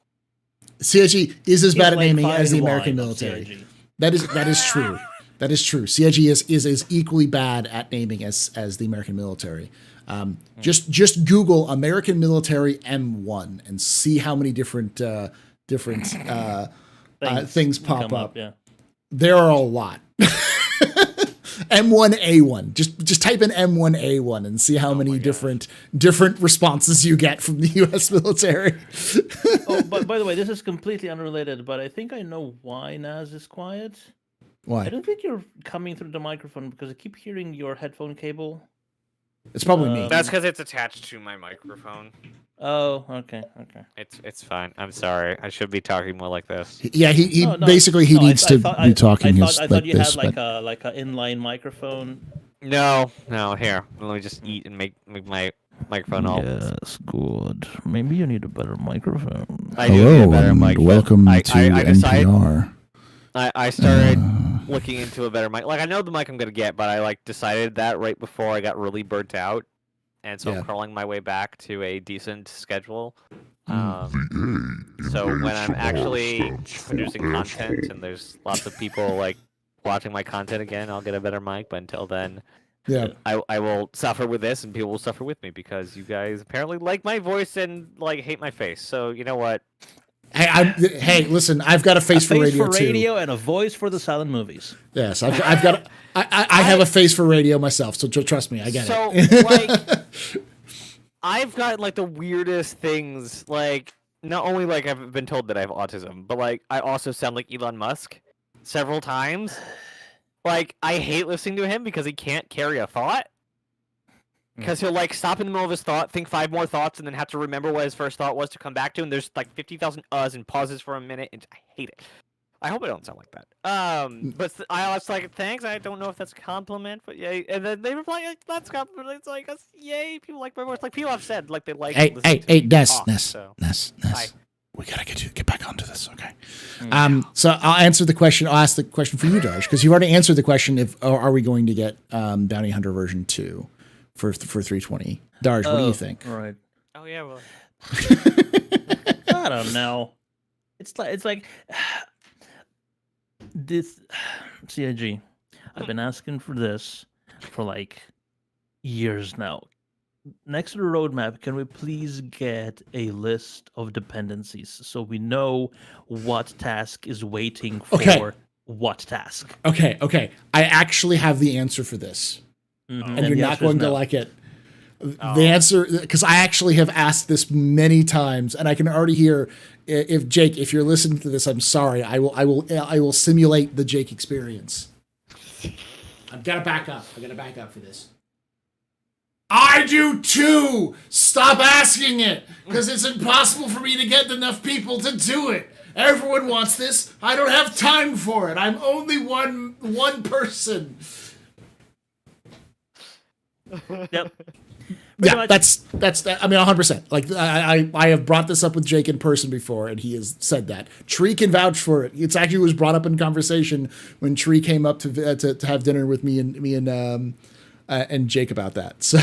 CIG is as bad at naming as the American military. That is true. That is true. CIG is as equally bad at naming as the American military. Just Google American military M1 and see how many different things pop up. Yeah. There are a lot. M1A1. Just type in M1A1 and see how many different responses you get from the U.S. military. But by the way, this is completely unrelated, but I think I know why Naz is quiet. Why? I don't think you're coming through the microphone because I keep hearing your headphone cable. It's probably me. That's because it's attached to my microphone. Oh, okay. It's fine. I'm sorry. I should be talking more like this. Yeah, he basically needs to be talking. I thought you had like an inline microphone. No. Here, let me just eat and make my microphone all. Yes, good. Maybe you need a better microphone. Hello, and welcome to NPR. I started looking into a better mic. Like, I know the mic I'm gonna get, but I decided that right before I got really burnt out. And so I'm crawling my way back to a decent schedule. So when I'm actually producing content and there's lots of people watching my content again, I'll get a better mic. But until then, I will suffer with this, and people will suffer with me because you guys apparently like my voice and hate my face. So you know what? Hey, listen, I've got a face for radio too. And a voice for the silent movies. Yes, I've got. I have a face for radio myself, so trust me, I get it. So, I've got the weirdest things. Not only I've been told that I have autism, but I also sound like Elon Musk several times. Like, I hate listening to him because he can't carry a thought. Because he'll like stop in the middle of his thought, think 5 more thoughts, and then have to remember what his first thought was to come back to. And there's like 50,000 uhs and pauses for a minute, and I hate it. I hope I don't sound like that. But I was like, thanks. I don't know if that's a compliment, but yay. And then they reply, like, that's a compliment. It's like, yay. People like my voice. Like people have said, like they like. Hey, Ness. Hi. We gotta get back onto this, okay? So I'll answer the question. I'll ask the question for you, Darsh, because you've already answered the question. Are we going to get Bounty Hunter version 2 for 320? Darsh, what do you think? Right. Oh yeah, well. I don't know. It's like this CIG. I've been asking for this for like years now. Next to the roadmap, can we please get a list of dependencies so we know what task is waiting for what task? Okay. I actually have the answer for this, Mm-hmm. and you're not going to like it. The answer, because I actually have asked this many times, and I can already hear if Jake, if you're listening to this, I'm sorry. I will simulate the Jake experience. I've got to back up. I got to back up for this. I do too. Stop asking it, because it's impossible for me to get enough people to do it. Everyone wants this. I don't have time for it. I'm only one person. Yep. Yeah, that's that. I mean, 100%. Like I have brought this up with Jake in person before, and he has said that. Tree can vouch for it. It's actually was brought up in conversation when Tree came up to have dinner with me and Jake about that. So,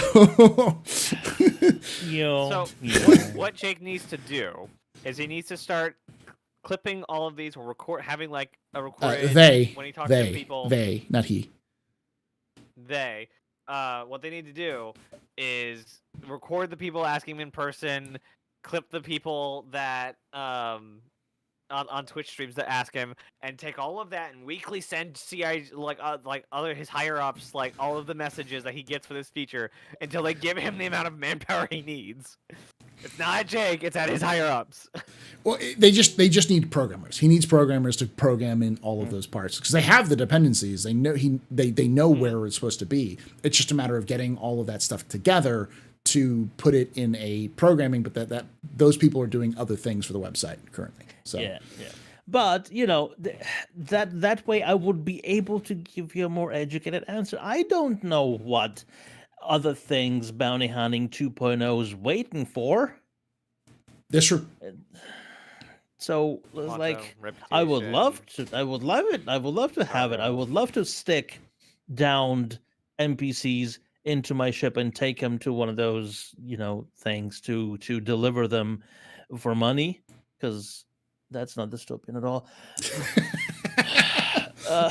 What Jake needs to do is he needs to start clipping all of these or having like a recording when he talks to people. They, not he. They. What they need to do is record the people asking him in person, clip the people that on Twitch streams that ask him, and take all of that and weekly send CI like other his higher ups like all of the messages that he gets for this feature until they give him the amount of manpower he needs. It's not at Jake; it's at his higher ups. Well, they just need programmers. He needs programmers to program in all of those parts because they have the dependencies. They know they know where it's supposed to be. It's just a matter of getting all of that stuff together to put it in a programming. But that those people are doing other things for the website currently. So yeah. But that way I would be able to give you a more educated answer. I don't know what other things Bounty Hunting 2.0 is waiting for. So it's like I would love to. I would love it. I would love to have it. I would love to stick downed NPCs into my ship and take them to one of those things to deliver them for money, because that's not dystopian at all.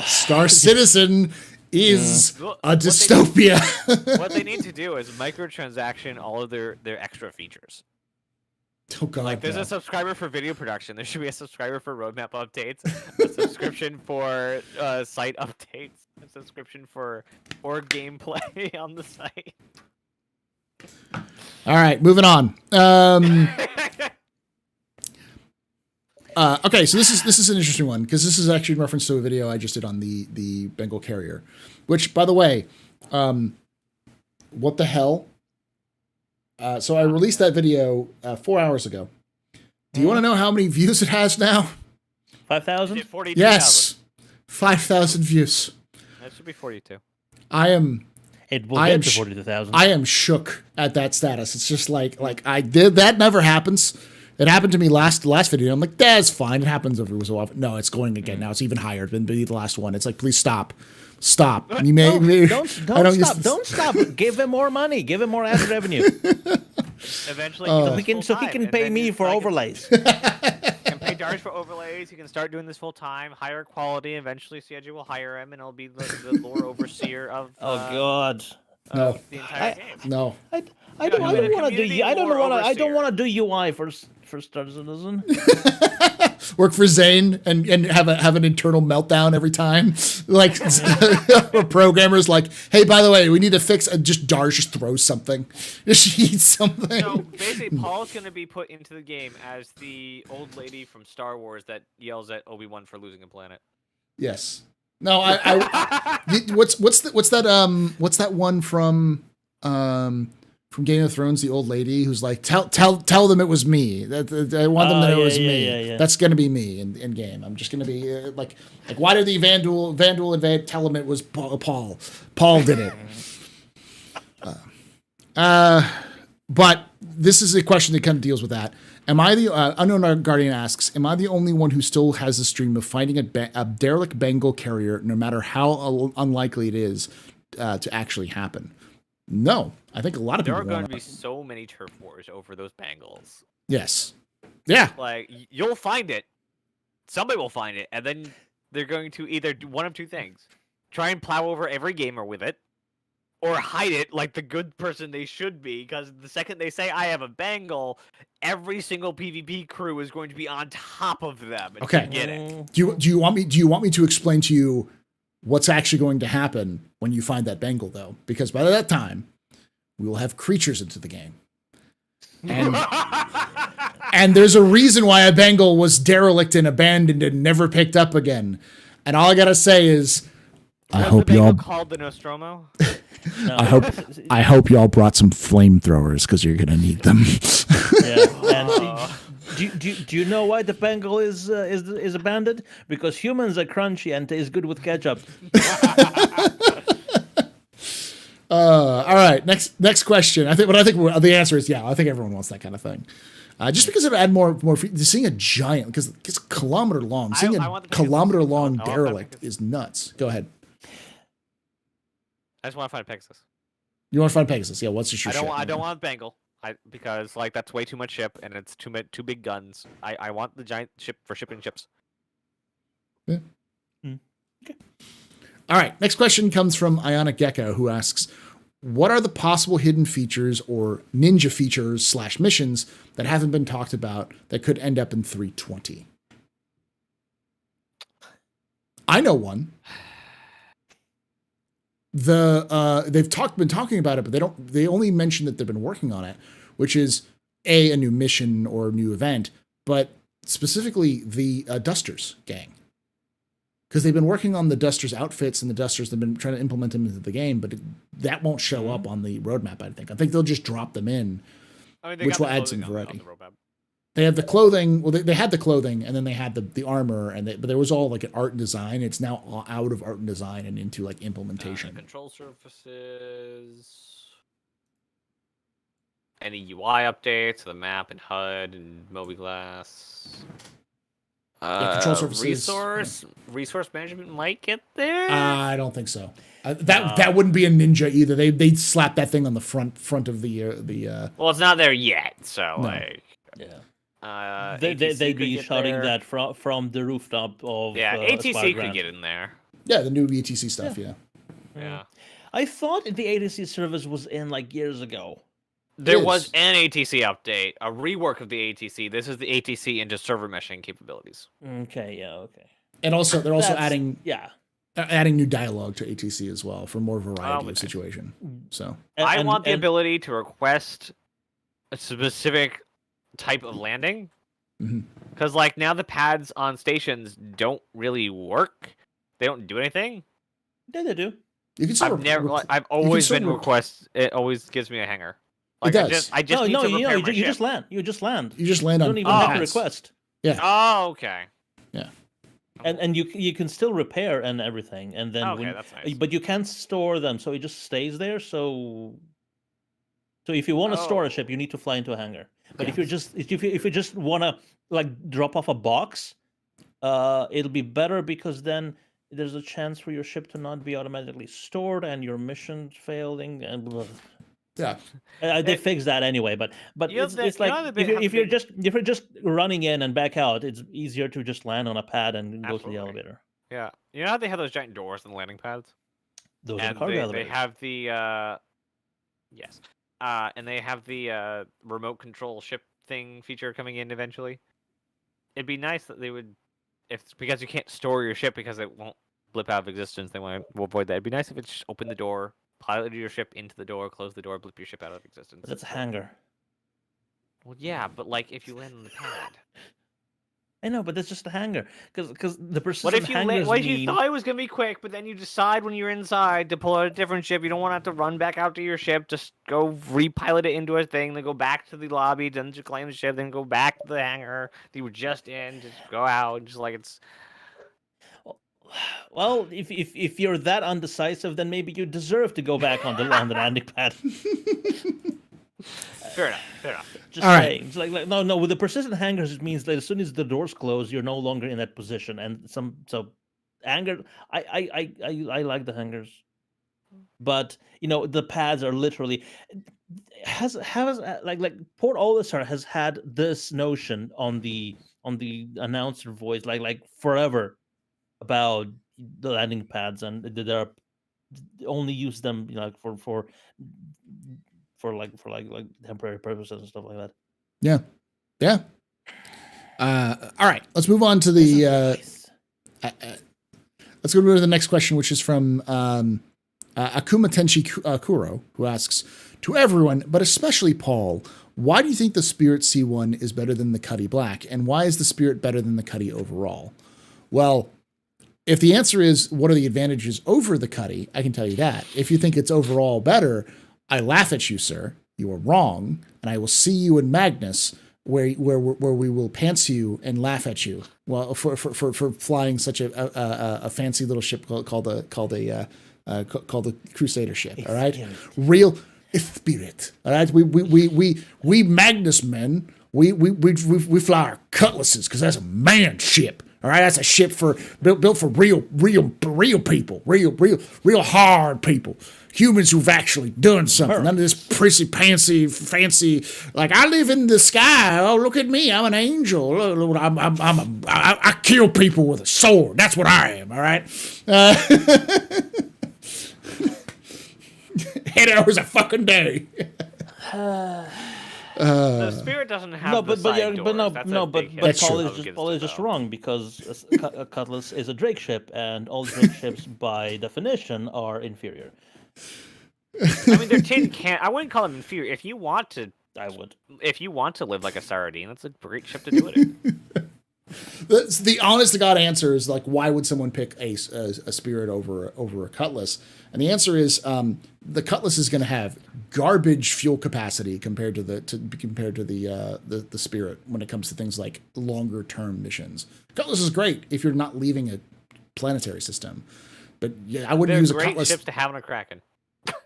Star Citizen is a dystopia. What they need to do is microtransaction all of their extra features. Oh God! Like there's a subscriber for video production. There should be a subscriber for roadmap updates, a subscription for site updates, a subscription for gameplay on the site. All right, moving on. Okay, so this is an interesting one because this is actually in reference to a video I just did on the Bengal carrier, which, by the way, what the hell? So I released that video 4 hours ago. Do you want to know how many views it has now? 5,000? Yes, 5,000 views. That should be 42. It will get to 42,000. I am shook at that status. It's just like I did that. Never happens. It happened to me last video. I'm like, that's fine. It happens every so often. No, it's going again now. It's even higher. It's been the last one. It's like, please stop. You don't stop. Give him more money. Give him more ad revenue. Eventually, so he can pay me for overlays. He can pay Darsh for overlays. He can start doing this full time, higher quality. Eventually, CIG will hire him, and it'll be the lore overseer of. Oh God. No. The entire game. No. I don't want to do. I don't want to do UI for Star Citizen. Work for Zane and have an internal meltdown every time. Like programmers like, hey, by the way, we need to fix. Just Darsh just throws something. She eats something. So basically, Paul's going to be put into the game as the old lady from Star Wars that yells at Obi-Wan for losing a planet. Yes. No, what's that one from Game of Thrones? The old lady who's like, tell them it was me. That I want them to know it was me. Yeah. That's gonna be me in game. I'm just gonna be like why did the Vandal invade? Tell them it was Paul. Paul did it. But this is a question that kind of deals with that. Am I the Unknown Guardian asks? Am I the only one who still has this dream of finding a derelict Bengal carrier, no matter how unlikely it is to actually happen? No, I think a lot of there people. There are going to be so many turf wars over those Bengals. Yes. Yeah. Like you'll find it. Somebody will find it, and then they're going to either do one of two things: try and plow over every gamer with it, or hide it like the good person they should be, because the second they say, I have a Bengal, every single PvP crew is going to be on top of them and okay. get it. Do you want me to explain to you what's actually going to happen when you find that Bengal, though? Because by that time, we will have creatures into the game. And there's a reason why a Bengal was derelict and abandoned and never picked up again. And all I gotta say is, I hope y'all called the Nostromo. No. I hope y'all brought some flamethrowers because you're gonna need them. Yeah. And do you know why the Bengal is abandoned? Because humans are crunchy and taste good with ketchup. All right, next question. I think the answer is yeah. I think everyone wants that kind of thing. Just because it add more seeing a giant, because it's a kilometer long. Seeing a kilometer long derelict is nuts. Go ahead. I just want to find Pegasus. You want to find Pegasus? Yeah. What's your ship? I don't want Bengal. Because like that's way too much ship and it's too big guns. I want the giant ship for shipping ships. Yeah. Okay. All right. Next question comes from Ionic Gecko, who asks, what are the possible hidden features or ninja features / missions that haven't been talked about that could end up in 320? I know one. They've been talking about it, but they only mention that they've been working on it, which is a new mission or a new event, but specifically the Dusters gang. Because they've been working on the Dusters outfits and the Dusters, they've been trying to implement them into the game, but that won't show up on the roadmap, I think. I think they'll just drop them in, which will add some variety. They have the clothing. Well, they had the clothing, and then they had the armor, but there was all like an art and design. It's now all out of art and design and into like implementation. Control surfaces. Any UI updates to the map and HUD and mobiGlass. Control surfaces. Resource management might get there. I don't think so. That wouldn't be a ninja either. They'd slap that thing on the front of the. Well, it's not there yet, so no. like. Yeah. They'd be shouting there. That from the rooftop of. Yeah, ATC could get in there. Yeah, the new ETC stuff. Yeah. I thought the ATC service was in like years ago. There was an ATC update, a rework of the ATC. This is the ATC into server meshing capabilities. Okay, yeah, okay. And also, they're also adding new dialogue to ATC as well for more variety of situation. So I want the ability to request a specific type of landing, because like now the pads on stations don't really work. They don't do anything. Yeah, they do. You can I've always been request. It always gives me a hanger. Like, it does. I just need to repair my ship. You just land. You just land. You just land on. You don't even have to request. Yeah. Oh, okay. Yeah. And you can still repair and everything, and then that's nice. But you can't store them, so it just stays there. So if you want to store a ship, you need to fly into a hangar. But if you just want to like drop off a box, it'll be better because then there's a chance for your ship to not be automatically stored and your mission failing and. Blah. Yeah, they fixed that anyway, but it's like if you're just running in and back out, it's easier to just land on a pad and go to the elevator. Yeah, you know how they have those giant doors on the landing pads? Those are cargo elevators. They have the and they have the remote control ship thing feature coming in eventually. It'd be nice that they would, because you can't store your ship because it won't blip out of existence. They want to avoid that. It'd be nice if it just opened the door. Pilot your ship into the door, close the door, blip your ship out of existence. But that's a hangar. Well, yeah, but like if you land on the pad. I know, but that's just a hanger. Because the What persistent if you hangers what if you mean... thought it was gonna be quick, but then you decide when you're inside to pull out a different ship? You don't want to have to run back out to your ship. Just go repilot it into a thing, then go back to the lobby, then to claim the ship, then go back to the hangar that you were just in. Just go out, just like it's. Well, if you're that undecisive, then maybe you deserve to go back on the landing pad. Fair enough. Fair enough. Just All right. saying. It's like no. With the persistent hangers, it means that as soon as the doors close, you're no longer in that position. And anger. I like the hangers, but the pads are literally has like Port Olisar has had this notion on the announcer voice like forever about the landing pads, and they're only use them for temporary purposes and stuff like that. Yeah. All right, let's move on to the. Nice. Let's go to the next question, which is from Akuma Tenshi Kuro, who asks, to everyone, but especially Paul, why do you think the Spirit C1 is better than the Cuddy Black, and why is the Spirit better than the Cuddy overall? Well, if the answer is what are the advantages over the Cuddy, I can tell you that. If you think it's overall better, I laugh at you, sir. You are wrong, and I will see you in Magnus, where we will pants you and laugh at you. Well, for flying such a fancy little ship called the Crusader ship. All right, real spirit. All right, we Magnus men. We fly our cutlasses because that's a man ship. All right, that's a ship built for real people, real hard people, humans who've actually done something. None of this prissy fancy. Like I live in the sky. Oh, look at me, I'm an angel. I kill people with a sword. That's what I am. All right. 8 hours a fucking day. The Spirit doesn't have the side doors. Paul is just wrong, because a Cutlass is a Drake ship, and all Drake ships by definition are inferior. I mean, they're tin can. I wouldn't call them inferior. If you want to, I would. If you want to live like a sardine, that's a great ship to do it in. The honest to God answer is like, why would someone pick a Spirit over a Cutlass? And the answer is the Cutlass is going to have garbage fuel capacity compared to the Spirit when it comes to things like longer term missions. Cutlass is great if you're not leaving a planetary system, but yeah, I wouldn't use a Cutlass. They're great ships to have on a Kraken.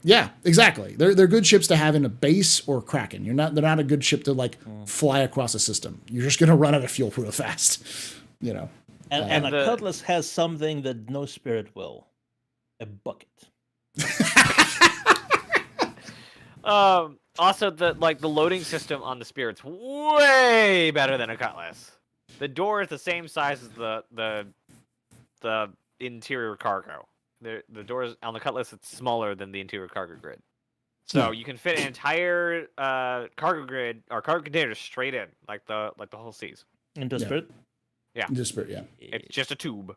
Yeah, exactly. They're good ships to have in a base or Kraken. They're not a good ship to like fly across a system. You're just going to run out of fuel real fast, And a Cutlass has something that no Spirit will: a bucket. Also, the loading system on the Spirit's way better than a Cutlass. The door is the same size as the interior cargo. The doors on the Cutlass, it's smaller than the interior cargo grid. So you can fit an entire cargo grid or cargo container straight in, like the whole seas. Into Spirit? Yeah. Into Spirit, yeah. It's just a tube.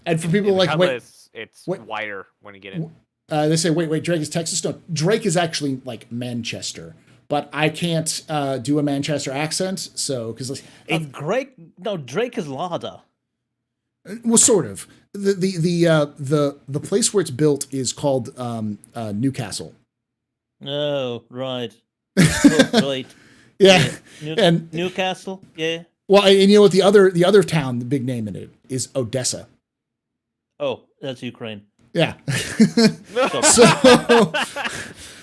And for people like Cutlass, it's wider when you get in. They say, wait, Drake is Texas? No, Drake is actually like Manchester. But I can't do a Manchester accent, so because Drake is Lada. Well, sort of. The place where it's built is called Newcastle. Oh, right. Oh, right. Yeah. And Newcastle. Yeah. Well, and you know what the other town, the big name in it is Odessa. Oh, that's Ukraine. Yeah.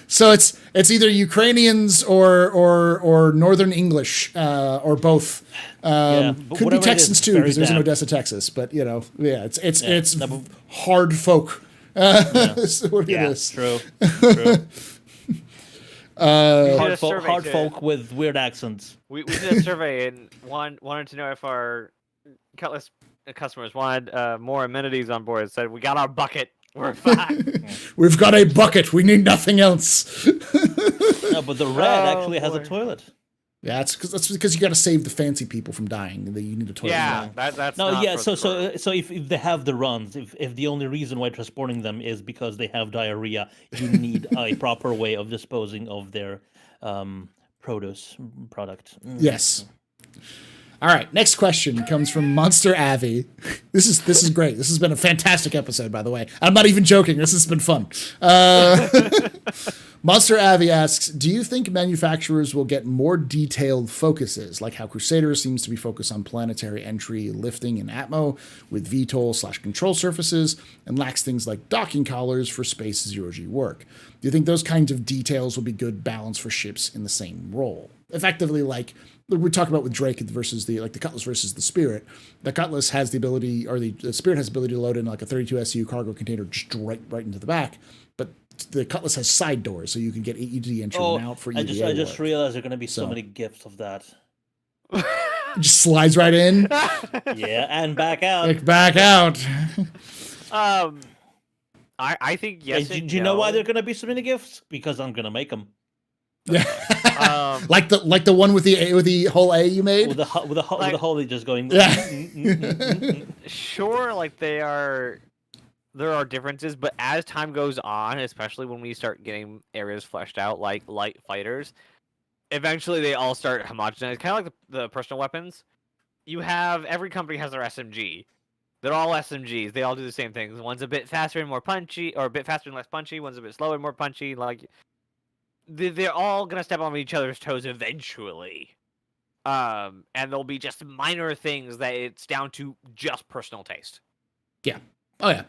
So it's either Ukrainians or Northern English or both. Could be Texans too, because there's an Odessa, Texas. But it's hard folk. That's what it is. True. Hard folk with weird accents. We did a survey and wanted to know if our Cutlass customers wanted more amenities on board. It said, we got our bucket. We're fine. We've got a bucket. We need nothing else. No, but the red actually has a toilet. Yeah, that's because you got to save the fancy people from dying. You need a toilet. Yeah, that's no. Not Yeah, so if they have the runs, if the only reason why transporting them is because they have diarrhea, you need a proper way of disposing of their product. Yes. All right, next question comes from Monster Avi. This is great. This has been a fantastic episode, by the way. I'm not even joking. This has been fun. Monster Avi asks, do you think manufacturers will get more detailed focuses, like how Crusader seems to be focused on planetary entry, lifting, and Atmo, with VTOL/control surfaces, and lacks things like docking collars for space zero-G work? Do you think those kinds of details will be good balance for ships in the same role? Effectively, like we talked about with Drake versus the Cutlass versus the Spirit. The Cutlass has the ability, or the Spirit has the ability to load in like a 32 SU cargo container just right into the back, but the Cutlass has side doors, so you can get ED entry and out for EVA I just work. realized there are going to be so many gifs of that. It just slides right in. Yeah, and back out. Like back out. I think yes. Hey, do you know why there are going to be so many gifts? Because I'm going to make them. Yeah. like the one with the whole A you made? With the whole just going. Yeah. Sure, like there are differences, but as time goes on, especially when we start getting areas fleshed out like light fighters, eventually they all start homogenized. Kind of like the personal weapons. You have every company has their SMG. They're all SMGs. They all do the same things. One's a bit faster and more punchy, or a bit faster and less punchy. One's a bit slower and more punchy. Like they're all gonna step on each other's toes eventually. And there'll be just minor things that it's down to just personal taste. Yeah. Oh yeah.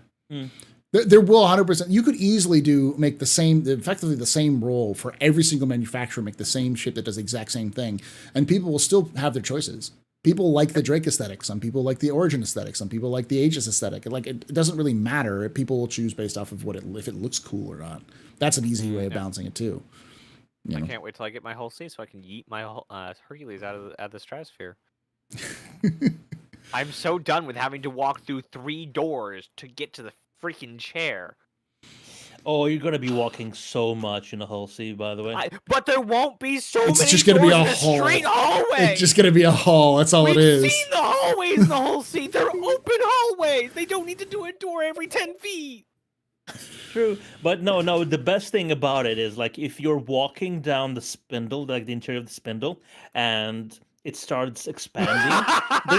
There will 100%. You could easily effectively the same role for every single manufacturer, make the same ship that does the exact same thing, and people will still have their choices. People like the Drake aesthetic. Some people like the Origin aesthetic. Some people like the Aegis aesthetic. Like it doesn't really matter. People will choose based off of if it looks cool or not. That's an easy way of balancing it too. I can't wait till I get my whole C so I can yeet my whole, Hercules out of the stratosphere. I'm so done with having to walk through 3 doors to get to the freaking chair. Oh, you're gonna be walking so much in the Hull Sea, by the way. But there won't be so it's many just gonna doors be a in a hall. straight hallway. It's just gonna be a hall. That's all it is. We've seen the hallways in the Hull Sea. They're open hallways. They don't need to do a door every 10 feet. True, but no. The best thing about it is like if you're walking down the spindle, like the interior of the spindle, and it starts expanding,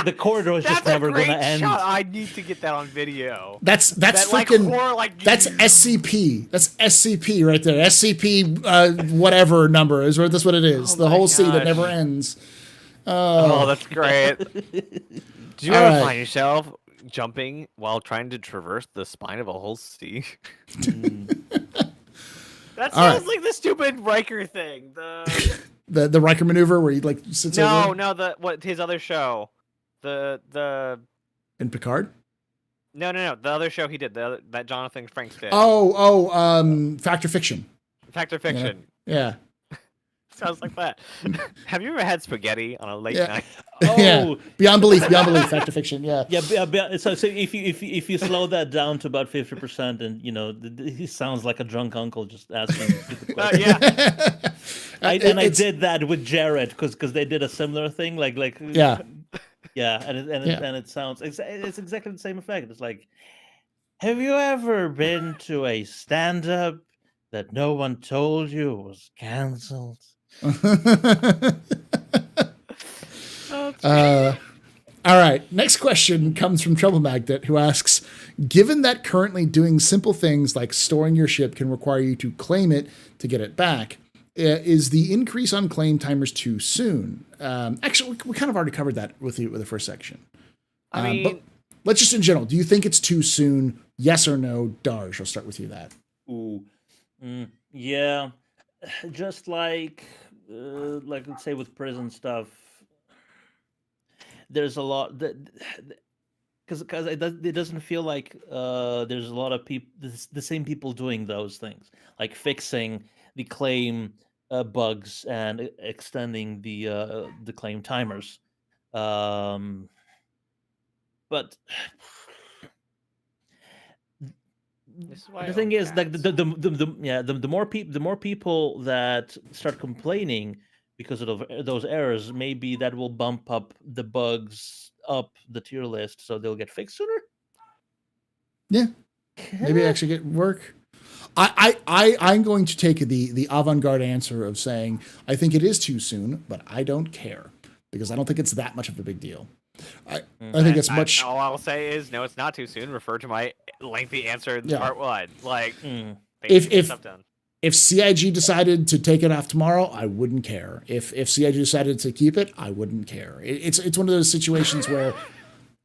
the corridor is just never going to end. Shot. I need to get that on video. That's freaking. That's SCP. That's SCP right there. SCP whatever number is. That's what it is. The whole sea that never ends. Oh, that's great. Do you ever find yourself jumping while trying to traverse the spine of a whole sea? That sounds like the stupid Riker thing. The Riker maneuver where he like sits over? No, his other show. The In Picard? No, the other show he did, that Jonathan Frakes did. Fact or Fiction. Fact or Fiction. Yeah. Sounds like that. Have you ever had spaghetti on a late night? Oh, yeah. Beyond belief. Fact or Fiction. Yeah. Yeah. So if you slow that down to about 50%, and he sounds like a drunk uncle just asking. Yeah. I did that with Jared because they did a similar thing. Yeah, and it sounds it's exactly the same effect. It's like, have you ever been to a stand-up that no one told you was canceled? All right. Next question comes from Trouble Magnet, who asks, given that currently doing simple things like storing your ship can require you to claim it to get it back, is the increase on claim timers too soon? Actually, we kind of already covered that with the first section. But let's just in general, do you think it's too soon? Yes or no? Darj, I'll start with you that. Ooh. Yeah. Just like let's say with prison stuff, there's a lot that because it doesn't feel like there's a lot of people, the same people doing those things, like fixing the claim bugs and extending the claim timers. But the thing is, like the more people that start complaining because of those errors, maybe that will bump up the bugs up the tier list, so they'll get fixed sooner. Yeah, maybe actually get work. I'm going to take the avant-garde answer of saying I think it is too soon, but I don't care. because I don't think it's that much of a big deal. I think it's much. All I'll say is, no, it's not too soon. Refer to my lengthy answer in part 1. Like, if stuff done. If CIG decided to take it off tomorrow, I wouldn't care. If CIG decided to keep it, I wouldn't care. It's one of those situations where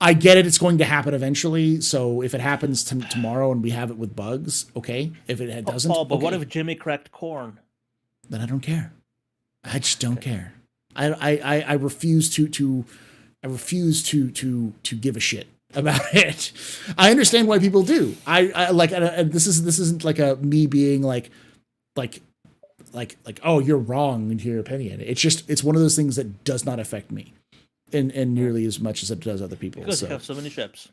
I get it. It's going to happen eventually. So if it happens tomorrow and we have it with bugs, okay. If it doesn't, Paul, but okay. what if Jimmy cracked corn? Then I don't care. I just don't care. I refuse to give a shit about it. I understand why people do. I like, this isn't like a me being like, oh, you're wrong in your opinion. It's one of those things that does not affect me in nearly as much as it does other people. Because you have so many ships.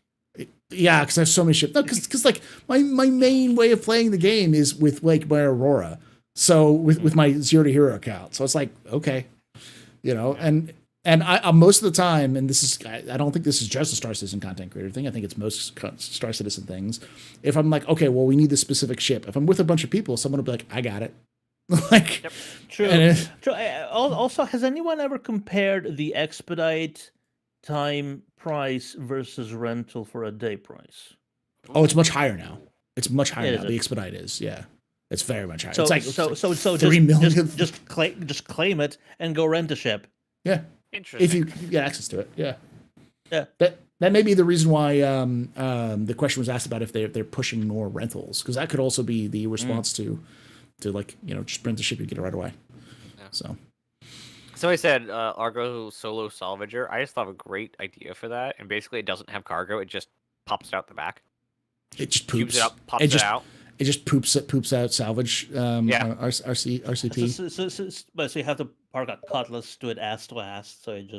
Yeah, because I have so many ships. No, because like my main way of playing the game is with like my Aurora. So with my Zero to Hero account. So it's like, okay, and I most of the time, and this is, I don't think this is just a Star Citizen content creator thing. I think it's most Star Citizen things. If I'm like, okay, well, we need this specific ship. If I'm with a bunch of people, someone will be like, I got it. Like, yep. True. Also, has anyone ever compared the expedite time price versus rental for a day price? Oh, it's much higher now. It's much higher now. The expedite is, yeah. It's very much higher. So, it's like so 3 million. Just claim it and go rent a ship. Yeah. Interesting. If you get access to it, yeah. Yeah. That may be the reason why the question was asked about if they're pushing more rentals, because that could also be the response to like, just rent the ship, you get it right away. Yeah. So somebody said Argo Solo Salvager. I just thought of a great idea for that, and basically it doesn't have cargo; it just pops it out the back. It just poops cubes it up, pops it out. It just poops out salvage. RCP. So you have to park a Cutlass to it ass to ass. So it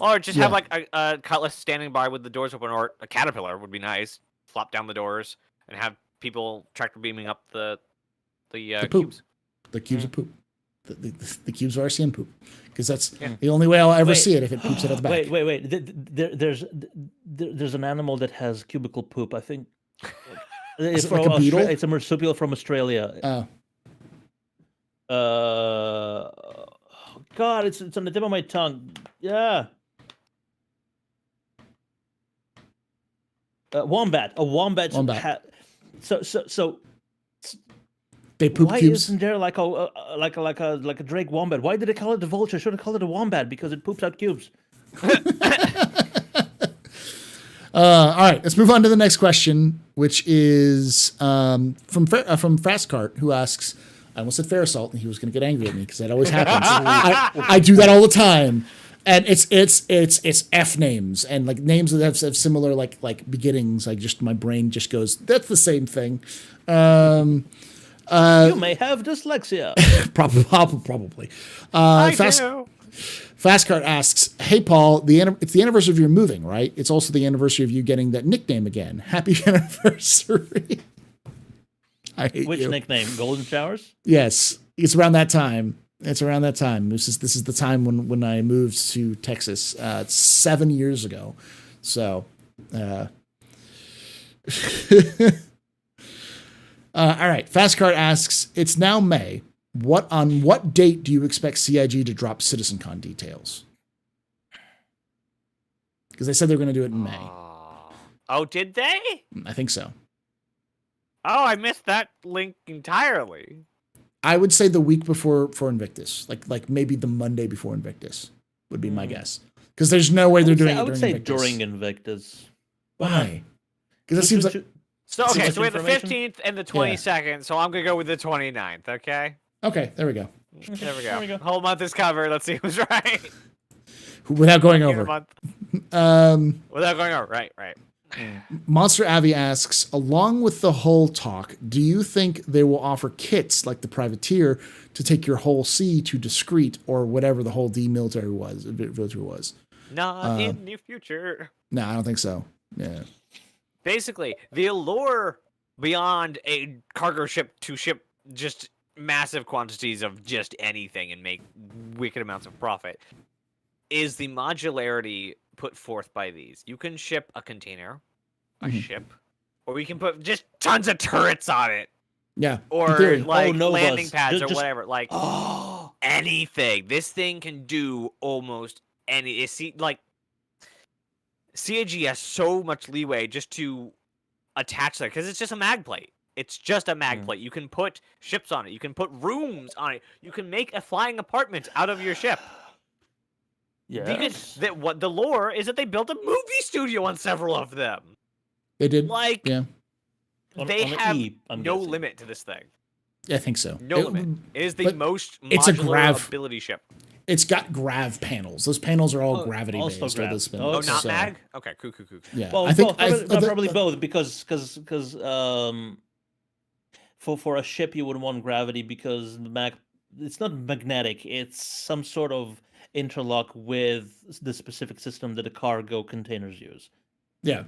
or just have like a Cutlass standing by with the doors open, or a Caterpillar would be nice. Flop down the doors and have people tractor beaming up the cubes. The cubes of poop. The cubes of RCN poop. Because that's the only way I'll ever see it, if it poops it at the back. Wait. There's an animal that has cubicle poop. I think. Is it like a beetle? It's a marsupial from Australia. God, it's on the tip of my tongue. Yeah. Wombat. A wombat. So. They poop why cubes. Isn't there like a Drake wombat? Why did they call it the vulture? Should have called it a wombat because it poops out cubes. All right, let's move on to the next question, which is from Fastcart, who asks, I almost said Fairasalt, and he was going to get angry at me because that always happens. I do that all the time, and it's F names and like names that have similar like beginnings. Like just my brain just goes, that's the same thing. You may have dyslexia. Probably. I do. Fastcart asks, hey, Paul, it's the anniversary of your moving, right? It's also the anniversary of you getting that nickname again. Happy anniversary. I hate Which you. nickname? Golden Showers? Yes. It's around that time. This is the time when I moved to Texas 7 years ago. So, all right. Fastcart asks, it's now May. On what date do you expect CIG to drop CitizenCon details? Because they said they're going to do it in May. Oh, did they? I think so. Oh, I missed that link entirely. I would say the week before for Invictus, like maybe the Monday before Invictus would be my guess. Because there's no way they're doing it during Invictus. I would say during Invictus. Why? Because it seems like... So we have the 15th and the 22nd, yeah. So I'm going to go with the 29th, okay? Okay, there we go. There we go. Whole month is covered. Let's see who's right. Without going over. Without going over, right. Monster Avi asks, along with the hull talk, do you think they will offer kits like the Privateer to take your whole C to discreet or whatever the whole D military was? Not in the future. No, I don't think so. Yeah. Basically, the allure beyond a cargo ship to ship just massive quantities of just anything and make wicked amounts of profit is the modularity put forth by these. You can ship a container, a ship, or we can put just tons of turrets on it. Yeah. In or theory. like Novas. landing pads or Just- whatever. Like Oh, anything. This thing can do almost any. Like CAG has so much leeway just to attach that because it's just a mag plate. It's just a mag plate. You can put ships on it. You can put rooms on it. You can make a flying apartment out of your ship. yes. What the lore is that they built a movie studio on several of them. They did. Like Yeah. they on have E, I'm no guessing. limit to this thing. I think so. No limit. It is the but most it's a modular grav- ability ship. It's got grav panels. Those panels are all Oh, gravity also based. grav. Or the spin. Oh, Oh, not so, mag? Okay, cool. Yeah. Well, I think probably both because for a ship you would want gravity because it's not magnetic. It's some sort of interlock with the specific system that the cargo containers use. Yeah.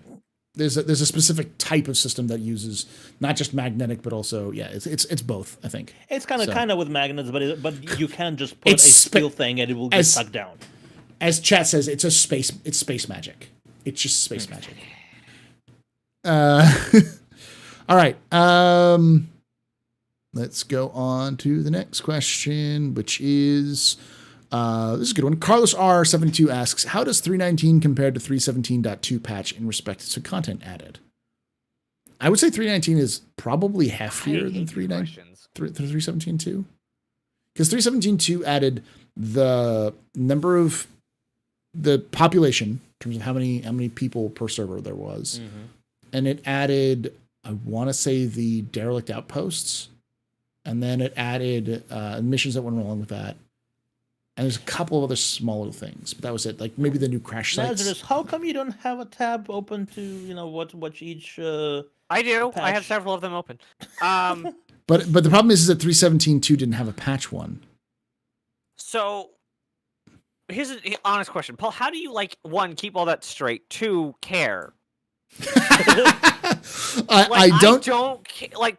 There's a specific type of system that uses not just magnetic, but also it's both. I think It's kind of with magnets, but you can just put a It's steel thing and it will get as- sucked down. as chat says, it's space magic. It's just space magic. All right. Let's go on to the next question, which is this is a good one. Carlos R72 asks, how does 319 compare to 317.2 patch in respect to content added? I would say 319 is probably heftier than 317.2. Because 317.2 added the number of the population in terms of how many people per server there was. And it added, I want to say, the derelict outposts. And then it added missions that went along with that. And there's a couple of other smaller things, but that was it. Like maybe the new crash sites. Lazarus, how come you don't have a tab open to what each? I do. I have patch? several of them open. But the problem is that 317.2 didn't have a patch one. So here's an honest question, Paul. How do you one keep all that straight? Two, care. I don't. Like,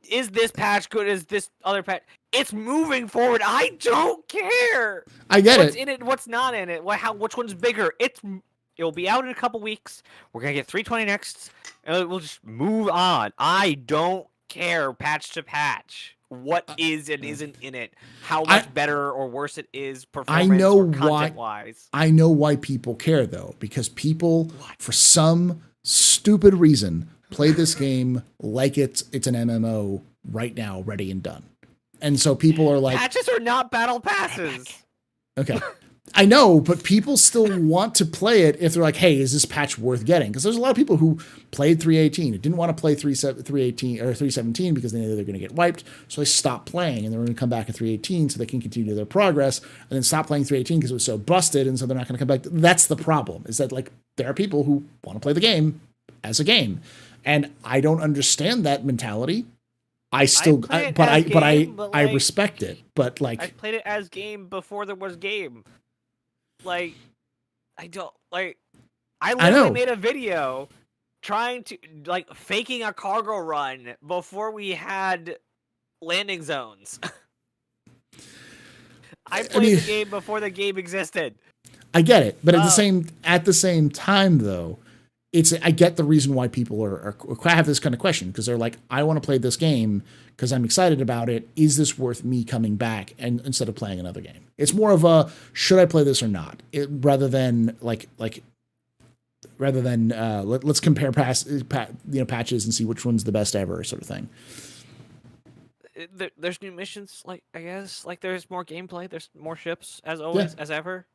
is this patch good? Is this other patch? It's moving forward. I don't care. I get What's it. in it? What's not in it? Which one's bigger? It'll be out in a couple weeks. We're gonna get 320 next, and we'll just move on. I don't care patch to patch. What is and isn't in it? How much better or worse it is performance or content-wise. I know why people care though, because people, for some stupid reason, play this game like it's an MMO right now, ready and done. And so people are like, patches are not battle passes. okay, I know, but people still want to play it if they're like, hey, is this patch worth getting? Because there's a lot of people who played 318 and didn't want to play 318 or 317 because they knew they're going to get wiped. So they stopped playing and they're going to come back at 318 so they can continue their progress, and then stop playing 318 because it was so busted, and so they're not going to come back. That's the problem, is that like there are people who want to play the game as a game. And I don't understand that mentality. I respect it. But like, I played it as game before there was game. Like, I literally made a video trying to faking a cargo run before we had landing zones. I played the game before the game existed. I get it, but at the same time though, I get the reason why people have this kind of question, because they're like, I want to play this game because I'm excited about it. Is this worth me coming back and instead of playing another game? It's more of a, should I play this or not? Rather than let's compare patches and see which one's the best ever sort of thing. There's new missions, I guess. There's more gameplay. There's more ships as always, as ever.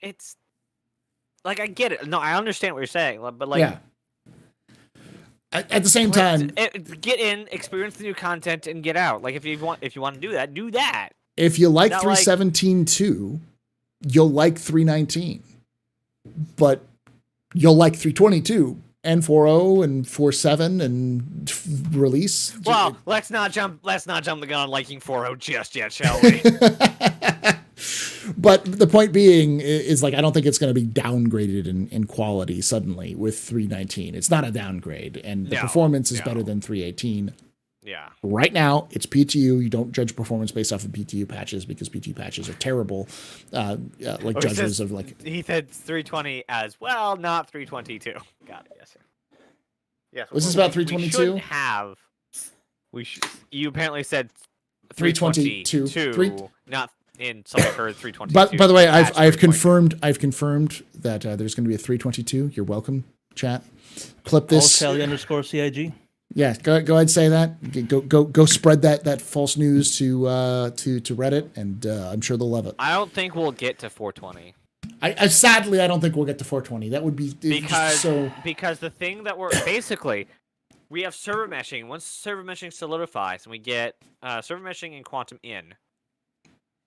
It's I get it. No, I understand what you're saying, but yeah. At the same time, get in, experience the new content, and get out. If you want to do that, do that. If you like 317.2, you'll like 319, but you'll like 322 and 4.0 and 4.7 and release. Well, let's not jump the gun on liking 4.0 just yet, shall we? But the point being is I don't think it's going to be downgraded in quality suddenly with 319. It's not a downgrade, and the performance is better than 318. Yeah. Right now, it's PTU. You don't judge performance based off of PTU patches because PTU patches are terrible. Like Oh, judges of like. He said 320 as well, not 322. Got it. Yes, sir. Yes. Was this about We 322? shouldn't have. We should. You apparently said 322. 322, not in some heard 322. By the way, That's I've 322. confirmed that there's going to be a 322. You're welcome, chat. Clip Paul this. Shelley _CIG. Yeah, go ahead and say that. Go spread that false news to Reddit, and I'm sure they'll love it. I don't think we'll get to 420. I sadly I don't think we'll get to 420. That would be Because so. because the thing that we're basically we have server meshing. Once server meshing solidifies and we get server meshing and quantum in,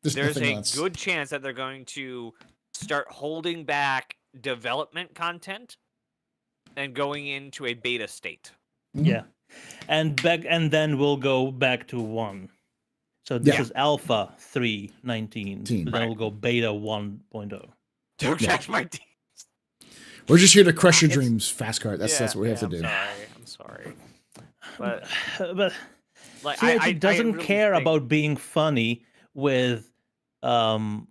there's a good chance that they're going to start holding back development content and going into a beta state. Mhm. Yeah, and then we'll go back to 1. So this is Alpha 3.19. Then Right. we'll go Beta 1.0. Don't catch my teeth. We're just here to crush your dreams, Fast Cart. That's what we have to do. I'm sorry. But But like CIG I doesn't really care think- about being funny with the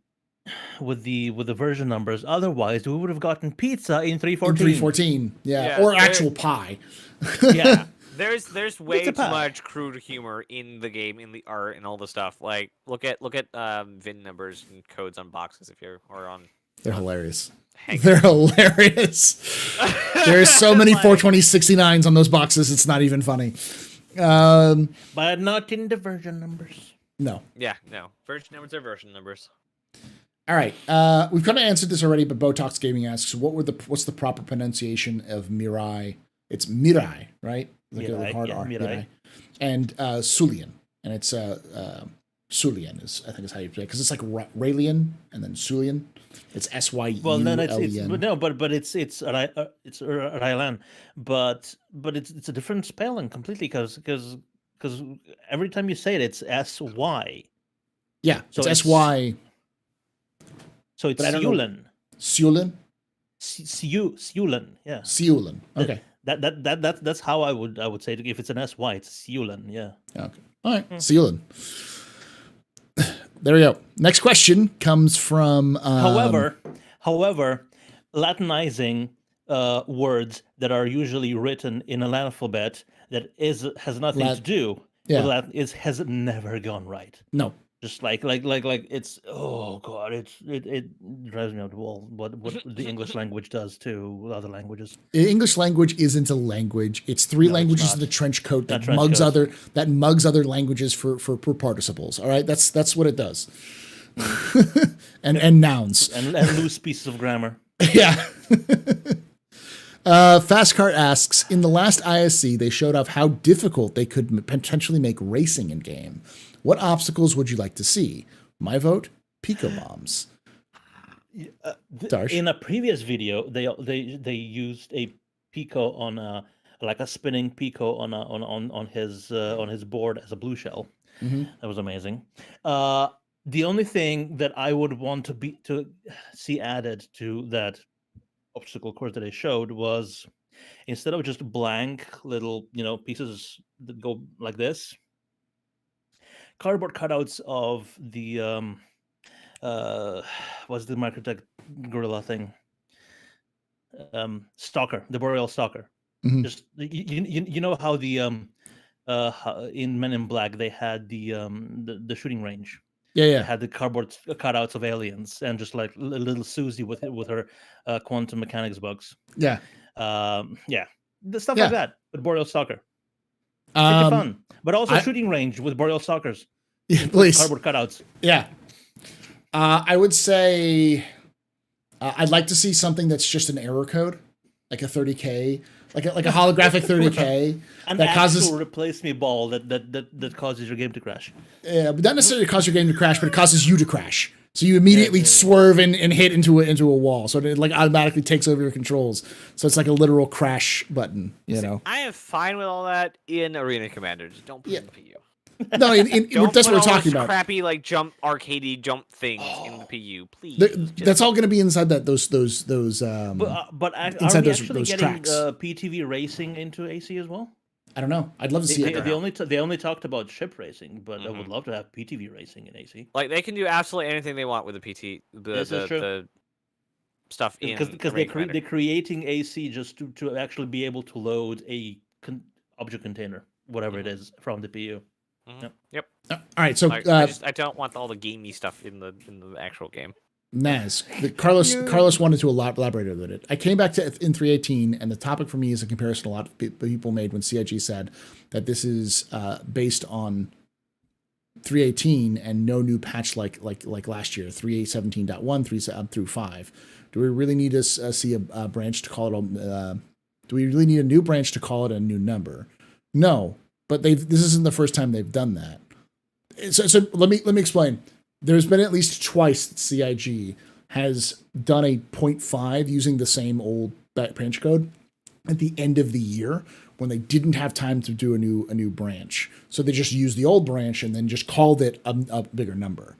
version numbers. Otherwise, we would have gotten pizza in In 3.14. 314, Yeah, or there- actual pie. Yeah. There's way Pizza too pie. much crude humor in the game, in the art, and all the stuff. Like look at VIN numbers and codes on boxes if you're or on. They're hilarious. Hang- They're hilarious. There's so many Like- 42069s on those boxes. It's not even funny. But not in the version numbers. No. Yeah, no. Version numbers are version numbers. All right. We've kind of answered this already, but Botox Gaming asks, what's the proper pronunciation of Mirai? It's Mirai, right? Like a Mirai, hard yeah, R. Mirai. And Sulian. And it's Sulian is I think is how you say it because it's like Raelian and then Sulian. It's SYULEN. Well, no, it's Rylan, but it's a different spelling completely because every time you say it, it's SY. Yeah, So it's it's- SY. So it's But I don't know- Siulen. Sulian? Siulen. Yeah. Siulen. Okay. That's how I would say it. If it's an SY, it's Siulen. Yeah. Okay. All right. Siulen. There we go. Next question comes from. However, Latinizing words that are usually written in an alphabet that has nothing to do with Latin has never gone right. No. Just like it's oh god, it drives me up the wall what the English language does to other languages. The English language isn't a language. It's three languages not. in the trench coat that trench mugs coat. mugs other languages for participles. All right, that's what it does. and nouns. And loose pieces of grammar. Yeah. Fastcart asks, in the last ISC, they showed off how difficult they could potentially make racing in game. What obstacles would you like to see? My vote, Pico bombs. Darsh? In a previous video, they used a Pico on a spinning Pico on his board as a blue shell. Mm-hmm. That was amazing. The only thing that I would want to see added to that obstacle course that I showed was instead of just blank little pieces that go like this, cardboard cutouts of the what's the Microtech gorilla thing? Stalker, the Boreal Stalker. Mhm. Just you know how the in Men in Black they had the shooting range. Yeah, They yeah. had the cardboard cutouts of aliens and just like little Susie with her quantum mechanics books. Yeah. Yeah, the stuff Yeah. like that with Boreal Stalker. Pretty fun, but also I- shooting range with Boreal Stalkers. Yeah, please. Cardboard cutouts. Yeah. I would say I'd like to see something that's just an error code, like a 30K, like a holographic 30K An that actual causes replace me ball that causes your game to crash. but not necessarily cause your game to crash, but it causes you to crash. So you immediately swerve and hit into a wall. So it like automatically takes over your controls. So it's like a literal crash button, you know. I am fine with all that in Arena Commander. Just don't put it in the PU. No, Don't that's put what we're all talking those about. crappy like arcadey jump things in the PU, please. That's all going to be inside those But are inside we those actually getting tracks. PTV racing into AC as well? I don't know. I'd love to see it. They only talked about ship racing, but I would love to have PTV racing in AC. Like they can do absolutely anything they want with the PT. This is true. The stuff because they're creating AC just to actually be able to load a object container, whatever it is, from the PU. Yep. All right, so I don't want all the gamey stuff in the actual game. Naz, Carlos wanted to elaborate a bit. I came back to in 3.18, and the topic for me is a comparison a lot of people made when CIG said that this is based on 3.18 and no new patch like last year, 3.17.1 3 through 5. Do we really need to see a branch to call it? Do we really need a new branch to call it a new number? No, but this isn't the first time they've done that. So let me explain. There's been at least twice that CIG has done a 0.5 using the same old branch code at the end of the year when they didn't have time to do a new branch. So they just used the old branch and then just called it a bigger number.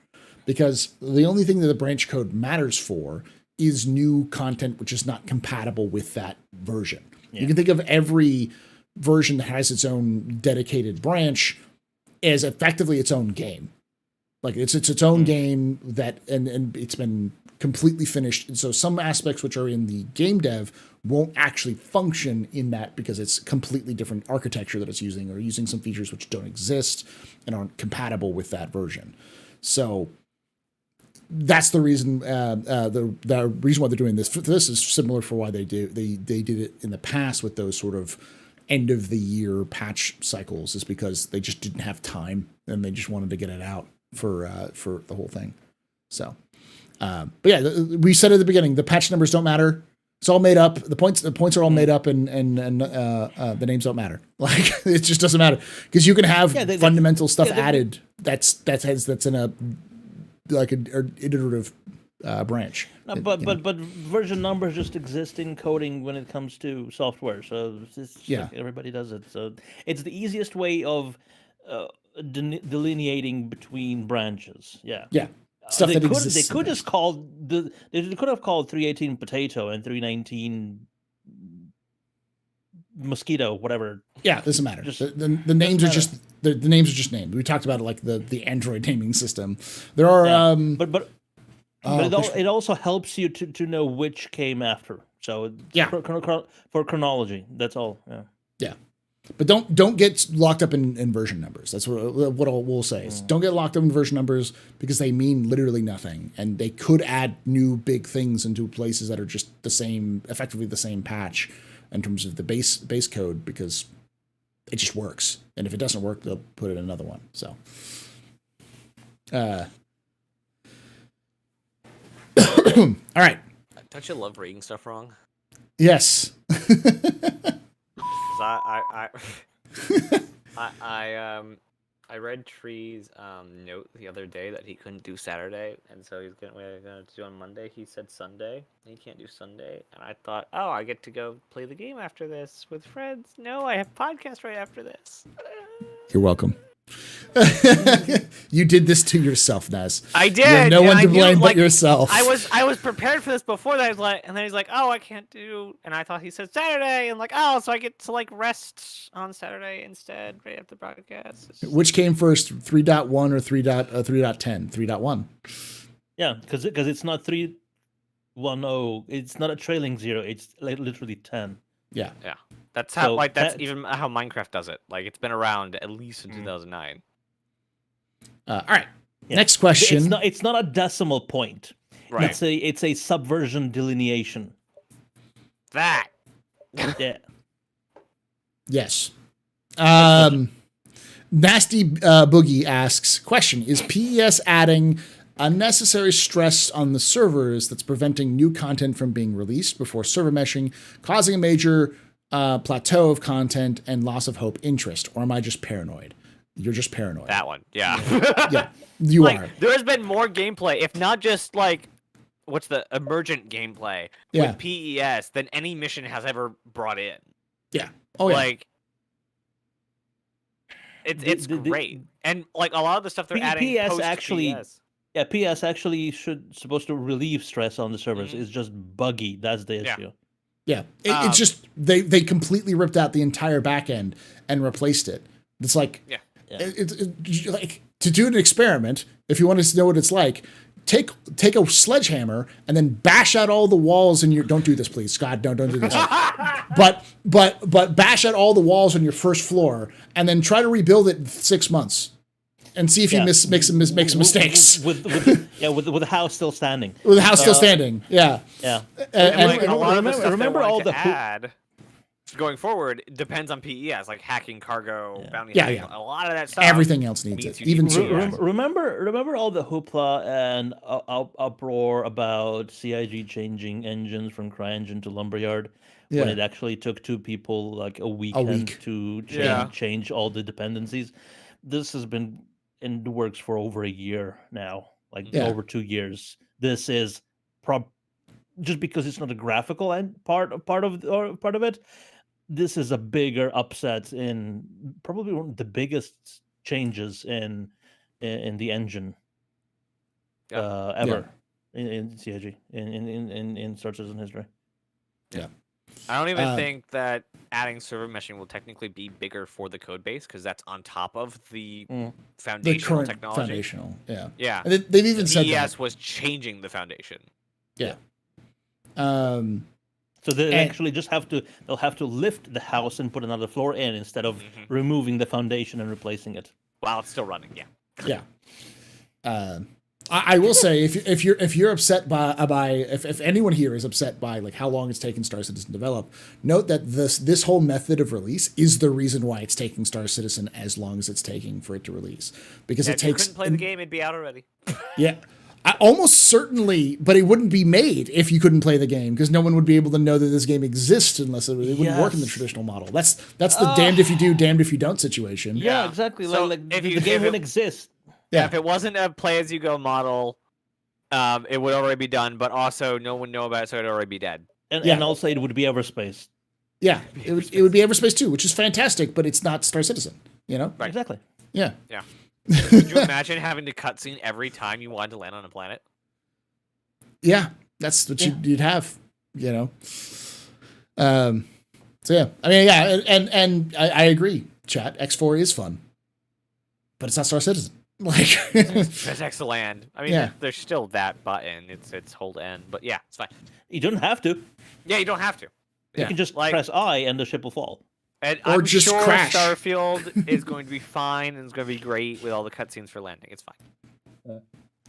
Because the only thing that the branch code matters for is new content which is not compatible with that version. Yeah. You can think of every version that has its own dedicated branch as effectively its own game. Like it's its own game that and it's been completely finished. And so some aspects which are in the game dev won't actually function in that because it's completely different architecture that it's using or using some features which don't exist and aren't compatible with that version. So that's the reason the reason why they're doing this. This is similar for why they did it in the past with those sort of end of the year patch cycles, is because they just didn't have time and they just wanted to get it out for the whole thing. So, but yeah, we said at the beginning, the patch numbers don't matter. It's all made up. The points are all made up, and the names don't matter. Like it just doesn't matter because you can have fundamental stuff added that's in a like an iterative branch. But version numbers just exist in coding when it comes to software. So it's like everybody does it. So it's the easiest way of delineating between branches. Yeah. Stuff they that could, exists. They could just call they could have called 3.18 potato and 3.19 mosquito, whatever. Yeah, doesn't matter. The names are just the names are just named. We talked about it like the Android naming system. There are it also helps you to know which came after. So for chronology, that's all. Yeah. But don't get locked up in version numbers. That's what we'll say. Is don't get locked up in version numbers because they mean literally nothing, and they could add new big things into places that are just the same, effectively the same patch in terms of the base code because it just works. And if it doesn't work, they'll put it in another one. So, all right. Don't you love reading stuff wrong? Yes. I read Tree's note the other day that he couldn't do Saturday, and so we're gonna do on Monday. He said Sunday. He can't do Sunday, and I thought, oh, I get to go play the game after this with friends. No, I have podcast right after this. You're welcome. You did this to yourself, Naz. I did. You have no one to blame but yourself. I was prepared for this before that. And then he's like, "Oh, I can't do." And I thought he said Saturday, and like, "Oh, so I get to like rest on Saturday instead, right after the broadcast." Which came first, 3.1 or 3.10? 3.1. Yeah, because it's not 3.10. It's not a trailing 0. It's like literally 10. Yeah. That's how that's even how Minecraft does it. Like it's been around at least in 2009. All right. Yeah. Next question. It's not a decimal point. Right. It's a subversion delineation. That. Yeah. Yes. Nasty Boogie asks, question, is PES adding unnecessary stress on the servers that's preventing new content from being released before server meshing, causing a major plateau of content and loss of hope interest? Or am I just paranoid? You're just paranoid. That one, yeah. Yeah, you are. There has been more gameplay, if not just like, what's the emergent gameplay with PES than any mission has ever brought in. Yeah. Oh, yeah. Like, it's great. And like a lot of the stuff they're adding PS post actually... PS. Yeah, PS actually supposed to relieve stress on the servers. It's just buggy. That's the issue. Yeah, it's just they completely ripped out the entire back end and replaced it. It's like like to do an experiment. If you want to know what it's like, take a sledgehammer and then bash out all the walls in your. Don't do this, please, God. No, don't do this. but bash out all the walls on your first floor and then try to rebuild it in 6 months. And see if you make some mistakes. With the house still standing. With the house still standing, yeah. Yeah. And a lot of the stuff remember they all wanted the to add going forward depends on PES, like hacking, cargo, bounty Yeah, hunting. yeah. A lot of that stuff. Everything else needs it. Even CIG. remember all the hoopla and uproar about CIG changing engines from CryEngine to Lumberyard when it actually took 2 people like a weekend to change all the dependencies. This has been in the works for over a year now, like over 2 years. This is just because it's not a graphical end part of it. This is a bigger upset in probably one of the biggest changes in the engine ever in CIG in Star Citizen history. Yeah. I don't even think that adding server meshing will technically be bigger for the code base because that's on top of the foundational current technology. Foundational, yeah. Yeah. And they've even said PES that. was changing the foundation. Yeah. So they actually just they'll have to lift the house and put another floor in instead of removing the foundation and replacing it. While it's still running, yeah. Yeah. I will say if you're upset if anyone here is upset by like how long it's taken Star Citizen to develop, note that this whole method of release is the reason why it's taking Star Citizen as long as it's taking for it to release, because it takes. If you couldn't play the game, it'd be out already. Yeah. Almost certainly, but it wouldn't be made if you couldn't play the game, because no one would be able to know that this game exists unless it wouldn't work in the traditional model. That's the damned if you do, damned if you don't situation. Yeah, exactly. So like the game wouldn't exist. Yeah, if it wasn't a play-as-you-go model, it would already be done, but also no one would know about it, so it'd already be dead. And also it would be Everspace. Yeah, it would be Everspace too, which is fantastic, but it's not Star Citizen, you know? Right. Exactly. Yeah. Yeah. Could you imagine having to cutscene every time you wanted to land on a planet? Yeah, that's what you'd have, you know? So yeah, I mean, yeah, and I agree, chat, X4 is fun, but it's not Star Citizen. Like Press X to land. I mean, there's still that button. It's hold N, but yeah, it's fine. You don't have to. Yeah, you don't have to. You can just press I and the ship will fall. And or I'm just sure crash. Starfield is going to be fine and it's going to be great with all the cutscenes for landing. It's fine.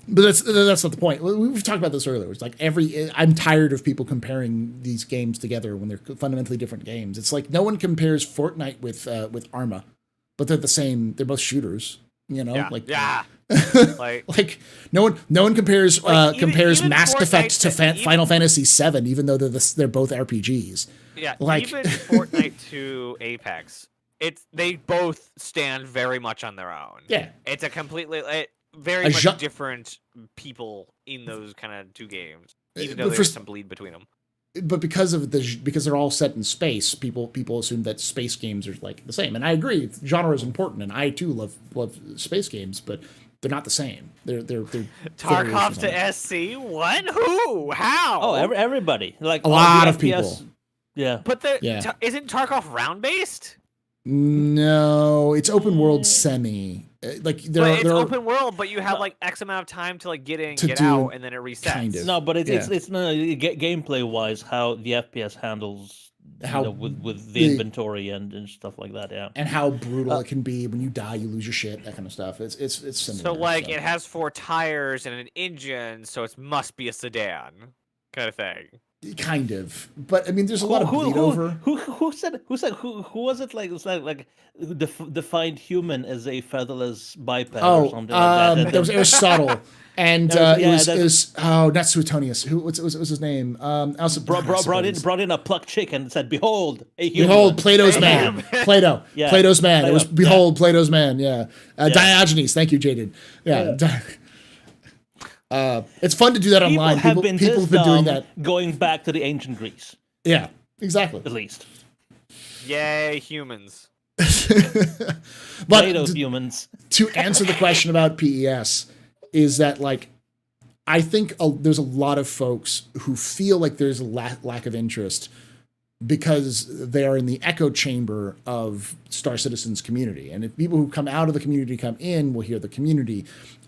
But that's not the point. We've talked about this earlier. It's like I'm tired of people comparing these games together when they're fundamentally different games. It's like no one compares Fortnite with Arma, but they're the same. They're both shooters. You know, like no one compares compares Mass Effect to Final Fantasy VII, even though they're both RPGs. Yeah, like even Fortnite to Apex, they both stand very much on their own. Yeah, it's a completely very much different people in those kind of two games, even though there's some bleed between them. But because they're all set in space, people assume that space games are like the same, and I agree. Genre is important, and I too love space games, but they're not the same. They're Tarkov to SC. What? Who? How? Oh, everybody. Like a lot of people. Yeah, but isn't Tarkov round based? No, it's open world semi. Like it's open world, but you have like X amount of time to like get in, get out, and then it resets. Kind of. No, but it's not gameplay wise how the FPS handles with the inventory and stuff like that. Yeah, and how brutal it can be when you die, you lose your shit, that kind of stuff. It's similar. So like it has 4 tires and an engine, so it must be a sedan kind of thing. Kind of, but I mean, there's a lot of bleed over. Who was it? Like it's like defined human as a featherless biped or something like that. That was Aristotle, and it was not Suetonius. What was his name? Also brought in a plucked chick and said, "Behold, a human." Behold, Plato's man. Plato. Yeah. Plato's man. It was behold, Plato's man. Yeah. Diogenes. Thank you, Jaded. Yeah. It's fun to do that online. People have been doing that. Going back to the ancient Greece. Yeah, exactly. At least. Yay, humans. But Plato's humans. To answer the question about PES, is that like, I think there's a lot of folks who feel like there's a lack of interest because they are in the echo chamber of Star Citizen's community. And if people who come out of the community come in, will hear the community.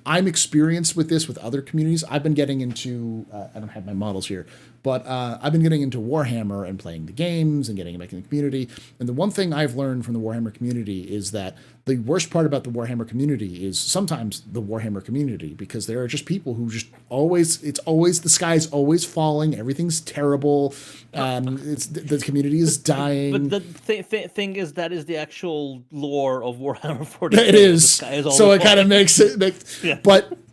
I'm experienced with this with other communities. I've been getting into, I don't have my models here, but I've been getting into Warhammer and playing the games and getting back in the community. And the one thing I've learned from the Warhammer community is that the worst part about the Warhammer community is sometimes the Warhammer community, because there are just people who just always, the sky's always falling. Everything's terrible. The community is dying. But the thing is, that is the actual lore of Warhammer 40K. It is. So it kind of makes it, yeah.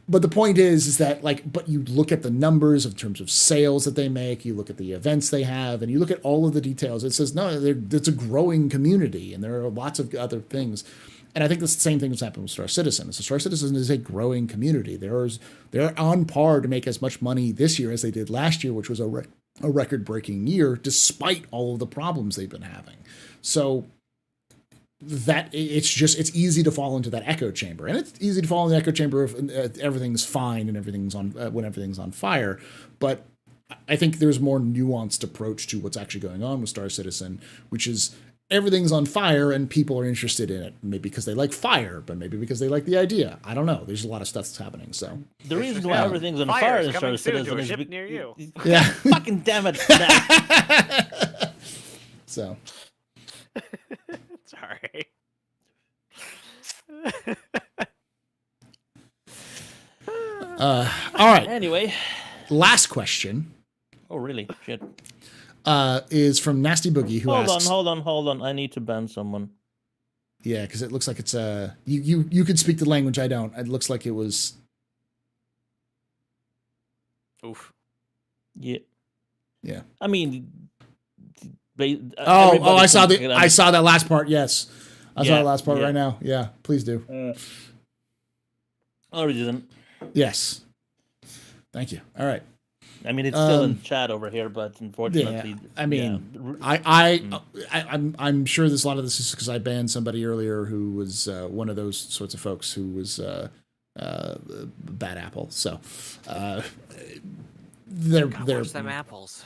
But the point is that, like, but you look at the numbers in terms of sales that they make, you look at the events they have, and you look at all of the details. It says, no, it's a growing community, and there are lots of other things. And I think that's the same thing that's happened with Star Citizen. So Star Citizen is a growing community. They're on par to make as much money this year as they did last year, which was a record-breaking year, despite all of the problems they've been having. So that it's easy to fall into that echo chamber, and it's easy to fall in the echo chamber if everything's fine and everything's on when everything's on fire. But I think there's more nuanced approach to what's actually going on with Star Citizen, which is everything's on fire and people are interested in it, maybe because they like fire, but maybe because they like the idea. I don't know. There's a lot of stuff that's happening. So the reason why everything's on fire in Star Citizen is ship near you. Yeah, fucking damn it. So. Sorry. All right. Anyway. Last question. Oh, really? Shit. Is from Nasty Boogie, who asks... Hold on. I need to ban someone. Yeah, because it looks like it's you could speak the language I don't. It looks like it was... Oof. Yeah. Yeah. I mean... I saw that last part. Yes, I saw that last part right now. Yeah, please do. Or didn't. Yes. Thank you. All right. I mean, it's still in chat over here, but unfortunately, I mean, I'm sure there's a lot of this is because I banned somebody earlier who was one of those sorts of folks who was bad apple. So they're them apples.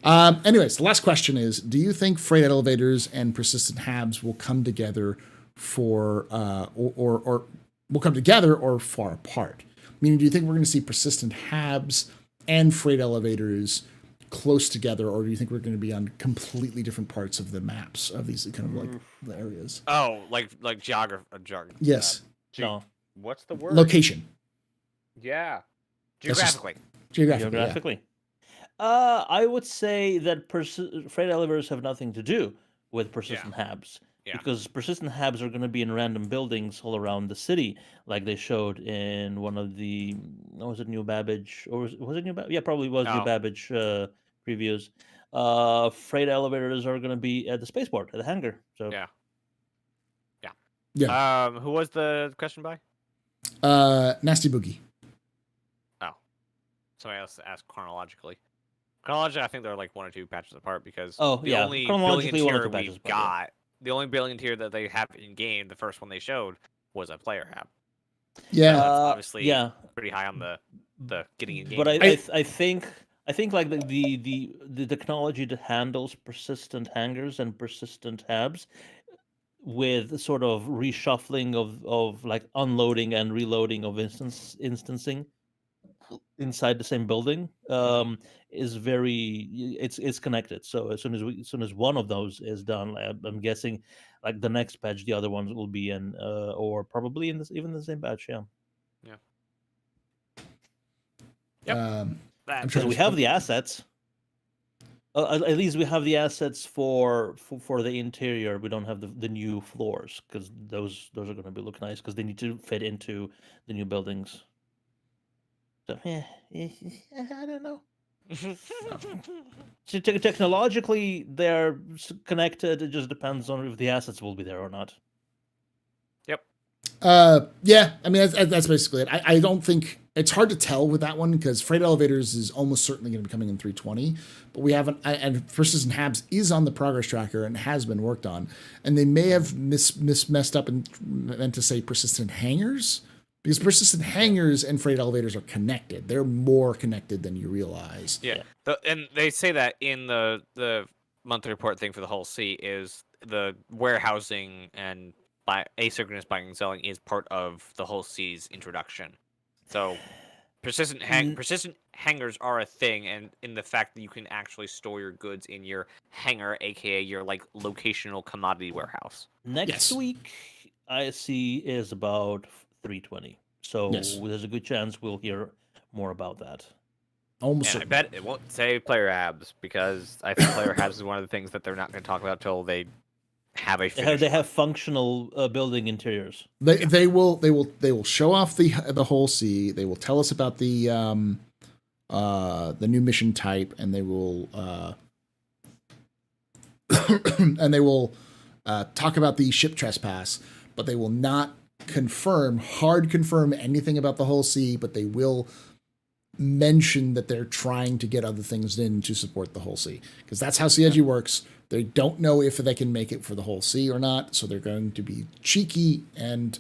Anyways, the last question is: do you think freight elevators and persistent habs will come together for or will come together or far apart? Meaning, do you think we're going to see persistent habs and freight elevators close together, or do you think we're going to be on completely different parts of the maps of these kind of like the areas? Oh, like geography. Yes. No. What's the word? Location. Yeah. Geographically. Geographically. Yeah. I would say that freight elevators have nothing to do with persistent habs. Yeah. Because persistent habs are going to be in random buildings all around the city, like they showed in one of the, was it New Babbage? Or was it New Babbage? Yeah, probably was New Babbage previews. Freight elevators are going to be at the spaceport, at the hangar. So Yeah. Who was the question by? Nasty Boogie. Oh. Somebody else asked chronologically. Chronologically, I think they're like one or two patches apart because the only building tier we've got... The only building tier that they have in game, the first one they showed, was a player hab. Yeah, that's obviously pretty high on the getting in game. But I think like the technology that handles persistent hangars and persistent habs, with sort of reshuffling of like unloading and reloading of instancing inside the same building, is it's connected. So as soon as one of those is done, I'm guessing like the next patch the other ones will be in, or probably in even the same batch. Yep. Because we have the assets. At least we have the assets for the interior. We don't have the new floors, because those are going to look nice because they need to fit into the new buildings. So, I don't know. So technologically, they're connected. It just depends on if the assets will be there or not. Yep. Yeah. I mean, that's basically it. I don't think it's hard to tell with that one because freight elevators is almost certainly going to be coming in 320, but we haven't. And persistent habs is on the progress tracker and has been worked on, and they may have messed up and meant to say persistent hangars. Because persistent hangars and freight elevators are connected. They're more connected than you realize. Yeah. And they say that in the monthly report thing for the whole sea is the warehousing and asynchronous buying and selling is part of the whole sea's introduction. So persistent hangars are a thing, and in the fact that you can actually store your goods in your hangar, aka your like locational commodity warehouse. Next week, ISC is about 320. So there's a good chance we'll hear more about that. Almost. I bet it won't say player habs, because I think player habs is one of the things that they're not going to talk about till they have a. They have functional building interiors. They will show off the whole sea. They will tell us about the new mission type, and they will talk about the ship trespass, but they will not hard confirm anything about the whole sea, but they will mention that they're trying to get other things in to support the whole sea, because that's how CIG works. They don't know if they can make it for the whole sea or not, so they're going to be cheeky and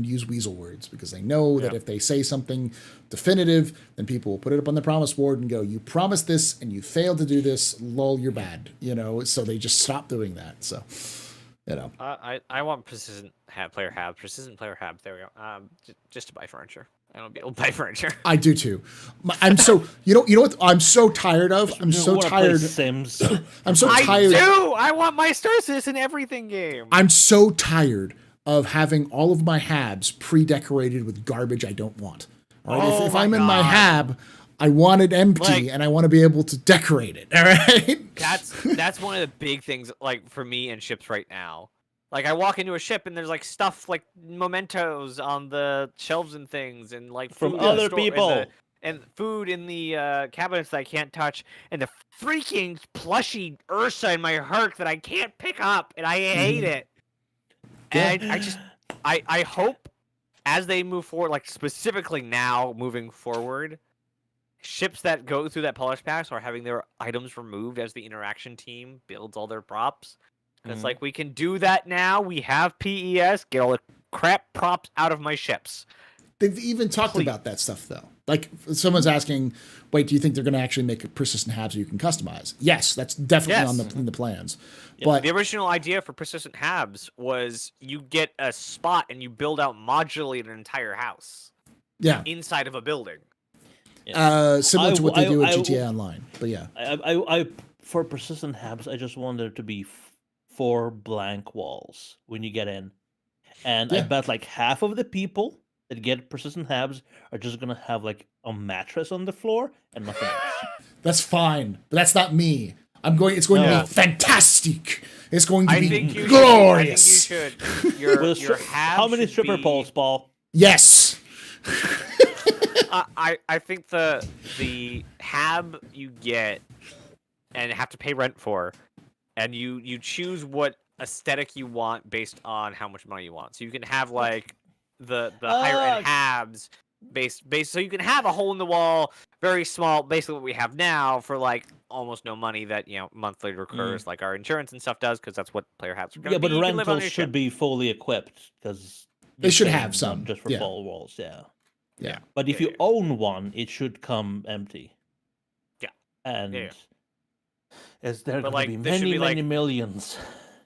use weasel words, because they know that if they say something definitive, then people will put it up on the promise board and go, "You promised this and you failed to do this. Lol, you're bad." So they just stop doing that. So, I want persistent player habs. There we go. Just to buy furniture. I don't be able to buy furniture. I do too. I'm so you know what I'm so tired of. I'm so tired. Sims. I'm so tired. I do. I want my Star Citizen everything game. I'm so tired of having all of my habs pre-decorated with garbage I don't want. All right? If I'm in my hab, I want it empty, and I want to be able to decorate it. All right. That's one of the big things, like for me in ships right now. Like I walk into a ship and there's like stuff like mementos on the shelves and things, and like from other people, and food in the cabinets that I can't touch, and the freaking plushy Ursa in my Herc that I can't pick up, and I hate it. And I hope as they move forward, like specifically now moving forward, ships that go through that polish pass are having their items removed as the interaction team builds all their props. It's like, we can do that now. We have PES. Get all the crap props out of my ships. They've even talked about that stuff, though. Like, someone's asking, wait, do you think they're going to actually make a persistent habs you can customize? Yes, that's definitely in the plans. Yeah, but the original idea for persistent habs was you get a spot and you build out modularly an entire house. Yeah. Inside of a building. Similar to what they do with GTA Online. But yeah. I for persistent habs, I just want there to be 4 blank walls when you get in, and I bet like half of the people that get persistent habs are just gonna have like a mattress on the floor and nothing else. That's fine, but that's not me. It's going to be fantastic. It's going to be glorious. I think you should. Your how many stripper poles, Paul? Yes. I think the hab you get and have to pay rent for, and you choose what aesthetic you want based on how much money you want. So you can have like the higher end habs based, so you can have a hole in the wall, very small, basically what we have now for like almost no money that monthly recurs, like our insurance and stuff does, because that's what player habs are going to be. Yeah, but rentals should be fully equipped, because they should have some just for full walls. Yeah. But if you own one, it should come empty. Yeah. And is there going to be many millions?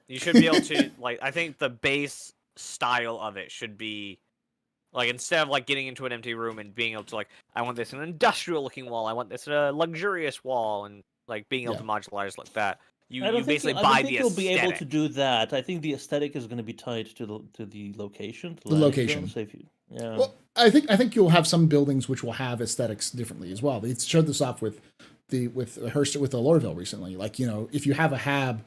You should be able to, like, I think the base style of it should be, like, instead of, like, getting into an empty room and being able to, like, I want this an industrial-looking wall, I want this a luxurious wall, and, like, being able to modularize like that. You basically buy the aesthetic. I don't think you'll be able to do that. I think the aesthetic is going to be tied to the location. The location. Well, I think you'll have some buildings which will have aesthetics differently as well. They showed this off with the Lorville recently. Like, if you have a hab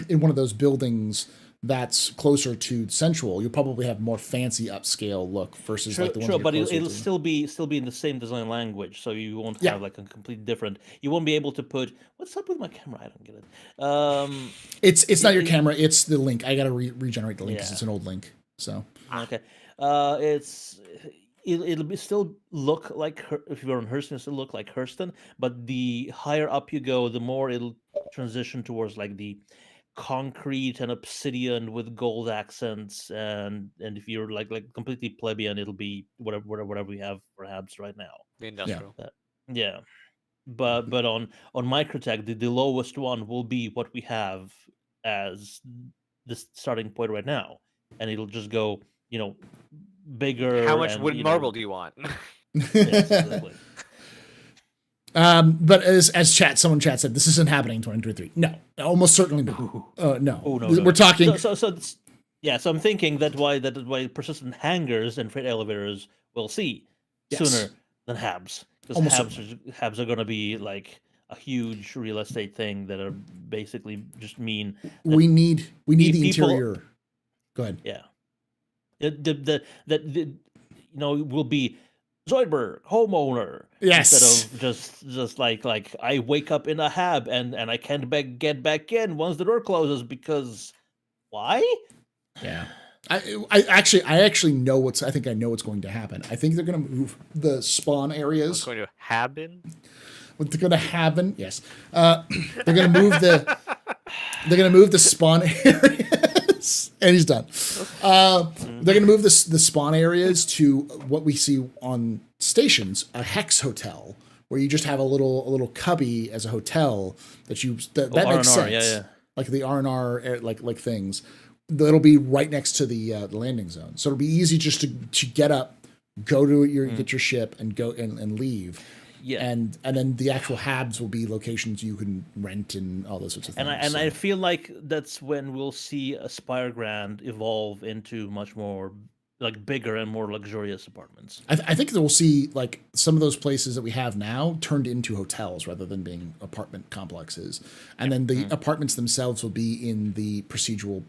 in one of those buildings that's closer to Central, you'll probably have more fancy upscale look versus like the ones. But it'll still be in the same design language, so you won't have like a complete different. You won't be able to put. What's up with my camera? I don't get it. It's not your camera. It's the link. I gotta regenerate the link because it's an old link. So okay, it'll still look like if you're on Hurston, it'll still look like Hurston, but the higher up you go, the more it'll transition towards like the concrete and obsidian with gold accents, and if you're like completely plebeian, it'll be whatever we have perhaps right now. The industrial. Yeah, but on Microtech, the lowest one will be what we have as the starting point right now, and it'll just go, bigger. How much and, wooden marble do you want? Yes, exactly. But as someone chat said, this isn't happening in 2023. No, almost certainly not. No. Oh, no, We're talking. So I'm thinking that why persistent hangars and freight elevators will see sooner than HABs, because Almost HABs are going to be like a huge real estate thing that are basically just mean that we need the people- interior. Go ahead. yeah, will be Zoidberg homeowner. Yes. Instead of just like I wake up in a HAB and I can't get back in once the door closes because why? Yeah. I actually know I think I know what's going to happen. I think they're going to move the spawn areas. What's going to happen? What they're going to happen? Yes. They're going to move the spawn areas. And he's done. They're going to move the spawn areas to what we see on stations, a hex hotel, where you just have a little cubby as a hotel that makes sense. Yeah. Like the R&R like things. That'll be right next to the landing zone. So it'll be easy just to get up, go to get your ship and go and leave. Yeah. And then the actual HABs will be locations you can rent and all those sorts of things. And I feel like that's when we'll see a Spire Grand evolve into much more like bigger and more luxurious apartments. I think that we'll see like some of those places that we have now turned into hotels rather than being apartment complexes. And then the apartments themselves will be in the procedural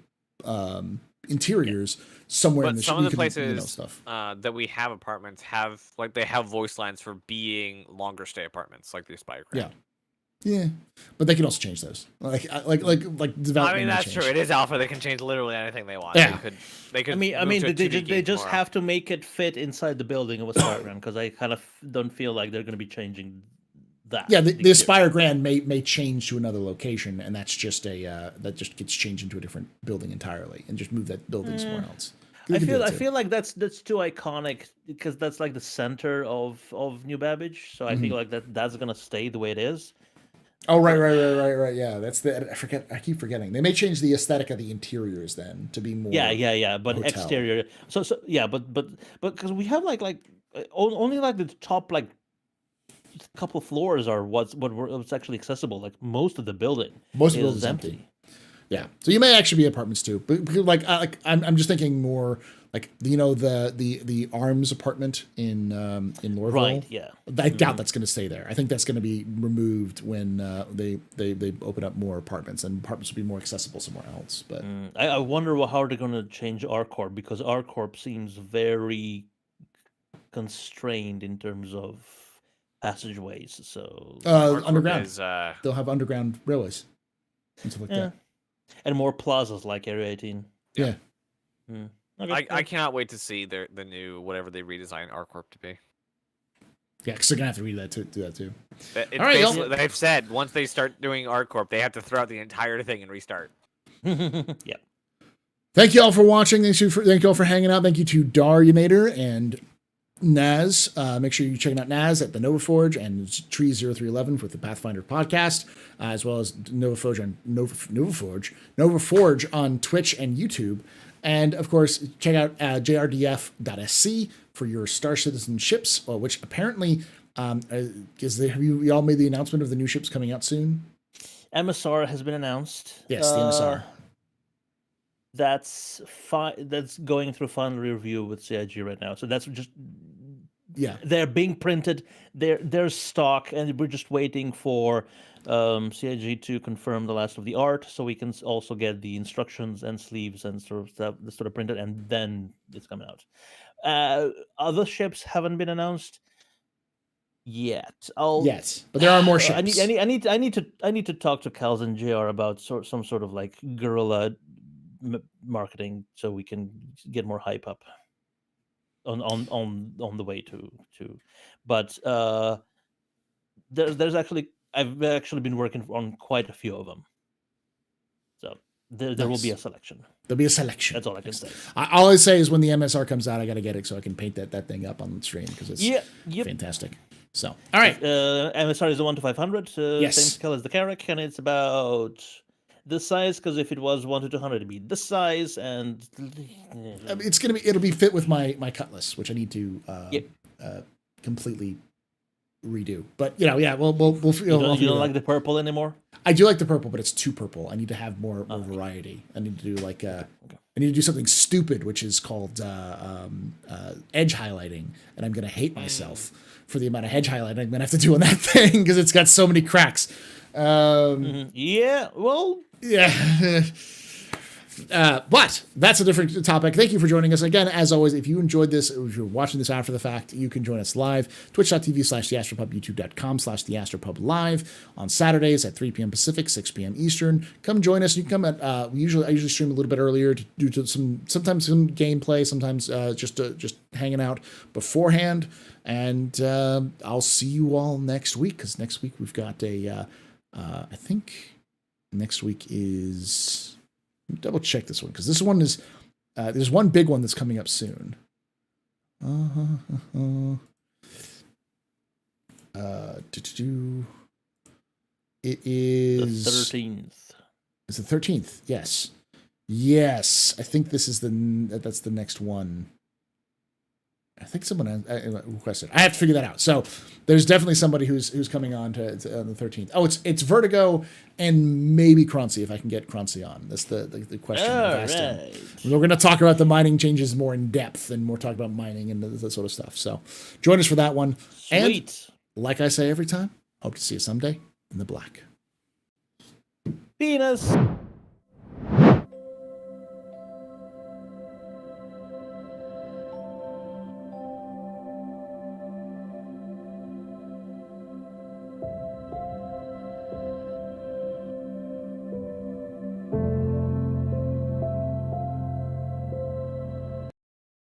interiors somewhere in the some of the places stuff. That we have apartments have they have voice lines for being longer stay apartments, like the Aspire Grand. Yeah, but they can also change those. Like development. I mean, that's true. It is alpha. They can change literally anything they want. Yeah. They could. I mean, they just have to make it fit inside the building of a Spire Grand, because I kind of don't feel like they're going to be changing that. Yeah, the Aspire Grand may change to another location, and that's just that just gets changed into a different building entirely, and just move that building somewhere else. I feel like that's too iconic, because that's like the center of New Babbage. So I feel like that's gonna stay the way it is. Oh right. Yeah, that's I keep forgetting. They may change the aesthetic of the interiors then to be more. Yeah. But hotel. Exterior. So yeah, but because we have like only like the top like couple floors are what's actually accessible. Like most of the building is empty. Yeah, so you may actually be apartments too, but I'm just thinking more like the Arms apartment in Lorville. Right. Yeah. I doubt that's going to stay there. I think that's going to be removed when they open up more apartments, and apartments will be more accessible somewhere else. But I wonder how they're going to change R-Corp, because R-Corp seems very constrained in terms of passageways. So underground, they'll have underground railways and stuff like that. And more plazas like Area 18. Yeah. Okay, I cannot wait to see the new whatever they redesign R-Corp to be. Yeah, because they're gonna have to read that do that too. All right, they've said once they start doing R-Corp, they have to throw out the entire thing and restart. Yeah. Thank you all for watching. Thank you all for hanging out. Thank you to Darionator and Naz. Make sure you're checking out Naz at the Nova Forge and Tree0311 with the Pathfinder podcast, as well as Nova Forge on Twitch and YouTube. And of course, check out jrdf.sc for your Star Citizen ships, which apparently have you all made the announcement of the new ships coming out soon? MSR has been announced. Yes, the MSR. That's going through final review with CIG right now. So that's just they're being printed. They're stock, and we're just waiting for CIG to confirm the last of the art, so we can also get the instructions and sleeves and sort of stuff printed, and then it's coming out. Other ships haven't been announced yet. Yes, but there are more ships. I need to talk to Kals and JR about some sort of like guerrilla marketing, so we can get more hype up on the way to. But I've actually been working on quite a few of them. So There will be Nice. a selection. There'll be a selection. That's all I can say. All I say is when the MSR comes out, I got to get it so I can paint that thing up on the stream because it's Yep. fantastic. So, all right. MSR is the 1 to 500. Yes. Same scale as the Carrack, and it's about this size. Because if it was 1 to 200, it'd be this size, and It'll be fit with my cutlass, which I need to Yep. completely redo. But yeah, we'll you don't like the purple anymore. I do like the purple, but it's too purple. I need to have more variety. I need to do I need to do something stupid, which is called edge highlighting, and I'm gonna hate myself for the amount of edge highlighting I'm gonna have to do on that thing because it's got so many cracks. Yeah, well, Yeah. But that's a different topic. Thank you for joining us. Again, as always, if you enjoyed this, if you're watching this after the fact, you can join us live, twitch.tv/TheAstroPub, youtube.com/TheAstroPubLive on Saturdays at 3 p.m. Pacific, 6 p.m. Eastern. Come join us. You can come at, I usually stream a little bit earlier due to sometimes some gameplay, sometimes just hanging out beforehand. And I'll see you all next week, because next week we've got I think next week is... Double check this one because this one is there's one big one that's coming up soon. It is the 13th. It's the 13th. Yes. I think this is that's the next one. I think someone requested. I have to figure that out. So there's definitely somebody who's coming on to on the 13th. Oh, it's Vertigo and maybe Croncy, if I can get Croncy on. That's the question I've asked him. We're going to talk about the mining changes more in depth and more talk about mining and that sort of stuff. So join us for that one. Sweet. And like I say every time, hope to see you someday in the black. Penis.